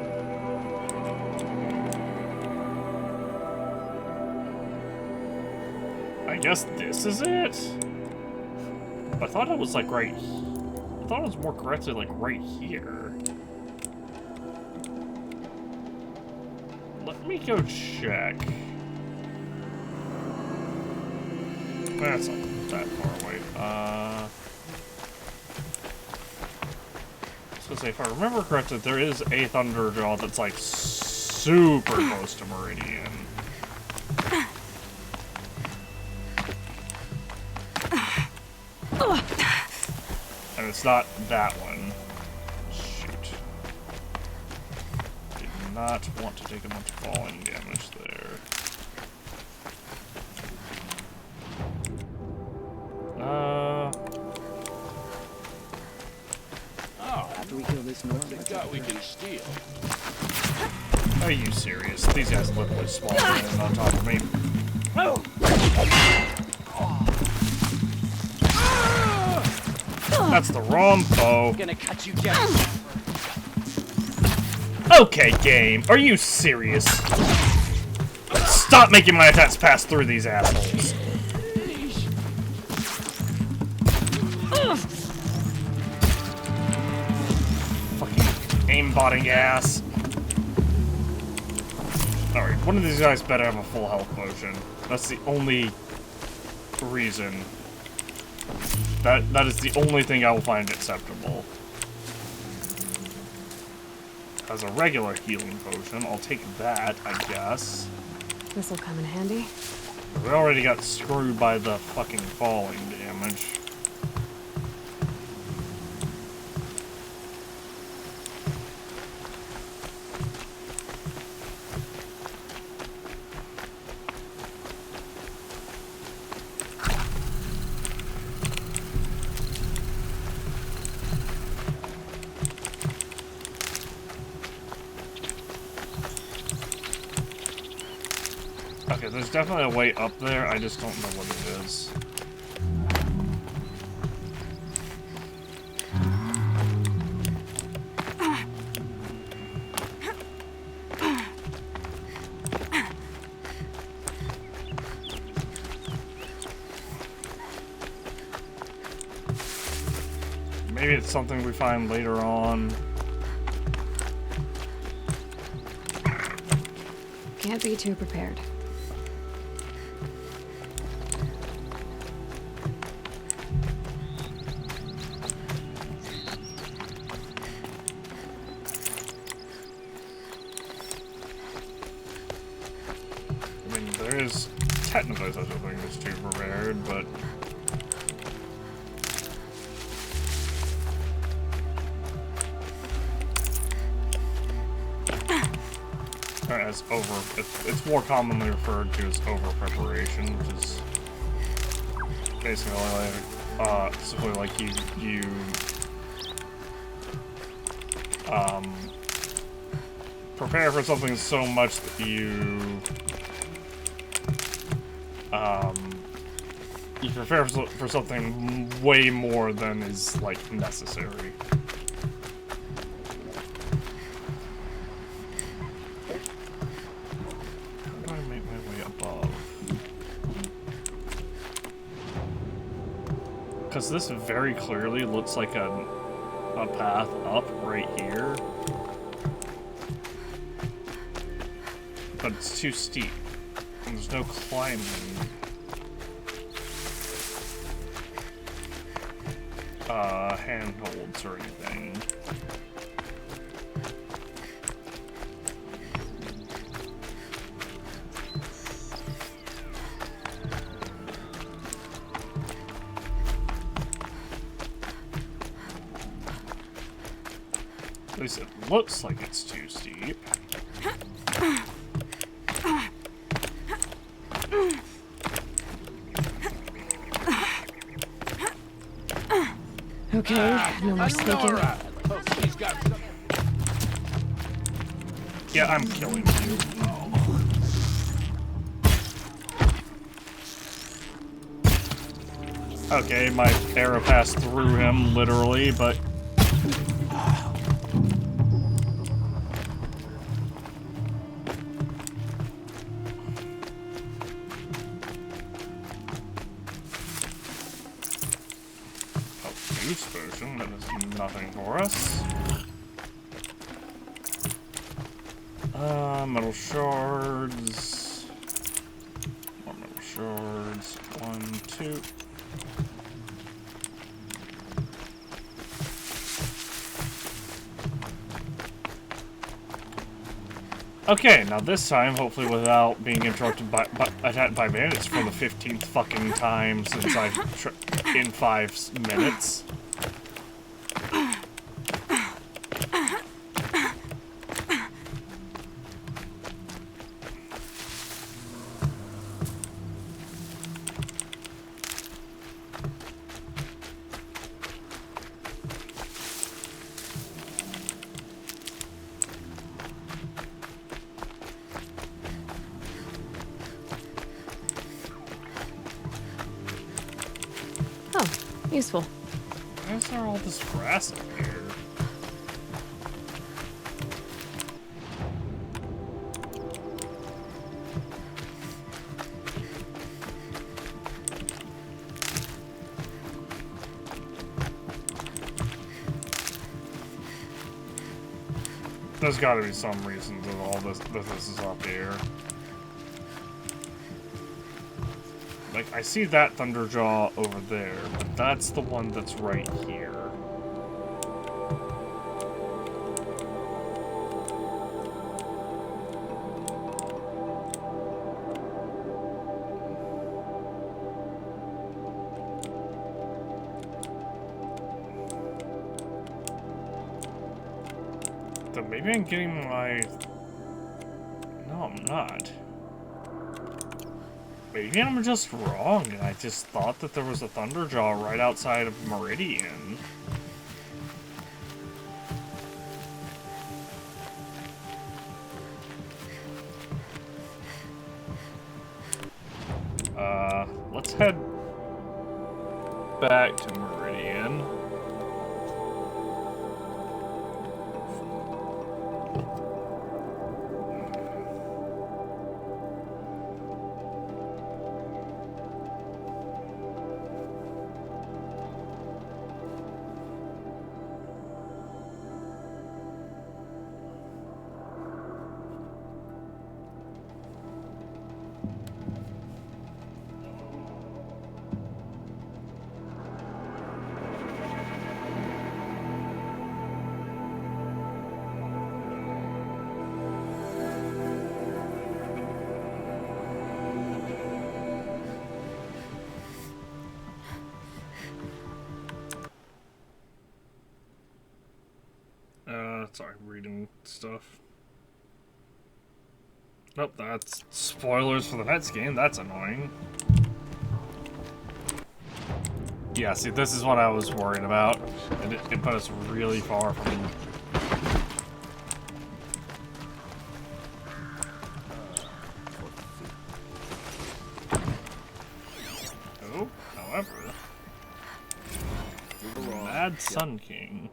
I guess this is it? I thought it was like right. I thought it was more correctly like right here. Let me go check. That's all. that far away. I was gonna say, if I remember correctly, there is a Thunderjaw that's like super close to Meridian. And it's not that one. Shoot. Did not want to take a bunch of falling damage there. After we kill this North, we can steal. Are you serious? These guys literally spawned in on top of me. That's the wrong bow. Gonna cut you down. Okay, game. Are you serious? Stop making my attacks pass through these assholes. Fucking aimbotting ass. Alright, one of these guys better have a full health potion. That's the only reason. That is the only thing I will find acceptable. As a regular healing potion, I'll take that, I guess. This'll come in handy. We already got screwed by the fucking falling damage. Okay, there's definitely a way up there, I just don't know what it is. Maybe it's something we find later on. Can't be too prepared. I mean, there is technically such a thing as too prepared, but... as it's more commonly referred to as over preparation, which is basically like simply like you prepare for something so much that you prepare for something way more than is like necessary. Because this very clearly looks like a path up right here. But it's too steep. And there's no climbing. Handholds or anything. At least it looks like it's too steep. Okay, no more sneaking. Yeah, I'm killing you. Okay, my arrow passed through him, literally, but... Boost potion, that is nothing for us. Metal shards. More metal shards. 1, 2. Okay, now this time, hopefully without being interrupted by attacked by bandits for the 15th fucking time since in 5 minutes. Useful. Why is there all this grass up here? There's gotta be some reason that all this is up here. Like, I see that Thunderjaw over there, but that's the one that's right here. So maybe I'm getting my... No, I'm not. Maybe I'm just wrong, and I just thought that there was a Thunderjaw right outside of Meridian. Let's head back to Meridian. Sorry, reading stuff. Nope, that's spoilers for the next game. That's annoying. Yeah, see, this is what I was worried about. And it put us really far from... Oh, however... Mad Sun King.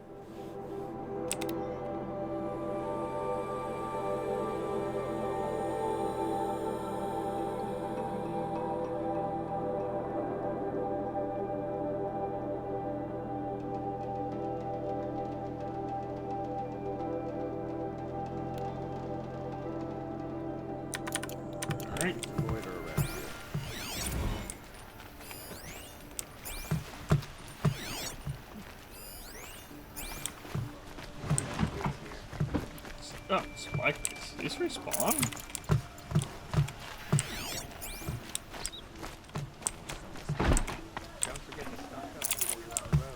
Oh, Spike, these respawn?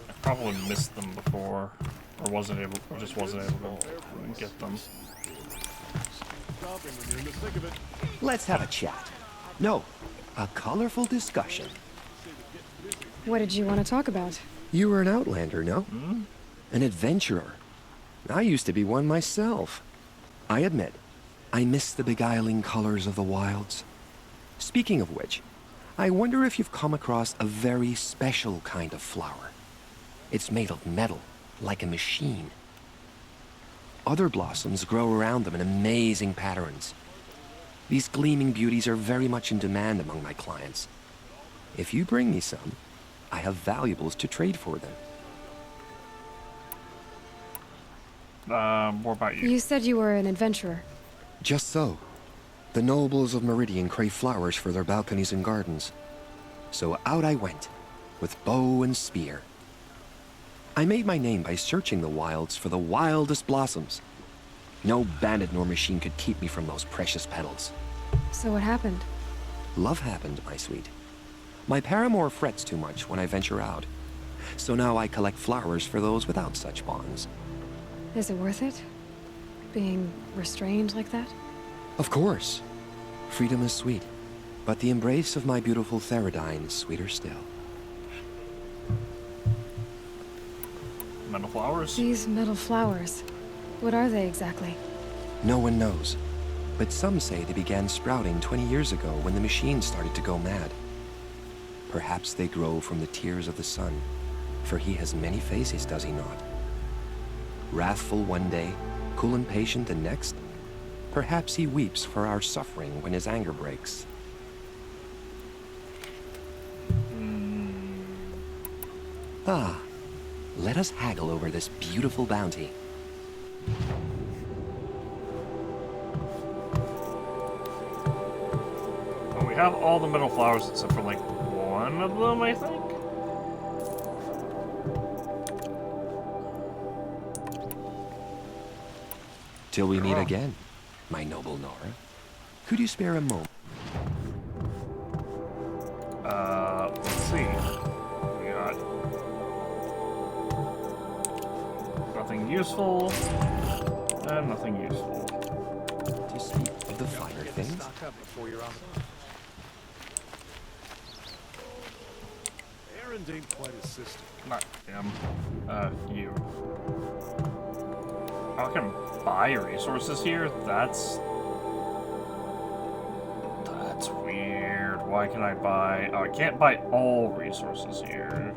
I probably missed them before, or wasn't able, or just wasn't able to get them. Let's have a chat. No, a colorful discussion. What did you want to talk about? You were an outlander, no? An adventurer. I used to be one myself. I admit, I miss the beguiling colors of the wilds. Speaking of which, I wonder if you've come across a very special kind of flower. It's made of metal, like a machine. Other blossoms grow around them in amazing patterns. These gleaming beauties are very much in demand among my clients. If you bring me some, I have valuables to trade for them. More about you. You said you were an adventurer. Just so. The nobles of Meridian crave flowers for their balconies and gardens. So out I went, with bow and spear. I made my name by searching the wilds for the wildest blossoms. No bandit nor machine could keep me from those precious petals. So what happened? Love happened, my sweet. My paramour frets too much when I venture out. So now I collect flowers for those without such bonds. Is it worth it? Being restrained like that? Of course. Freedom is sweet, but the embrace of my beautiful Theradine is sweeter still. Metal flowers? These metal flowers. What are they exactly? No one knows, but some say they began sprouting 20 years ago when the machine started to go mad. Perhaps they grow from the tears of the sun, for he has many faces, does he not? Wrathful one day, cool and patient the next. Perhaps he weeps for our suffering when his anger breaks. Ah, let us haggle over this beautiful bounty. Well, we have all the metal flowers except for like one of them, I think. Till we meet again, my noble Nora. Could you spare a moment? Let's see. We got nothing useful and nothing useful. To speak of the finer things. Errand ain't quite assistant. Not him. You. I can buy resources here? That's weird. Why can I buy... Oh, I can't buy all resources here.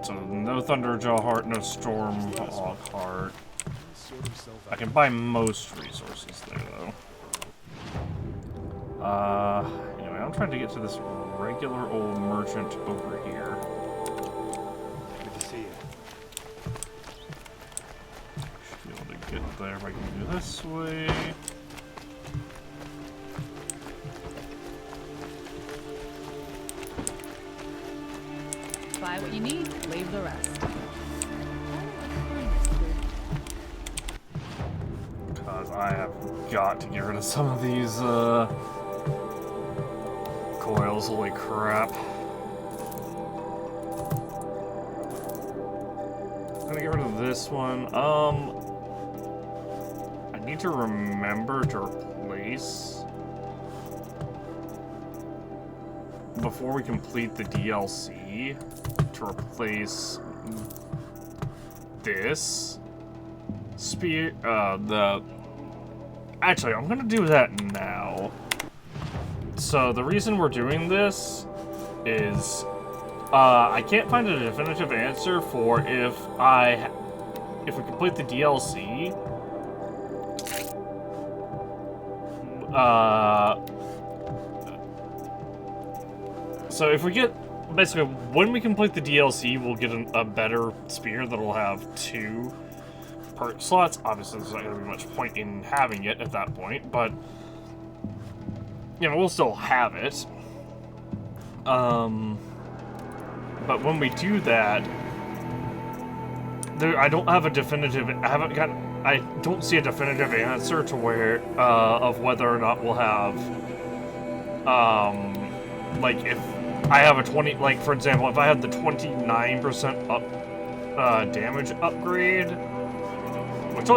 So, no Thunderjaw Heart, no Stormhawk Heart. I can buy most resources there, though. Anyway, I'm trying to get to this regular old merchant over here. Good to see you. Should be able to get there if I can do this way. Buy what you need, leave the rest. Because I have got to get rid of some of these, coils. Holy crap. I'm gonna get rid of this one. I need to remember to replace... Before we complete the DLC, to replace this spear, actually, I'm gonna do that now. So the reason we're doing this is, I can't find a definitive answer for if we complete the DLC, so if we get, basically, when we complete the DLC, we'll get a better spear that'll have 2 perk slots. Obviously, there's not going to be much point in having it at that point, but, you know, we'll still have it. But when we do that, I don't have a definitive, I don't see a definitive answer to where, of whether or not we'll have, like, if I have a 20, like, for example, if I had the 29% damage upgrade, which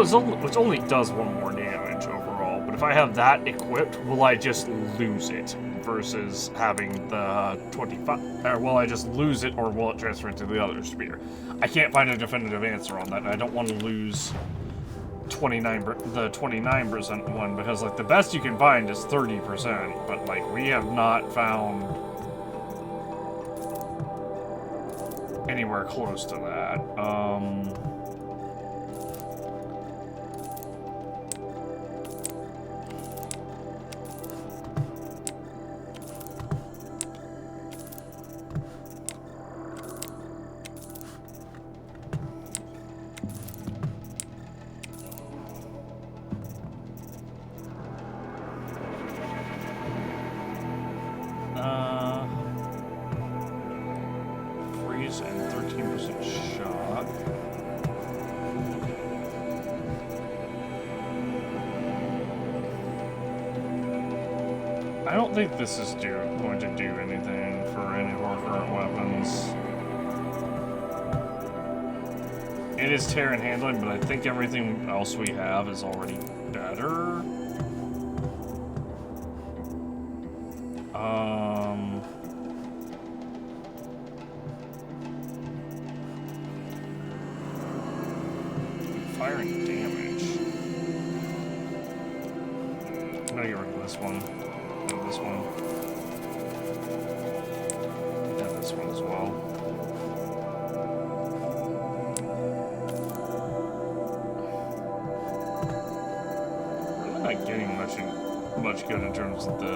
only does 1 more damage overall, but if I have that equipped, will I just lose it versus having the 25, or will I just lose it, or will it transfer into the other spear? I can't find a definitive answer on that, and I don't want to lose the 29% one, because, like, the best you can find is 30%, but, like, we have not found anywhere close to that. Freeze and 13% shock. I don't think this is going to do anything for any of our current weapons. It is Terran handling, but I think everything else we have is already better. Firing damage. I'm gonna get rid of this one. And this one. And this one as well. Really not getting much good in terms of the...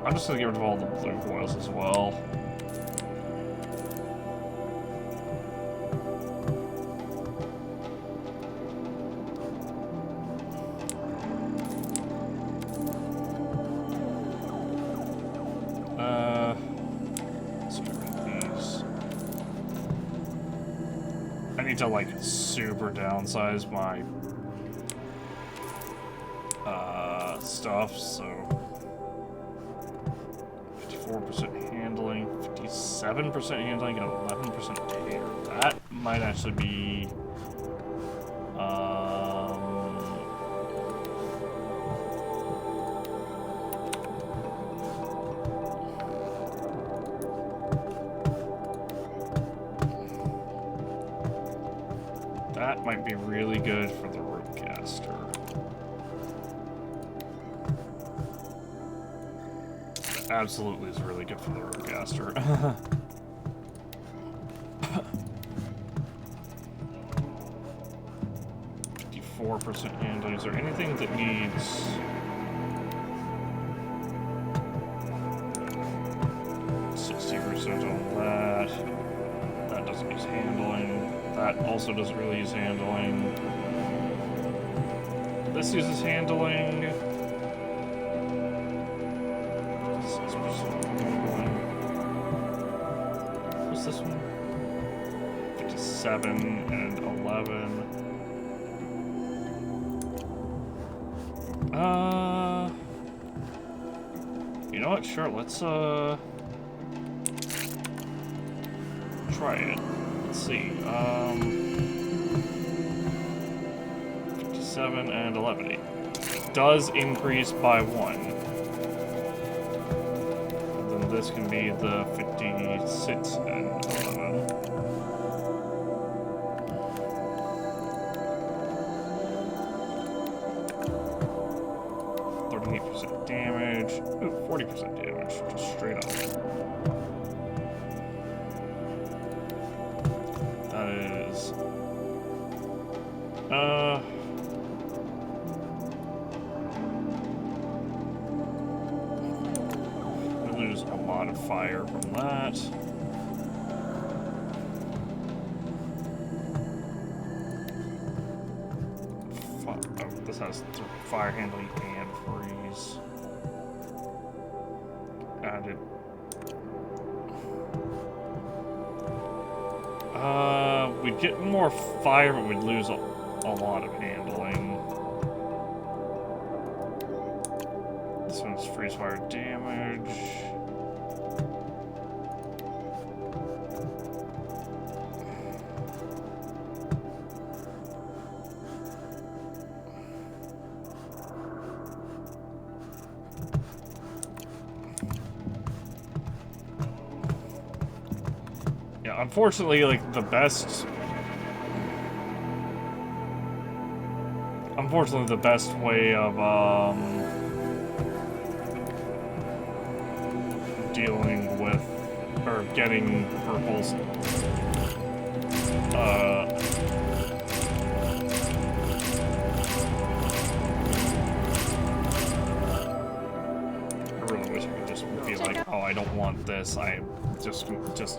I'm just gonna get rid of all the blue foils as well. Let's get rid of these. I need to like super downsize my stuff, so 54% handling, 57% handling, and 11% tear. That might actually be that might be really good for the Ropecaster. Absolutely is really good for the Ropecaster. 54% handling. Is there anything that needs 60% on that? That doesn't use handling. That also doesn't really use handling. This uses handling. 6% handling. What's this one? 57 and 11. You know what? Sure, let's try it. Let's see. 57 and 11. It does increase by 1. And then this can be the 56 and 11. Damage. Ooh, 40% damage, just straight up. That is... I lose a lot of fire from that. Oh, this has fire handling and freeze. Added. We'd get more fire, but we'd lose a lot of handling. This one's freeze fire damage. Unfortunately, like, the best way of, dealing with, or getting purples, I really wish I could just be like, oh, I don't want this, I just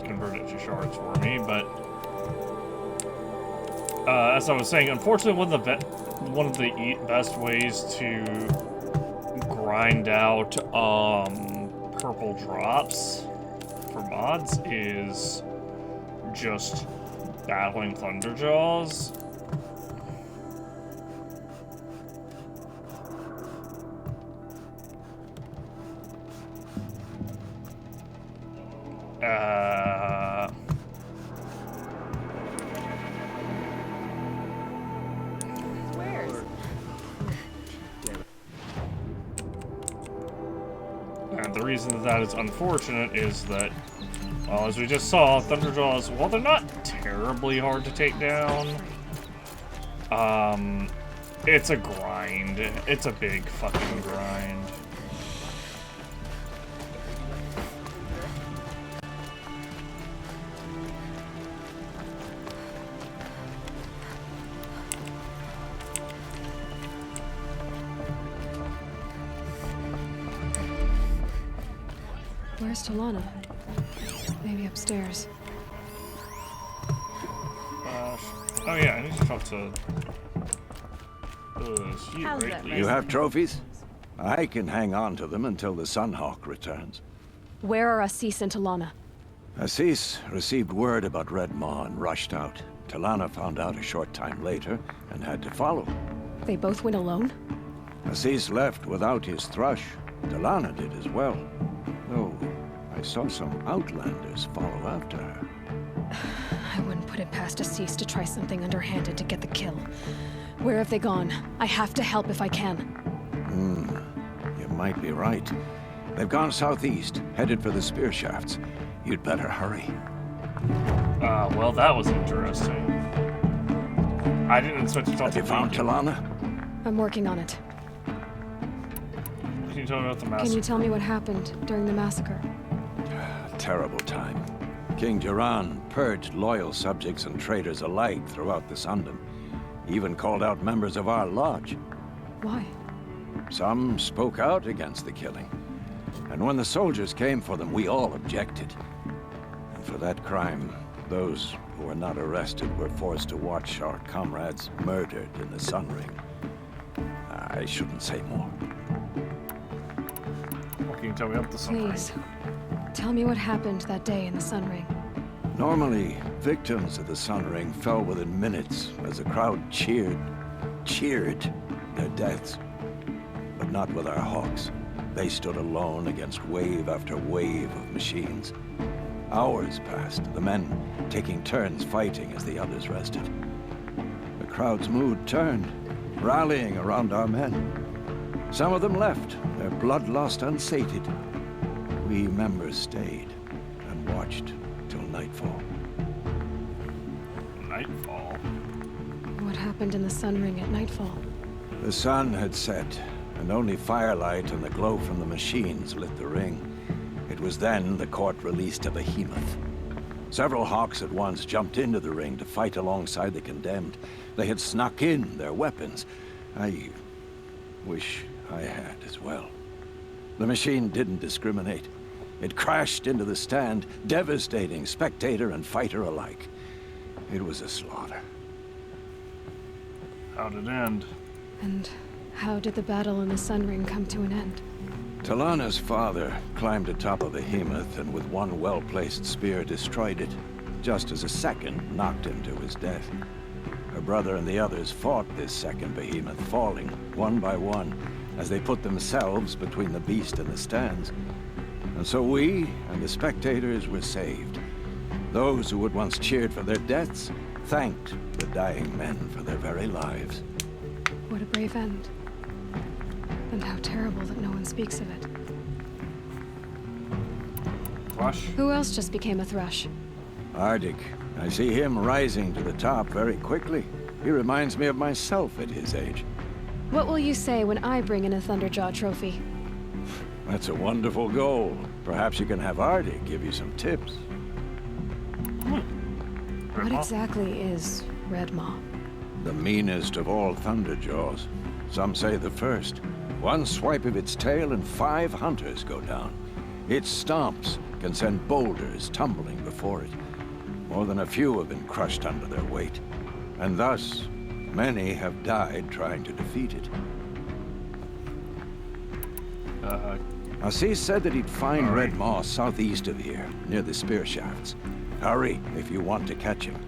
convert it to shards for me, but as I was saying, unfortunately, one of the best ways to grind out purple drops for mods is just battling Thunderjaws. And the reason that is unfortunate is that, well, as we just saw, Thunderjaws, while they're not terribly hard to take down, it's a grind. It's a big fucking grind. Where's Talana? Maybe upstairs. Oh yeah, I need to talk to you, right? You have trophies? I can hang on to them until the Sunhawk returns. Where are Assis and Talana? Assis received word about Red Maw and rushed out. Talana found out a short time later and had to follow. They both went alone? Assis left without his thrush. Talana did as well. Though I saw some outlanders follow after her. I wouldn't put it past Assis to try something underhanded to get the kill. Where have they gone? I have to help if I can. You might be right. They've gone southeast, headed for the spear shafts. You'd better hurry. Well, that was interesting. I didn't expect to talk to you. Have you found Talana? I'm working on it. Can you tell me about the massacre? Can you tell me what happened during the massacre? A terrible time. King Duran purged loyal subjects and traitors alike throughout the Sundom. He even called out members of our lodge. Why? Some spoke out against the killing. And when the soldiers came for them, we all objected. And for that crime, those who were not arrested were forced to watch our comrades murdered in the Sun Ring. I shouldn't say more. What can you tell me about the Sun Ring? Please. Tell me what happened that day in the Sun Ring. Normally, victims of the Sun Ring fell within minutes as the crowd cheered their deaths. But not with our Hawks. They stood alone against wave after wave of machines. Hours passed, the men taking turns fighting as the others rested. The crowd's mood turned, rallying around our men. Some of them left, their bloodlust unsated. We members stayed and watched till nightfall. Nightfall? What happened in the Sun Ring at nightfall? The sun had set, and only firelight and the glow from the machines lit the ring. It was then the court released a behemoth. Several Hawks at once jumped into the ring to fight alongside the condemned. They had snuck in their weapons. I wish I had as well. The machine didn't discriminate. It crashed into the stand, devastating spectator and fighter alike. It was a slaughter. How did it end? And how did the battle in the Sun Ring come to an end? Talana's father climbed atop a behemoth and with one well-placed spear destroyed it, just as a second knocked him to his death. Her brother and the others fought this second behemoth, falling one by one as they put themselves between the beast and the stands. And so we and the spectators were saved. Those who had once cheered for their deaths thanked the dying men for their very lives. What a brave end. And how terrible that no one speaks of it. Thrush? Who else just became a Thrush? Ardik. I see him rising to the top very quickly. He reminds me of myself at his age. What will you say when I bring in a Thunderjaw trophy? That's a wonderful goal. Perhaps you can have Ardik give you some tips. What exactly is Red Maw? The meanest of all Thunderjaws. Some say the first. One swipe of its tail and 5 hunters go down. Its stomps can send boulders tumbling before it. More than a few have been crushed under their weight. And thus, many have died trying to defeat it. Assis said that he'd find Red Maw southeast of here, near the spear shafts. Hurry, if you want to catch him.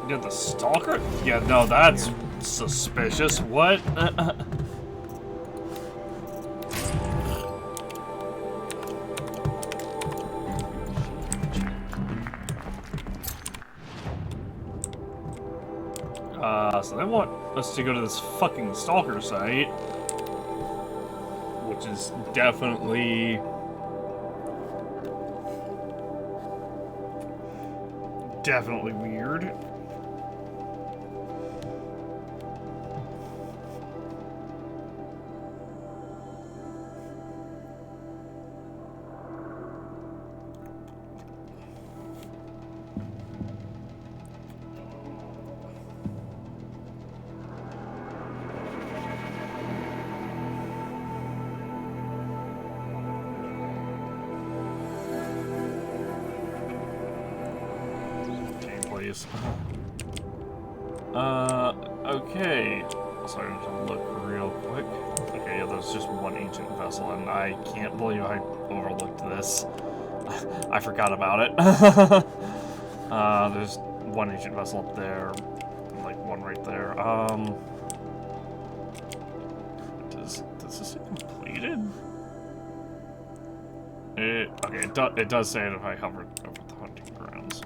You're the stalker? Yeah, no, that's suspicious. What? So they want us to go to this fucking stalker site, which is definitely weird. Please. Okay. Sorry, I'm gonna look real quick. Okay, yeah, there's just one ancient vessel, and I can't believe I overlooked this. I forgot about it. There's one ancient vessel up there, like one right there. Does this get completed? It does say it if I hover over the hunting grounds.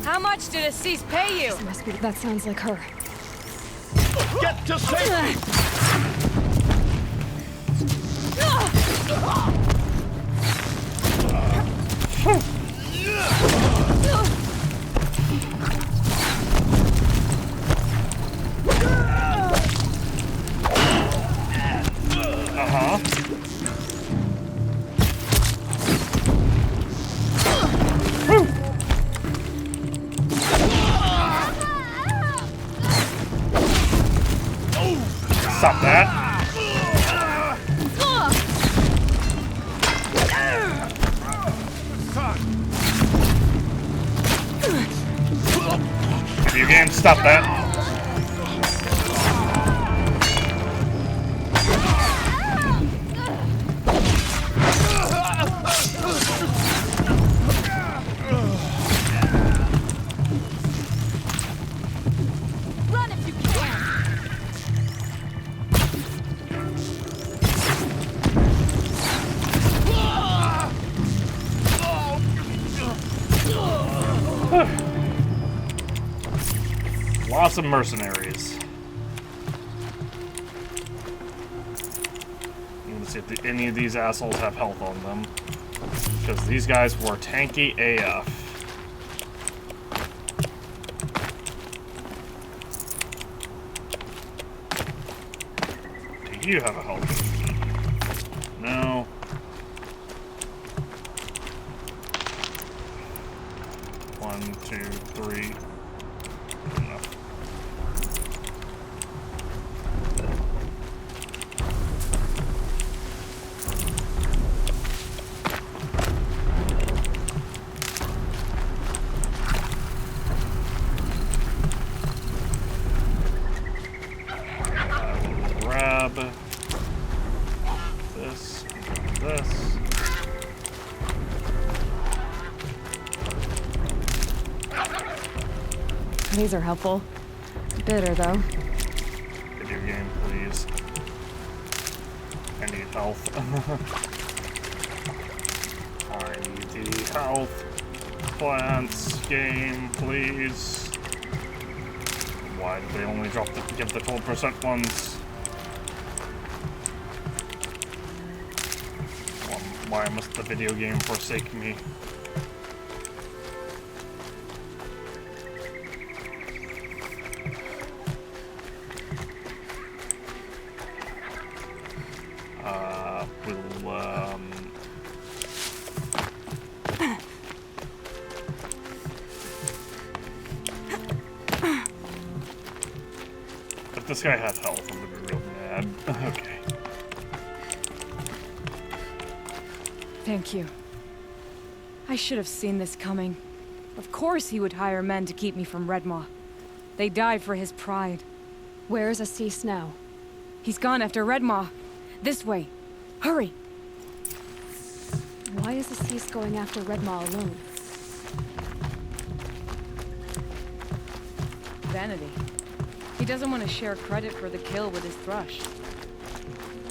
How much did Assis pay you? That sounds like her. Get to safety! Stop that. If you can, stop that. Run if you can! Lots of mercenaries. I'm gonna see if any of these assholes have health on them. Because these guys were tanky AF. Do you have a health? No. One, two, three. Enough. Grab this and this. These are helpful. Bitter, though. Video game, please. I need health. I need the health. Plants, game, please. Why did they only give the 12% ones? Why must the video game forsake me? If this guy had health, I'm gonna be real Okay. Thank you. I should have seen this coming. Of course he would hire men to keep me from Redmaw. They died for his pride. Where is Assis now? He's gone after Redmaw. This way. Hurry! Why is Assis going after Redmaw alone? Vanity. He doesn't want to share credit for the kill with his thrush.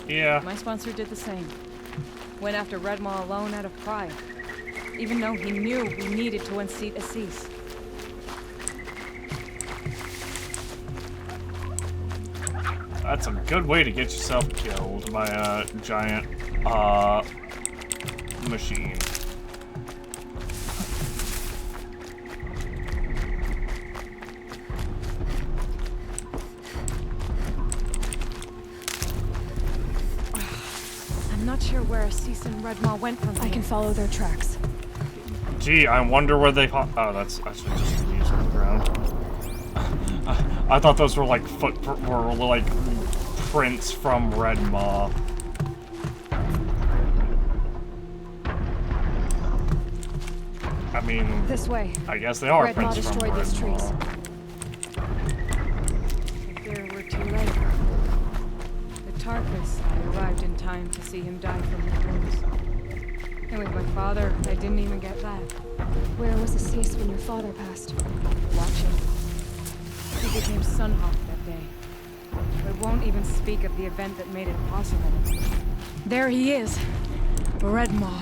Yeah. My sponsor did the same. Went after Redmaw alone out of pride. Even though he knew we needed to unseat Assis. That's a good way to get yourself killed by a giant, machine. I'm not sure where Assis and Redmaw went from here. I can follow their tracks. Gee, I wonder where they oh, that's actually just leaves on the ground. I thought those were like prints from Redmaw. I mean, this way. I guess they are Redmaw prints destroyed from these Redmaw. trees. There were too late. The Tarkus arrived in time to see him die from the wounds. And with my father, I didn't even get that. Where was Assis when your father passed? Watching. He became Sunhawk that day. But won't even speak of the event that made it possible. There he is. Redmaw.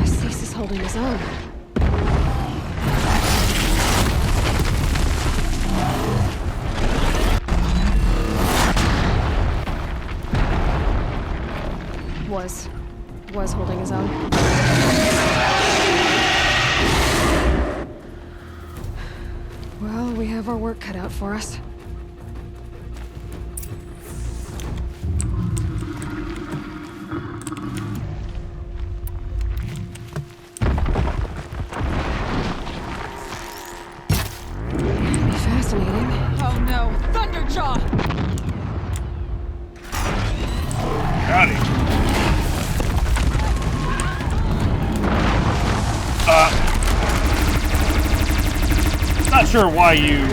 Assis is holding his own. Was holding his own. Well, we have our work cut out for us. Fascinating. Oh no, Thunderjaw! Howdy. Not sure why you...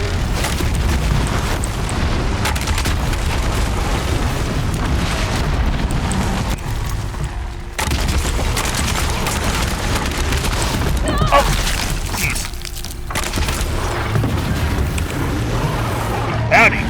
Oh! Jeez. Howdy.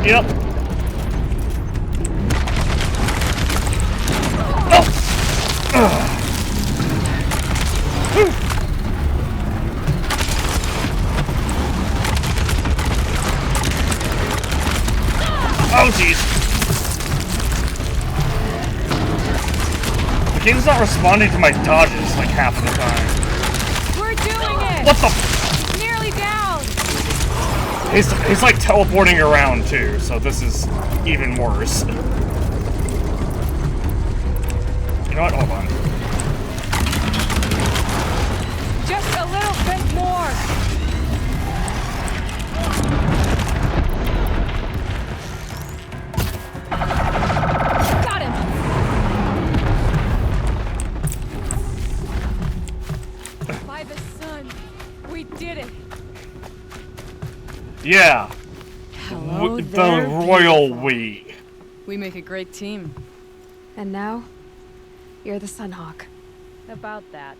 Yep. Oh, jeez. The game's not responding to my dodges like half the time. We're doing it! What the? Nearly down! He's like teleporting around too, so this is even worse. You know what? Hold on. Just a little bit more! Got him! By the sun, we did it! Yeah. Hello The there, royal beautiful. we. We make a great team. And now, you're the Sunhawk. About that.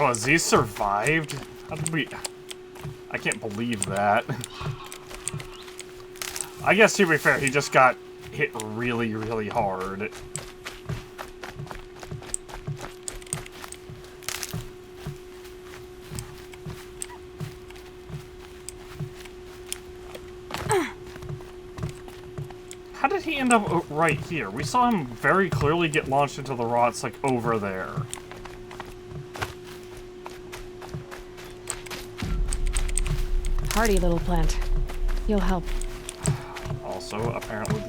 Oh, Aziz survived? How did we... I can't believe that. I guess, to be fair, he just got hit really, really hard. How did he end up right here? We saw him very clearly get launched into the rots, like, over there. Hardy little plant. You'll help. Also, apparently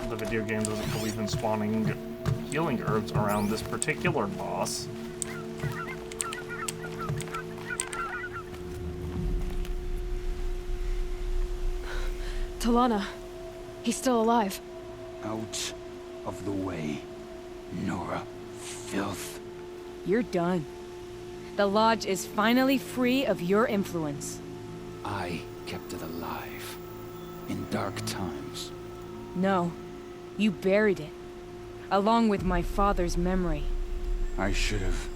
the video game doesn't believe in spawning healing herbs around this particular boss. Talana. He's still alive. Out of the way, Nora. Filth. You're done. The Lodge is finally free of your influence. I kept it alive. In dark times. No. You buried it. Along with my father's memory. I should have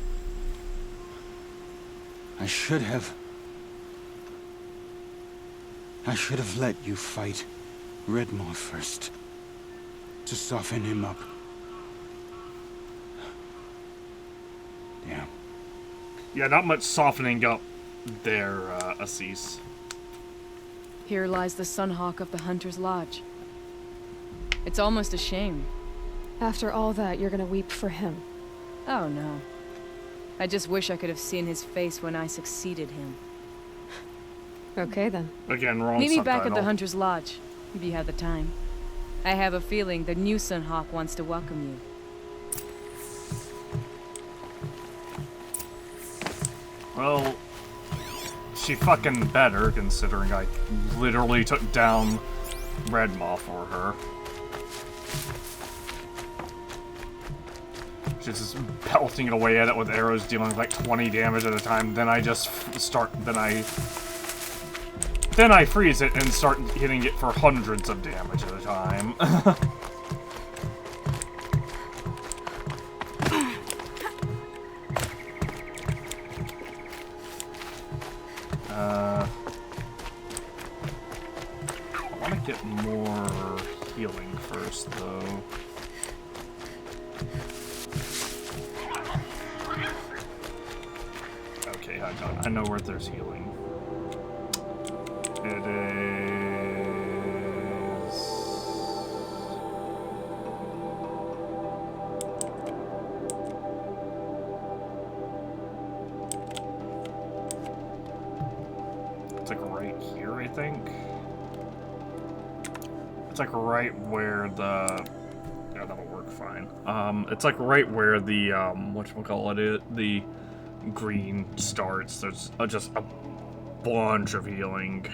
let you fight Redmore first. To soften him up. Damn. Yeah, not much softening up there, Aziz. Here lies the Sunhawk of the Hunter's Lodge. It's almost a shame. After all that, you're gonna weep for him. Oh no. I just wish I could have seen his face when I succeeded him. Okay then. Again, wrong Meet me subtitle. back at the Hunter's Lodge, if you have the time. I have a feeling the new Sunhawk wants to welcome you. Well, she fucking better, considering I literally took down Redmaw for her. She's just pelting away at it with arrows, dealing like 20 damage at a time. Then I just Then I freeze it and start hitting it for hundreds of damage at a time. I want to get more healing first, though. Okay, I know where there's healing. It is... It's like right here, I think. It's like right where the... Yeah, that'll work fine. It's like right where the, whatchamacallit, the green starts. There's just a bunch of healing.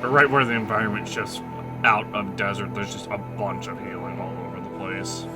Or right where the environment shifts out of desert, there's just a bunch of healing all over the place.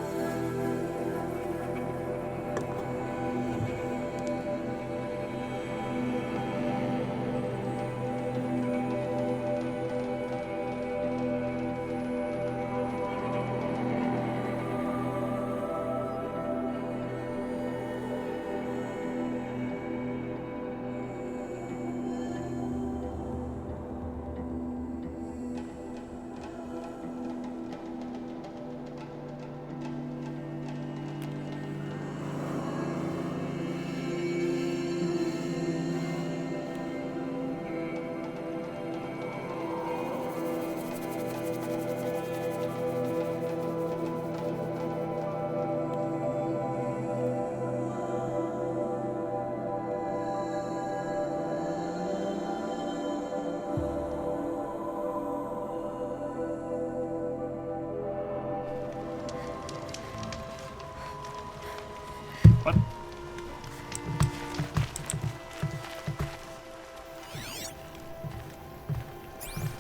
What?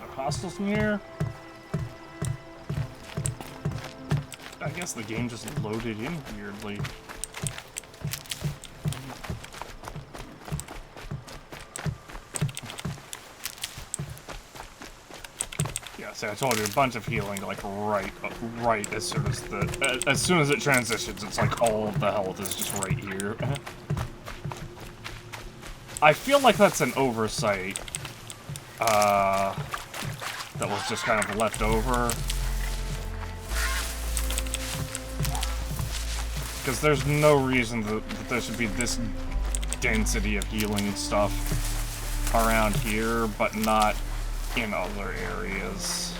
Are hostiles near? I guess the game just loaded in weirdly. Yeah, see, I told you, a bunch of healing, like, right as soon as it transitions, it's like all of the health is just right here. I feel like that's an oversight, that was just kind of left over. Because there's no reason that there should be this density of healing stuff around here, but not in other areas.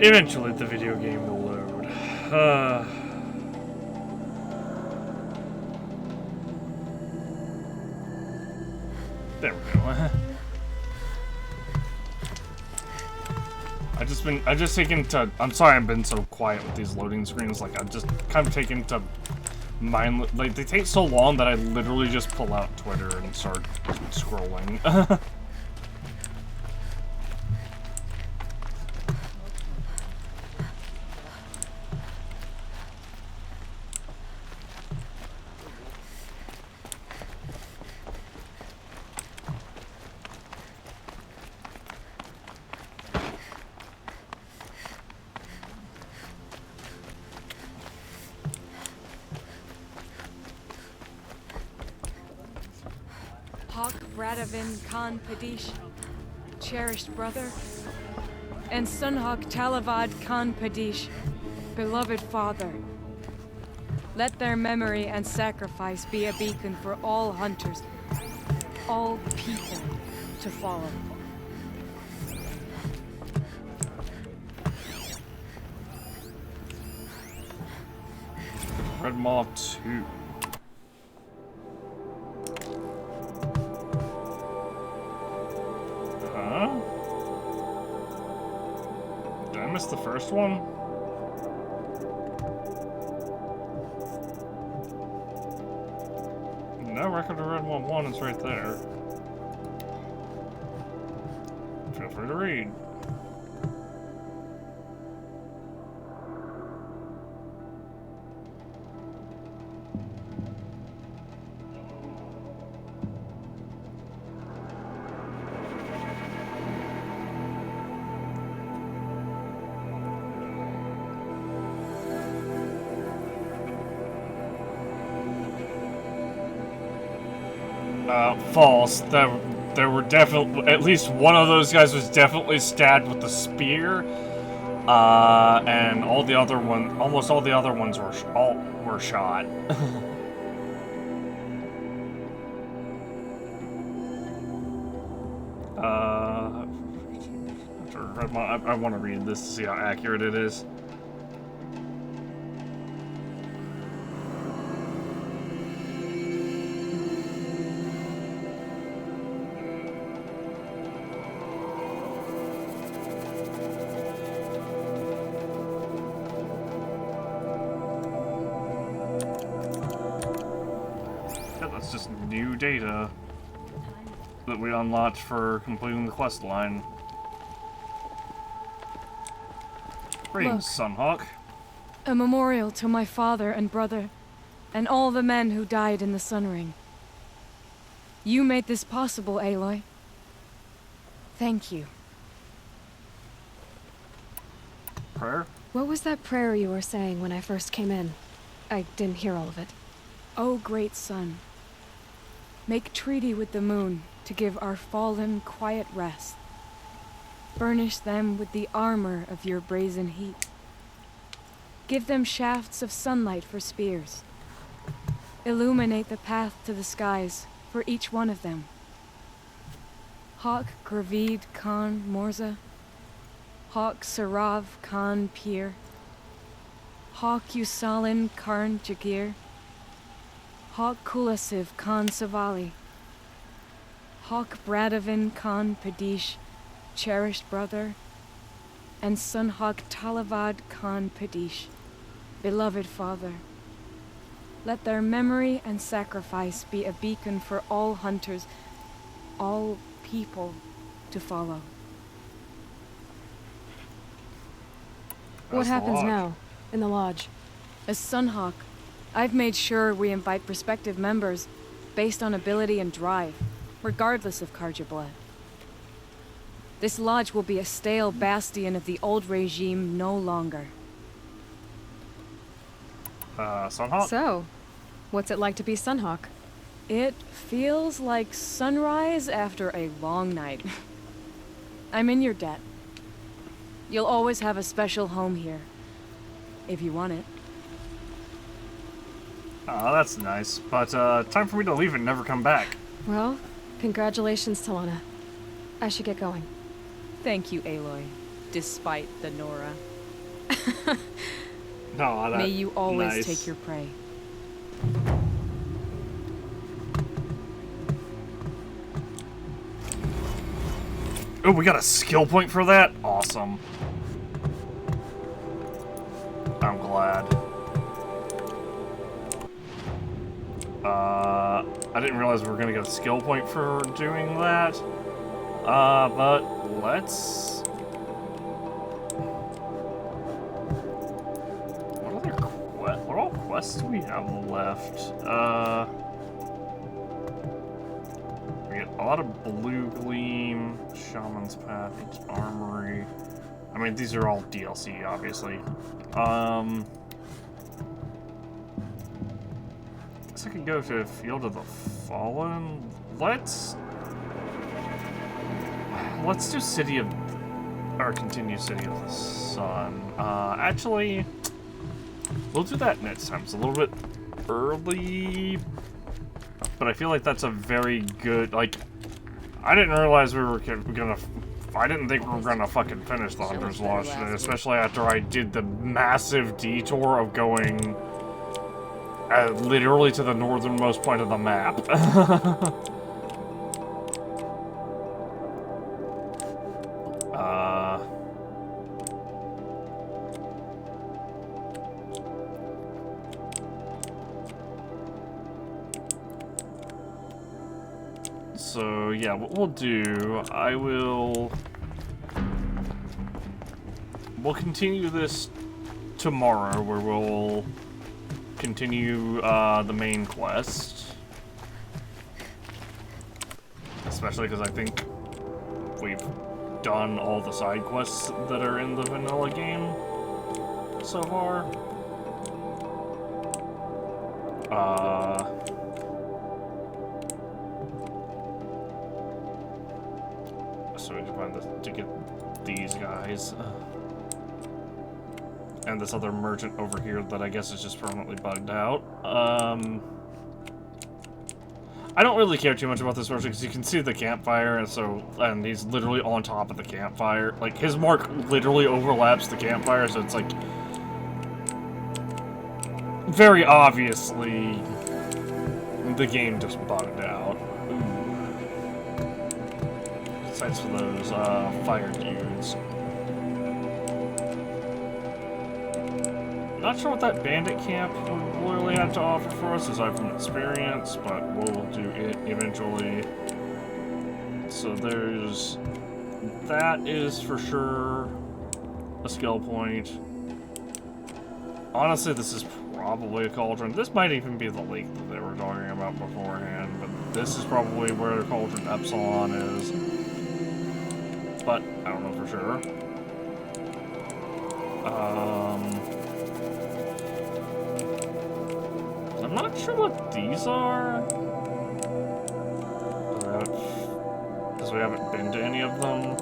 Eventually, the video game will load. There we go. I just taken to. I'm sorry, I've been so quiet with these loading screens. Like, I've just kind of taken to mind. Like, they take so long that I literally just pull out Twitter and start scrolling. Hawk Radavin Khan Padish, cherished brother, and Sunhawk Talavad Khan Padish, beloved father. Let their memory and sacrifice be a beacon for all hunters, all people to follow. Red Maw 2. Huh? Did I miss the first one? No, Record of Red Maw 1 is right there. Feel free to read. False. There were definitely, at least one of those guys was definitely stabbed with the spear, and all the other almost all the other ones were shot. I want to read this to see how accurate it is. it's just new data that we unlocked for completing the quest line. Greetings, Sunhawk. A memorial to my father and brother, and all the men who died in the Sun Ring. You made this possible, Aloy. Thank you. Prayer? What was that prayer you were saying when I first came in? I didn't hear all of it. O great sun, make treaty with the moon to give our fallen quiet rest. Burnish them with the armor of your brazen heat. Give them shafts of sunlight for spears. Illuminate the path to the skies for each one of them. Hawk Gravid Khan Morza, Hawk Sarav Khan Pir, Hawk Usalin Karn Jagir, Hawk Kulasiv Khan Savali, Hawk Bradavin Khan Padish, cherished brother, and Sunhawk Talavad Khan Padish, beloved father. Let their memory and sacrifice be a beacon for all hunters, all people to follow. What happens now, in the lodge? As Sunhawk, I've made sure we invite prospective members based on ability and drive, regardless of Carja blood. This lodge will be a stale bastion of the old regime no longer. Sunhawk? So, what's it like to be Sunhawk? It feels like sunrise after a long night. I'm in your debt. You'll always have a special home here, if you want it. Oh, that's nice. But, time for me to leave and never come back. Well, congratulations, Talana. I should get going. Thank you, Aloy, despite the Nora. No, May you always nice. take your prey. Oh, we got a skill point for that? Awesome. I'm glad. I didn't realize we were gonna get a skill point for doing that. But let's... What all quests do we have left? We get a lot of Blue Gleam, Shaman's Path, Armory. I mean, these are all DLC, obviously. Guess I could go to Field of the Fallen. Let's do City of... or continue City of the Sun. Actually, we'll do that next time. It's a little bit early, but I feel like that's a very good, like, I didn't realize we were gonna, I didn't think we were gonna fucking finish the Hunter's Lodge today, especially after I did the massive detour of going literally to the northernmost point of the map. So, yeah, what we'll do, we'll continue this tomorrow, where we'll continue the main quest. Especially because I think we've done all the side quests that are in the vanilla game so far. So we just wanted to get these guys. And this other merchant over here that I guess is just permanently bugged out. I don't really care too much about this merchant because you can see the campfire, and he's literally on top of the campfire. Like, his mark literally overlaps the campfire, so it's like very obviously the game just bugged out. Besides for those fire dudes. Not sure what that bandit camp would really have to offer for us aside from experience, but we'll do it eventually. So there's... that is for sure a skill point. Honestly, this is probably a cauldron. This might even be the lake that they were talking about beforehand, but this is probably where Cauldron Epsilon is. But I don't know for sure. I'm not sure what these are. Because we haven't been to any of them.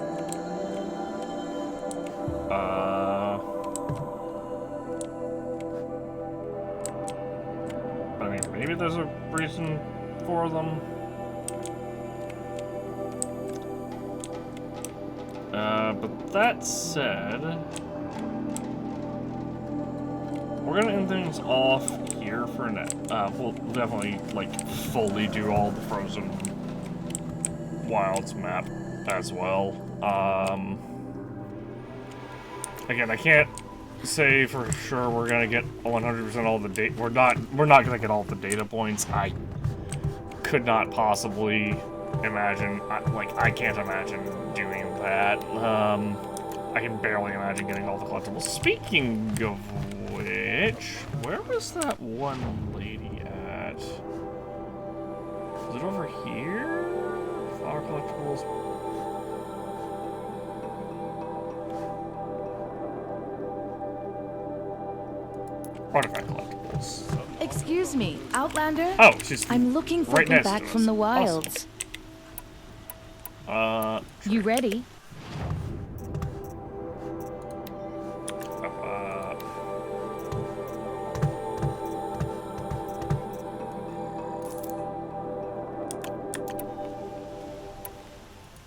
I mean, maybe there's a reason for them. But that said, we're gonna end things off here for now. We'll definitely, like, fully do all the Frozen Wilds map as well. Again, I can't say for sure we're gonna get 100% all the data. We're not gonna get all the data points. I could not possibly imagine. I can't imagine doing that. I can barely imagine getting all the collectibles. Speaking of which, where was that one lady at? Is it over here? Flower collectibles. Artifact collectibles. Excuse me, Outlander? Oh, she's I'm looking for right next back to from us. the wilds. Awesome. You ready?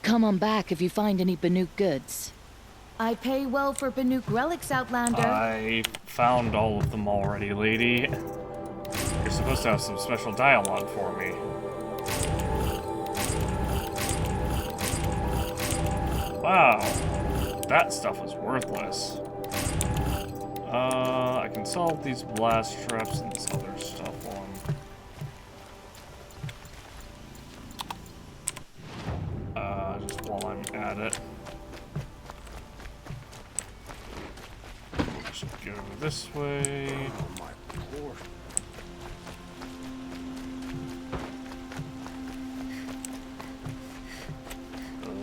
Come on back if you find any Banuk goods. I pay well for Banuk relics, Outlander. I found all of them already, lady. You're supposed to have some special dialogue for me. Wow, that stuff is worthless. I can solve these blast traps and this other stuff on. Just while I'm at it. Just go this way.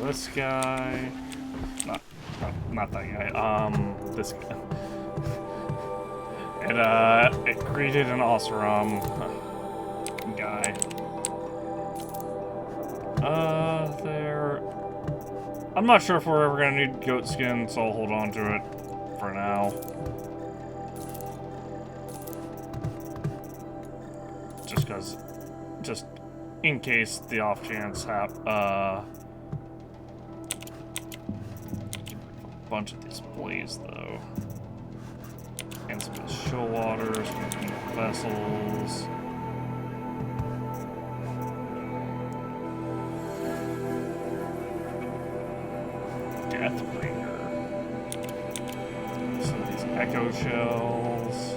This guy, not that guy. This guy. It created an Oseram guy. There. I'm not sure if we're ever gonna need goat skin, so I'll hold on to it for now. Just in case the off chance bunch of these blaze though. And some of the show waters, some vessels. Deathbringer. Some of these echo shells.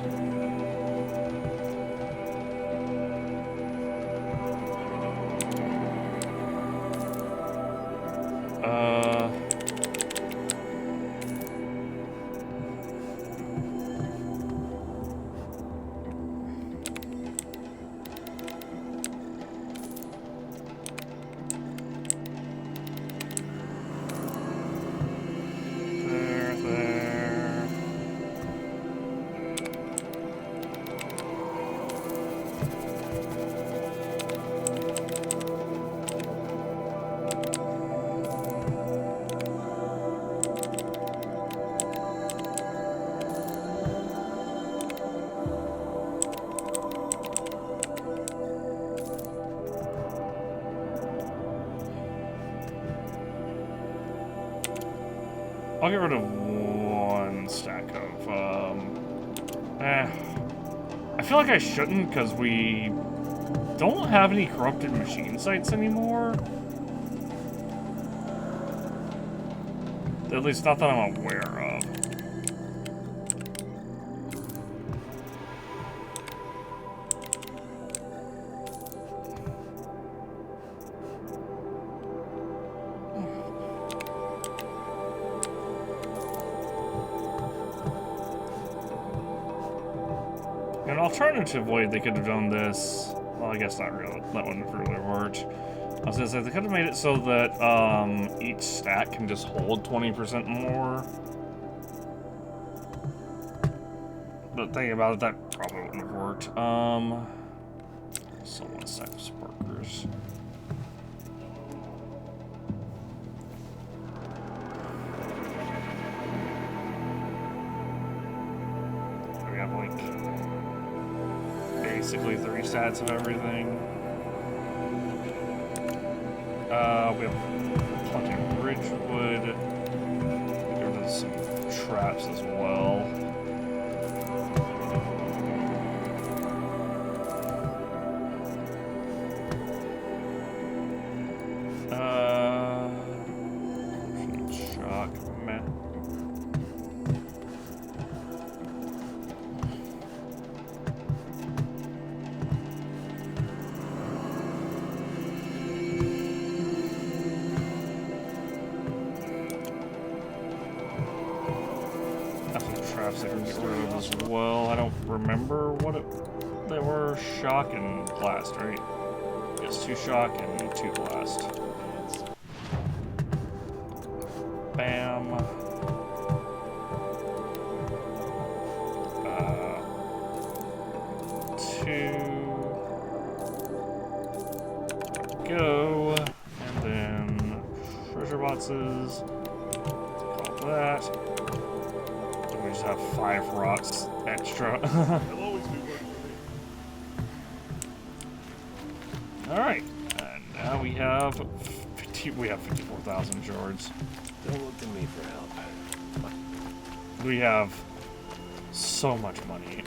I'll get rid of one stack of, I feel like I shouldn't, because we don't have any corrupted machine sites anymore. At least not that I'm aware of. An alternative way they could have done this, well, I guess not really. That wouldn't have really worked. I was gonna say, they could have made it so that each stack can just hold 20% more. But thinking about it, that probably wouldn't have worked. So one stack of sparkers. We have like basically 3 stats of everything. We have plenty of bridgewood. There's some traps as well. Shock, meh. Traps I can get rid of as well. I don't remember what they were. Shock and blast, right? Yes, 2 shock and 2 blast. Bam. 2. Go. And then treasure boxes. Call that. We just have 5 rocks extra. Alright, and now we have 54,000 shards. Don't look to me for help. We have so much money.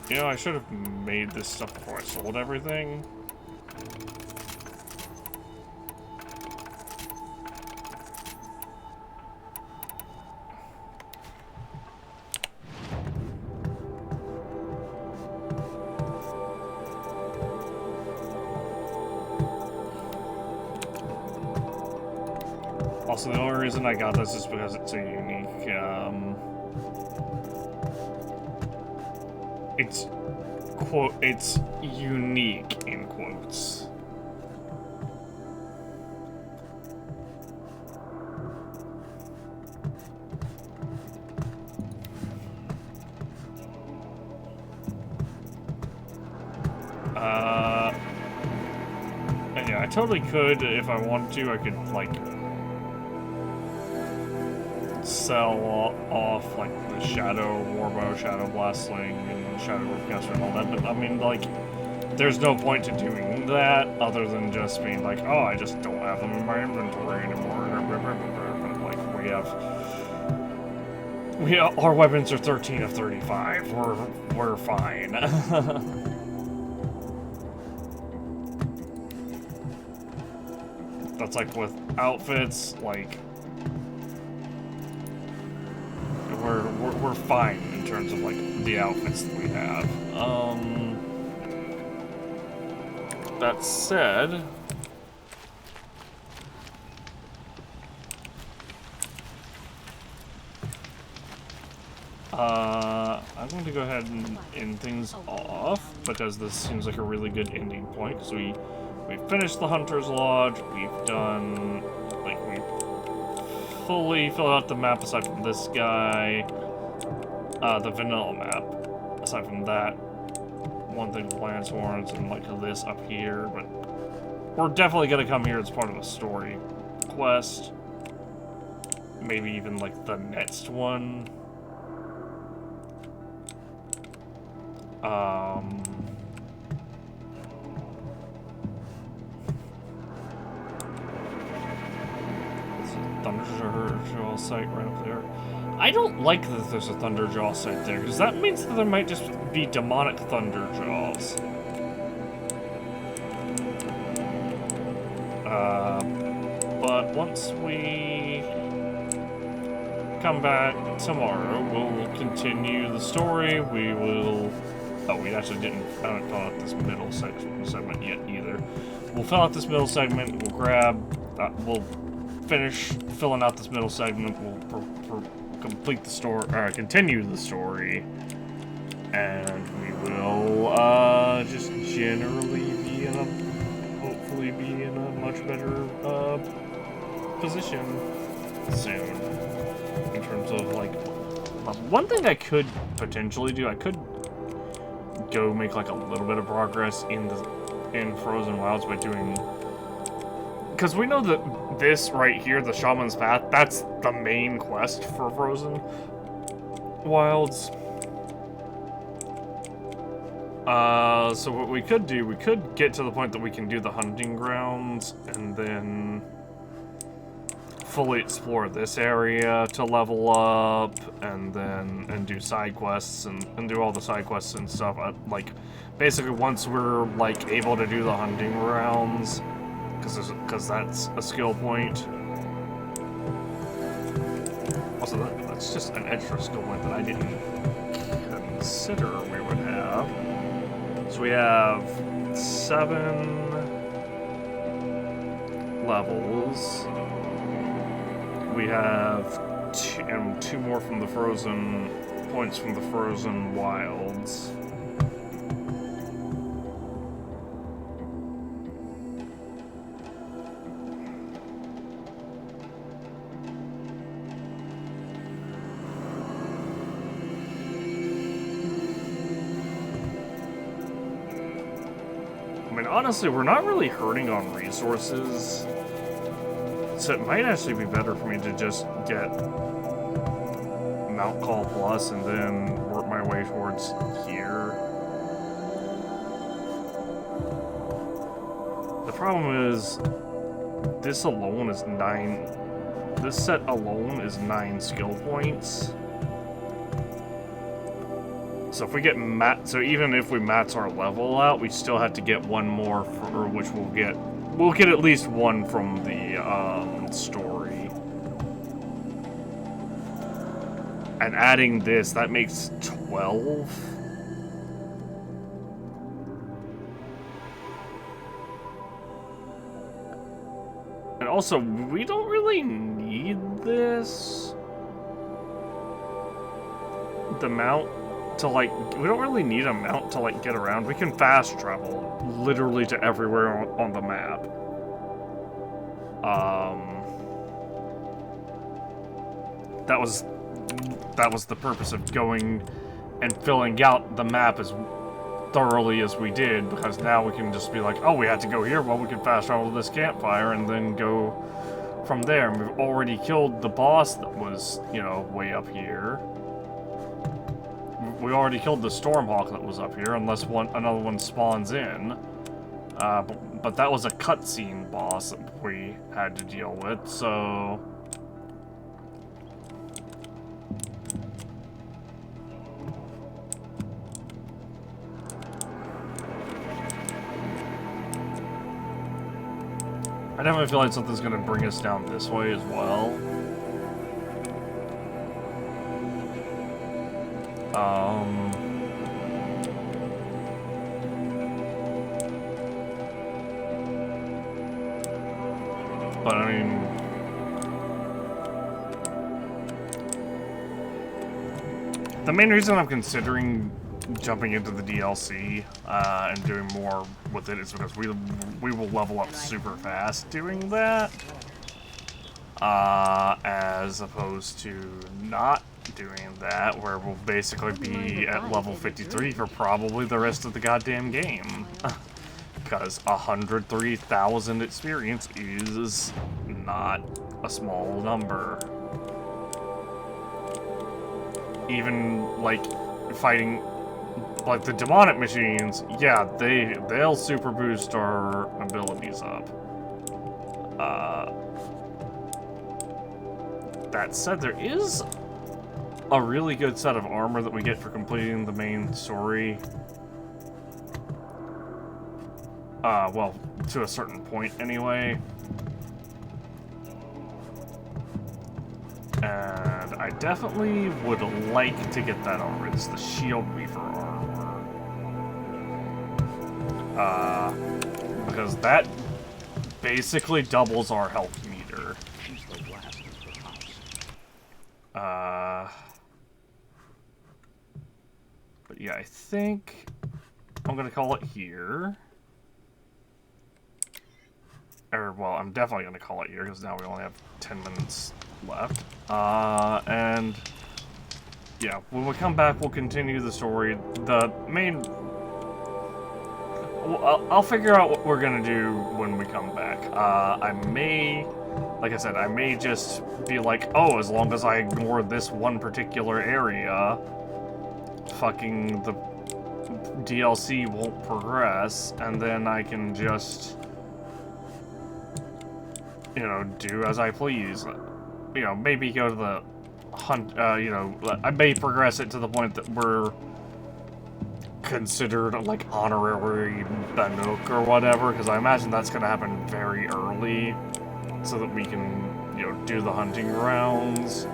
You know, I should have made this stuff before I sold everything. Also, the only reason I got this is because it's a unique, it's unique in quotes. And yeah, I totally could, if I wanted to, I could, like, sell off, like, the Shadow Warbow, Shadow Blast Sling, and Shadow Riftcaster and all that, but I mean, like, there's no point to doing that other than just being like, oh, I just don't have them in my inventory anymore. But, like, our weapons are 13 of 35. We're fine. That's like with outfits, like, we're fine in terms of, like, the outfits that we have. That said, I'm going to go ahead and end things off because this seems like a really good ending point. Because we've finished the Hunter's Lodge. We've done, like, we fully filled out the map aside from this guy, the vanilla map. Aside from that, one thing with Lance Horns and like this up here, but we're definitely gonna come here as part of a story quest. Maybe even like the next one. Thunderjaw site right up there. I don't like that there's a Thunderjaw site there, because that means that there might just be demonic Thunderjaws. But once we come back tomorrow, we'll continue the story. We will... Oh, we actually didn't... I haven't gone up this middle segment yet either. we'll fill out this middle segment. We'll we'll finish filling out this middle segment. We'll complete the story, continue the story, and we will just generally be in hopefully be in a much better position soon in terms of like. One thing I could potentially do, I could go make like a little bit of progress in Frozen Wilds by doing, because we know that this right here, the Shaman's Path, that's the main quest for Frozen Wilds. So what we could do, we could get to the point that we can do the hunting grounds and then fully explore this area to level up, and do side quests and do all the side quests and stuff. Like, basically, once we're like able to do the hunting grounds, because that's a skill point. Also, that's just an extra skill point that I didn't consider we would have. So we have 7 levels. We have 2 more from the Frozen points from the Frozen Wilds. I mean, honestly, we're not really hurting on resources. So it might actually be better for me to just get Mount Call Plus and then work my way towards here. The problem is, this alone is 9. This set alone is 9 skill points. So if we get so even if we max our level out, we still have to get 1 more, which we'll get at least 1 from the story. And adding this, that makes 12. And also, we don't really need this. The mount to like, we don't really need a mount to like get around. We can fast travel literally to everywhere on the map. That was the purpose of going and filling out the map as thoroughly as we did, because now we can just be like, oh, we had to go here, well, we can fast travel to this campfire and then go from there. And we've already killed the boss that was, you know, way up here. We already killed the Stormhawk that was up here, unless another one spawns in. But that was a cutscene boss that we had to deal with, so... I definitely feel like something's gonna bring us down this way as well. But I mean, the main reason I'm considering jumping into the DLC and doing more with it is because we will level up super fast doing that, as opposed to not doing that, where we'll basically be at level 53 for probably the rest of the goddamn game. Because 103,000 experience is not a small number. Even like fighting like the demonic machines, yeah, they'll super boost our abilities up. That said, there is a really good set of armor that we get for completing the main story. Well, to a certain point anyway. And I definitely would like to get that armor. It's the Shield Weaver armor. because that basically doubles our health meter. But yeah, I think I'm gonna call it here. Or, well, I'm definitely gonna call it here, because now we only have 10 minutes left. And yeah, when we come back, we'll continue the story. The main... Well, I'll figure out what we're gonna do when we come back. I may... Like I said, I may just be like, oh, as long as I ignore this one particular area, fucking the DLC won't progress, and then I can just, you know, do as I please. You know, maybe go to the hunt, you know, I may progress it to the point that we're considered, like, honorary Banuk or whatever, because I imagine that's going to happen very early, so that we can, you know, do the hunting grounds.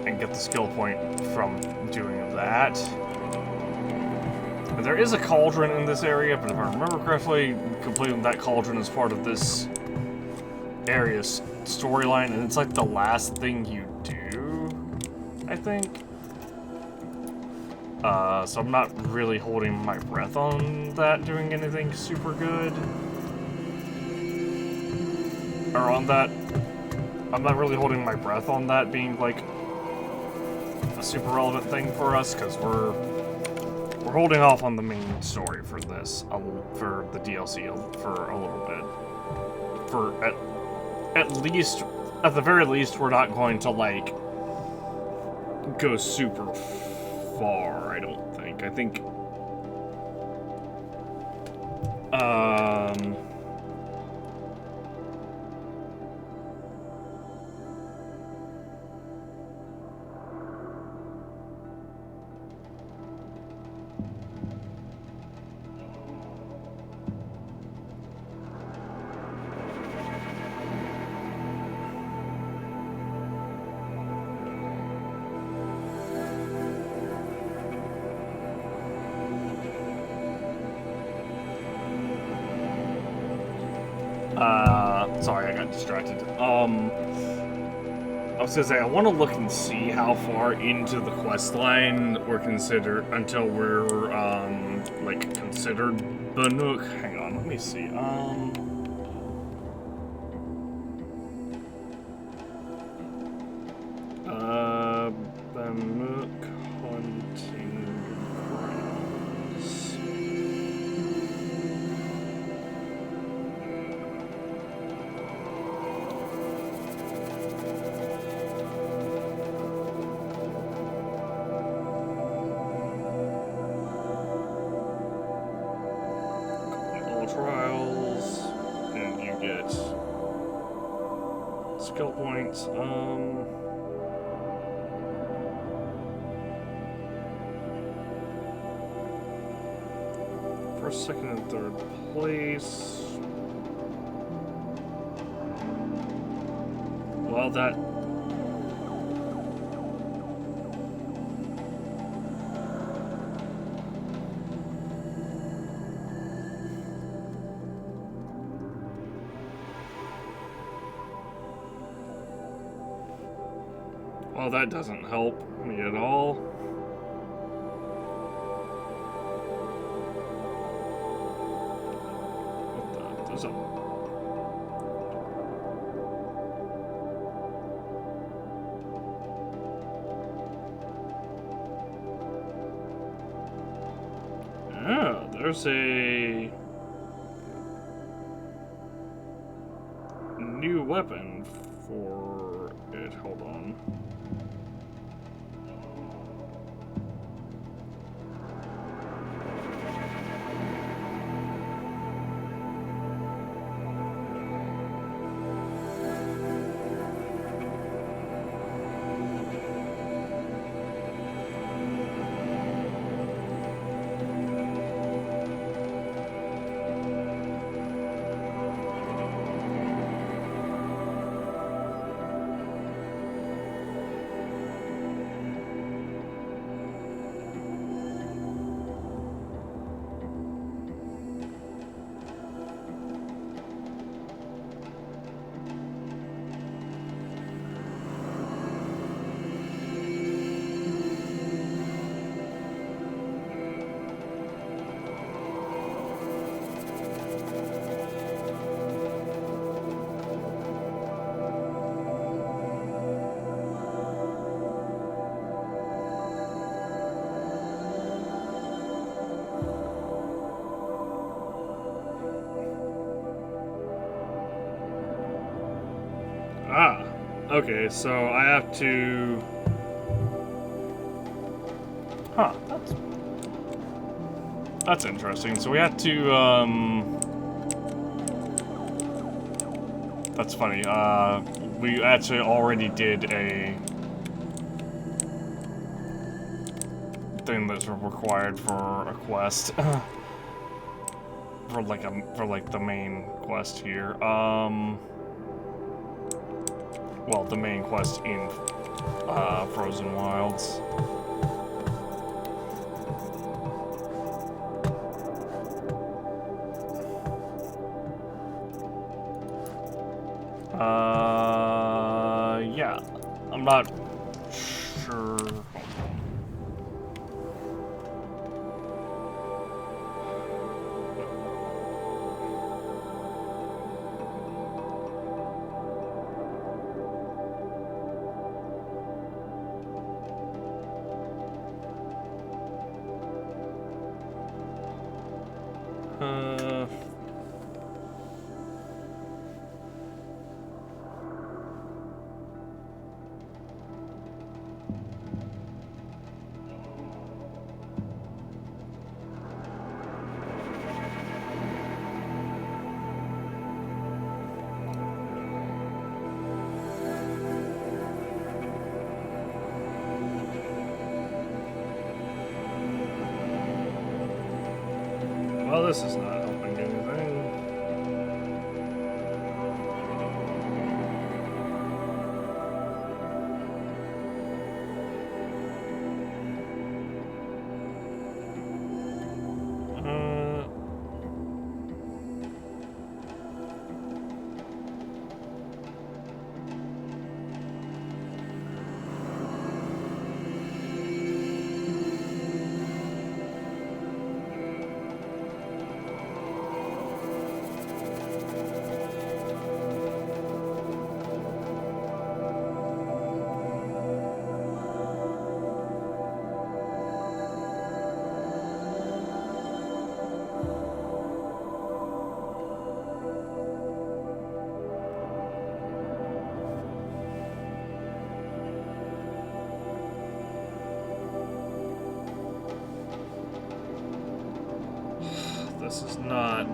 And get the skill point from doing that. And there is a cauldron in this area, but if I remember correctly, completing that cauldron is part of this area's storyline, and it's like the last thing you do, I think. So I'm not really holding my breath on that doing anything super good. Or on that, I'm not really holding my breath on that being like a super relevant thing for us, because we're holding off on the main story for this, for the DLC for a little bit. For at least, at the very least, we're not going to like go super far, I don't think. I think, sorry, I got distracted. I was gonna say, I want to look and see how far into the quest line we're considered, until we're, like, considered Banuk. Hang on, let me see, Banuk hunting grounds. Trials, and you get skill points. First, second, and third place. Well, that. Well, that doesn't help me at all. What the? There's a... Ah, there's a new weapon for it. Hold on. Okay, so I have to... Huh, that's interesting. So we have to, That's funny, we actually already did a thing that's required for a quest. for like the main quest here. Well, the main quest in Frozen Wilds. Yeah, I'm not sure. Well, this is not helping anything. This is not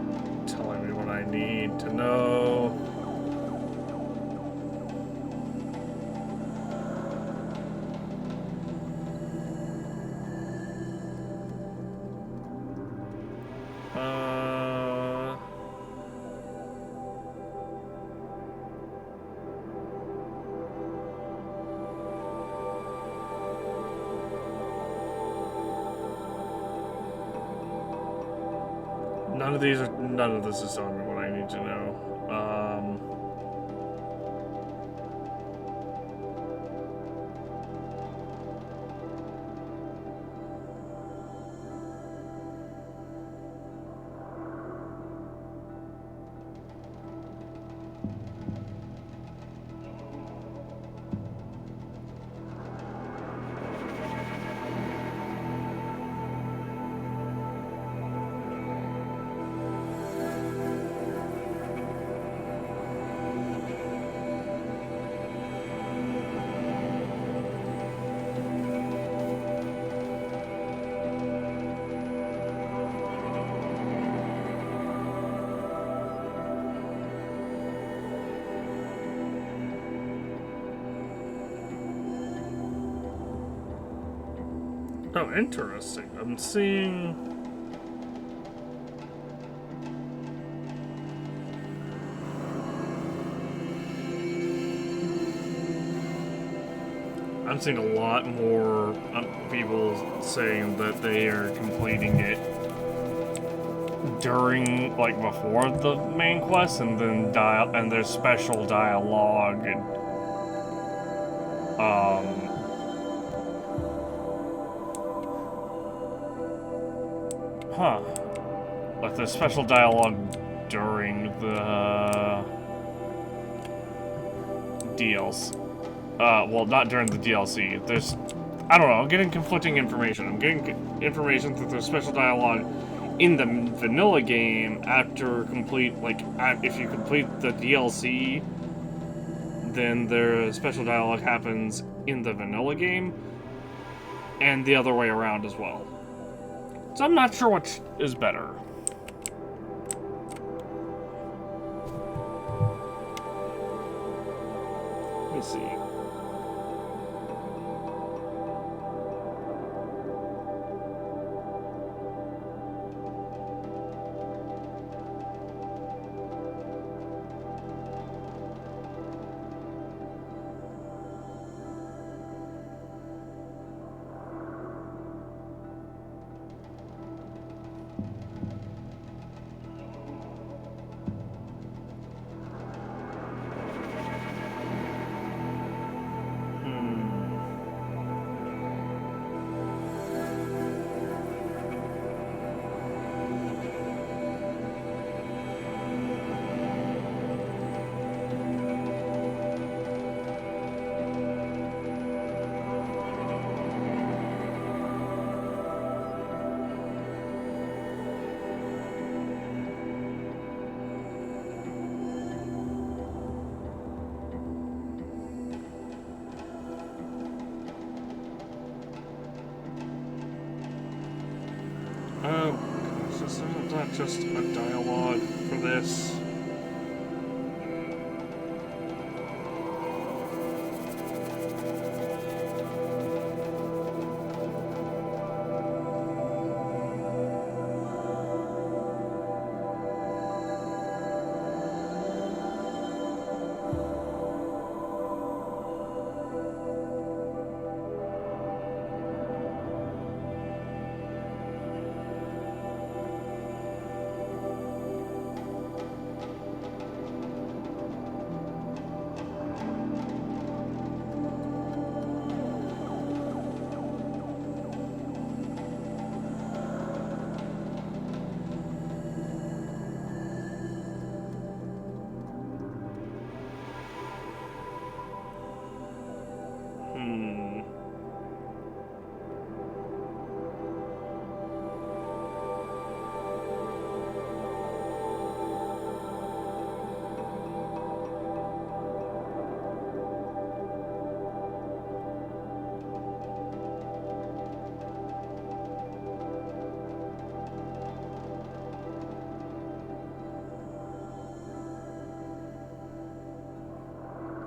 telling me what I need to know. None of this is telling me what I need to know. Oh, interesting. I'm seeing... I'm seeing a lot more people saying that they are completing it during, like, before the main quest, and then and there's special dialogue and like there's special dialogue during the DLC. Well, not during the DLC. There's, I don't know, I'm getting conflicting information. I'm getting information that there's special dialogue in the vanilla game after complete, like, if you complete the DLC, then their special dialogue happens in the vanilla game, and the other way around as well. So I'm not sure which is better. Let me see. Oh, so is that just a dialogue for this?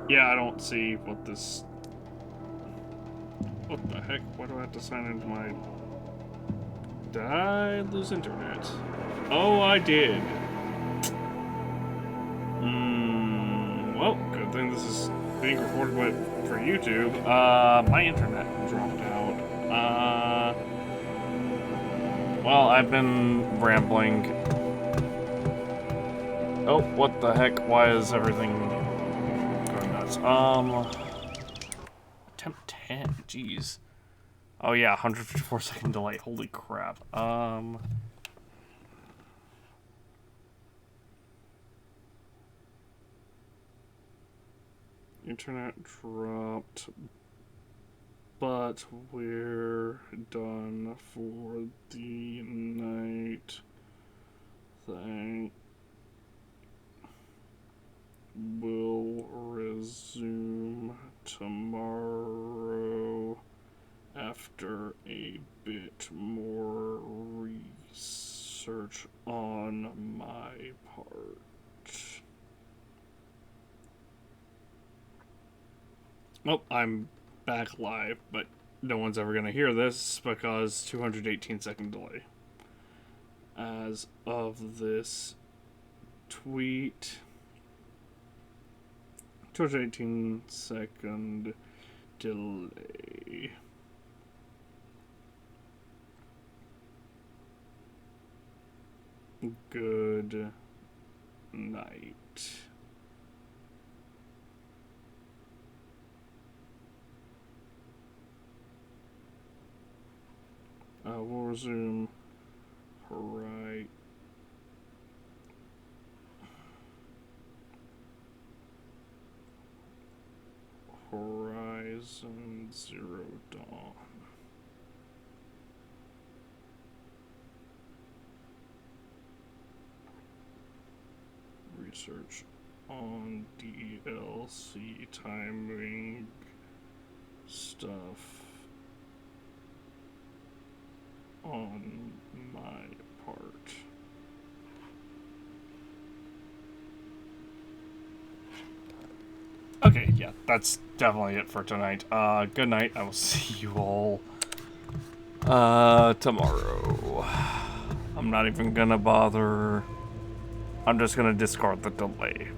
Yeah, I don't see what this... What the heck? Why do I have to sign into my... Did I lose internet? Oh, I did. Well, good thing this is being recorded for YouTube. My internet dropped out. Well, I've been rambling. Oh, what the heck? Why is everything... Attempt 10, jeez. Oh yeah, 154-second delay, holy crap. Internet dropped, but we're done for the night. Will resume tomorrow after a bit more research on my part. Well, I'm back live, but no one's ever going to hear this because 218-second delay. As of this tweet... 218-second delay. Good night. We'll resume right. Horizon Zero Dawn. Research on DLC. DLC timing stuff on my part. Okay, yeah, that's definitely it for tonight. Good night. I will see you all tomorrow. I'm not even gonna bother. I'm just gonna discard the delay.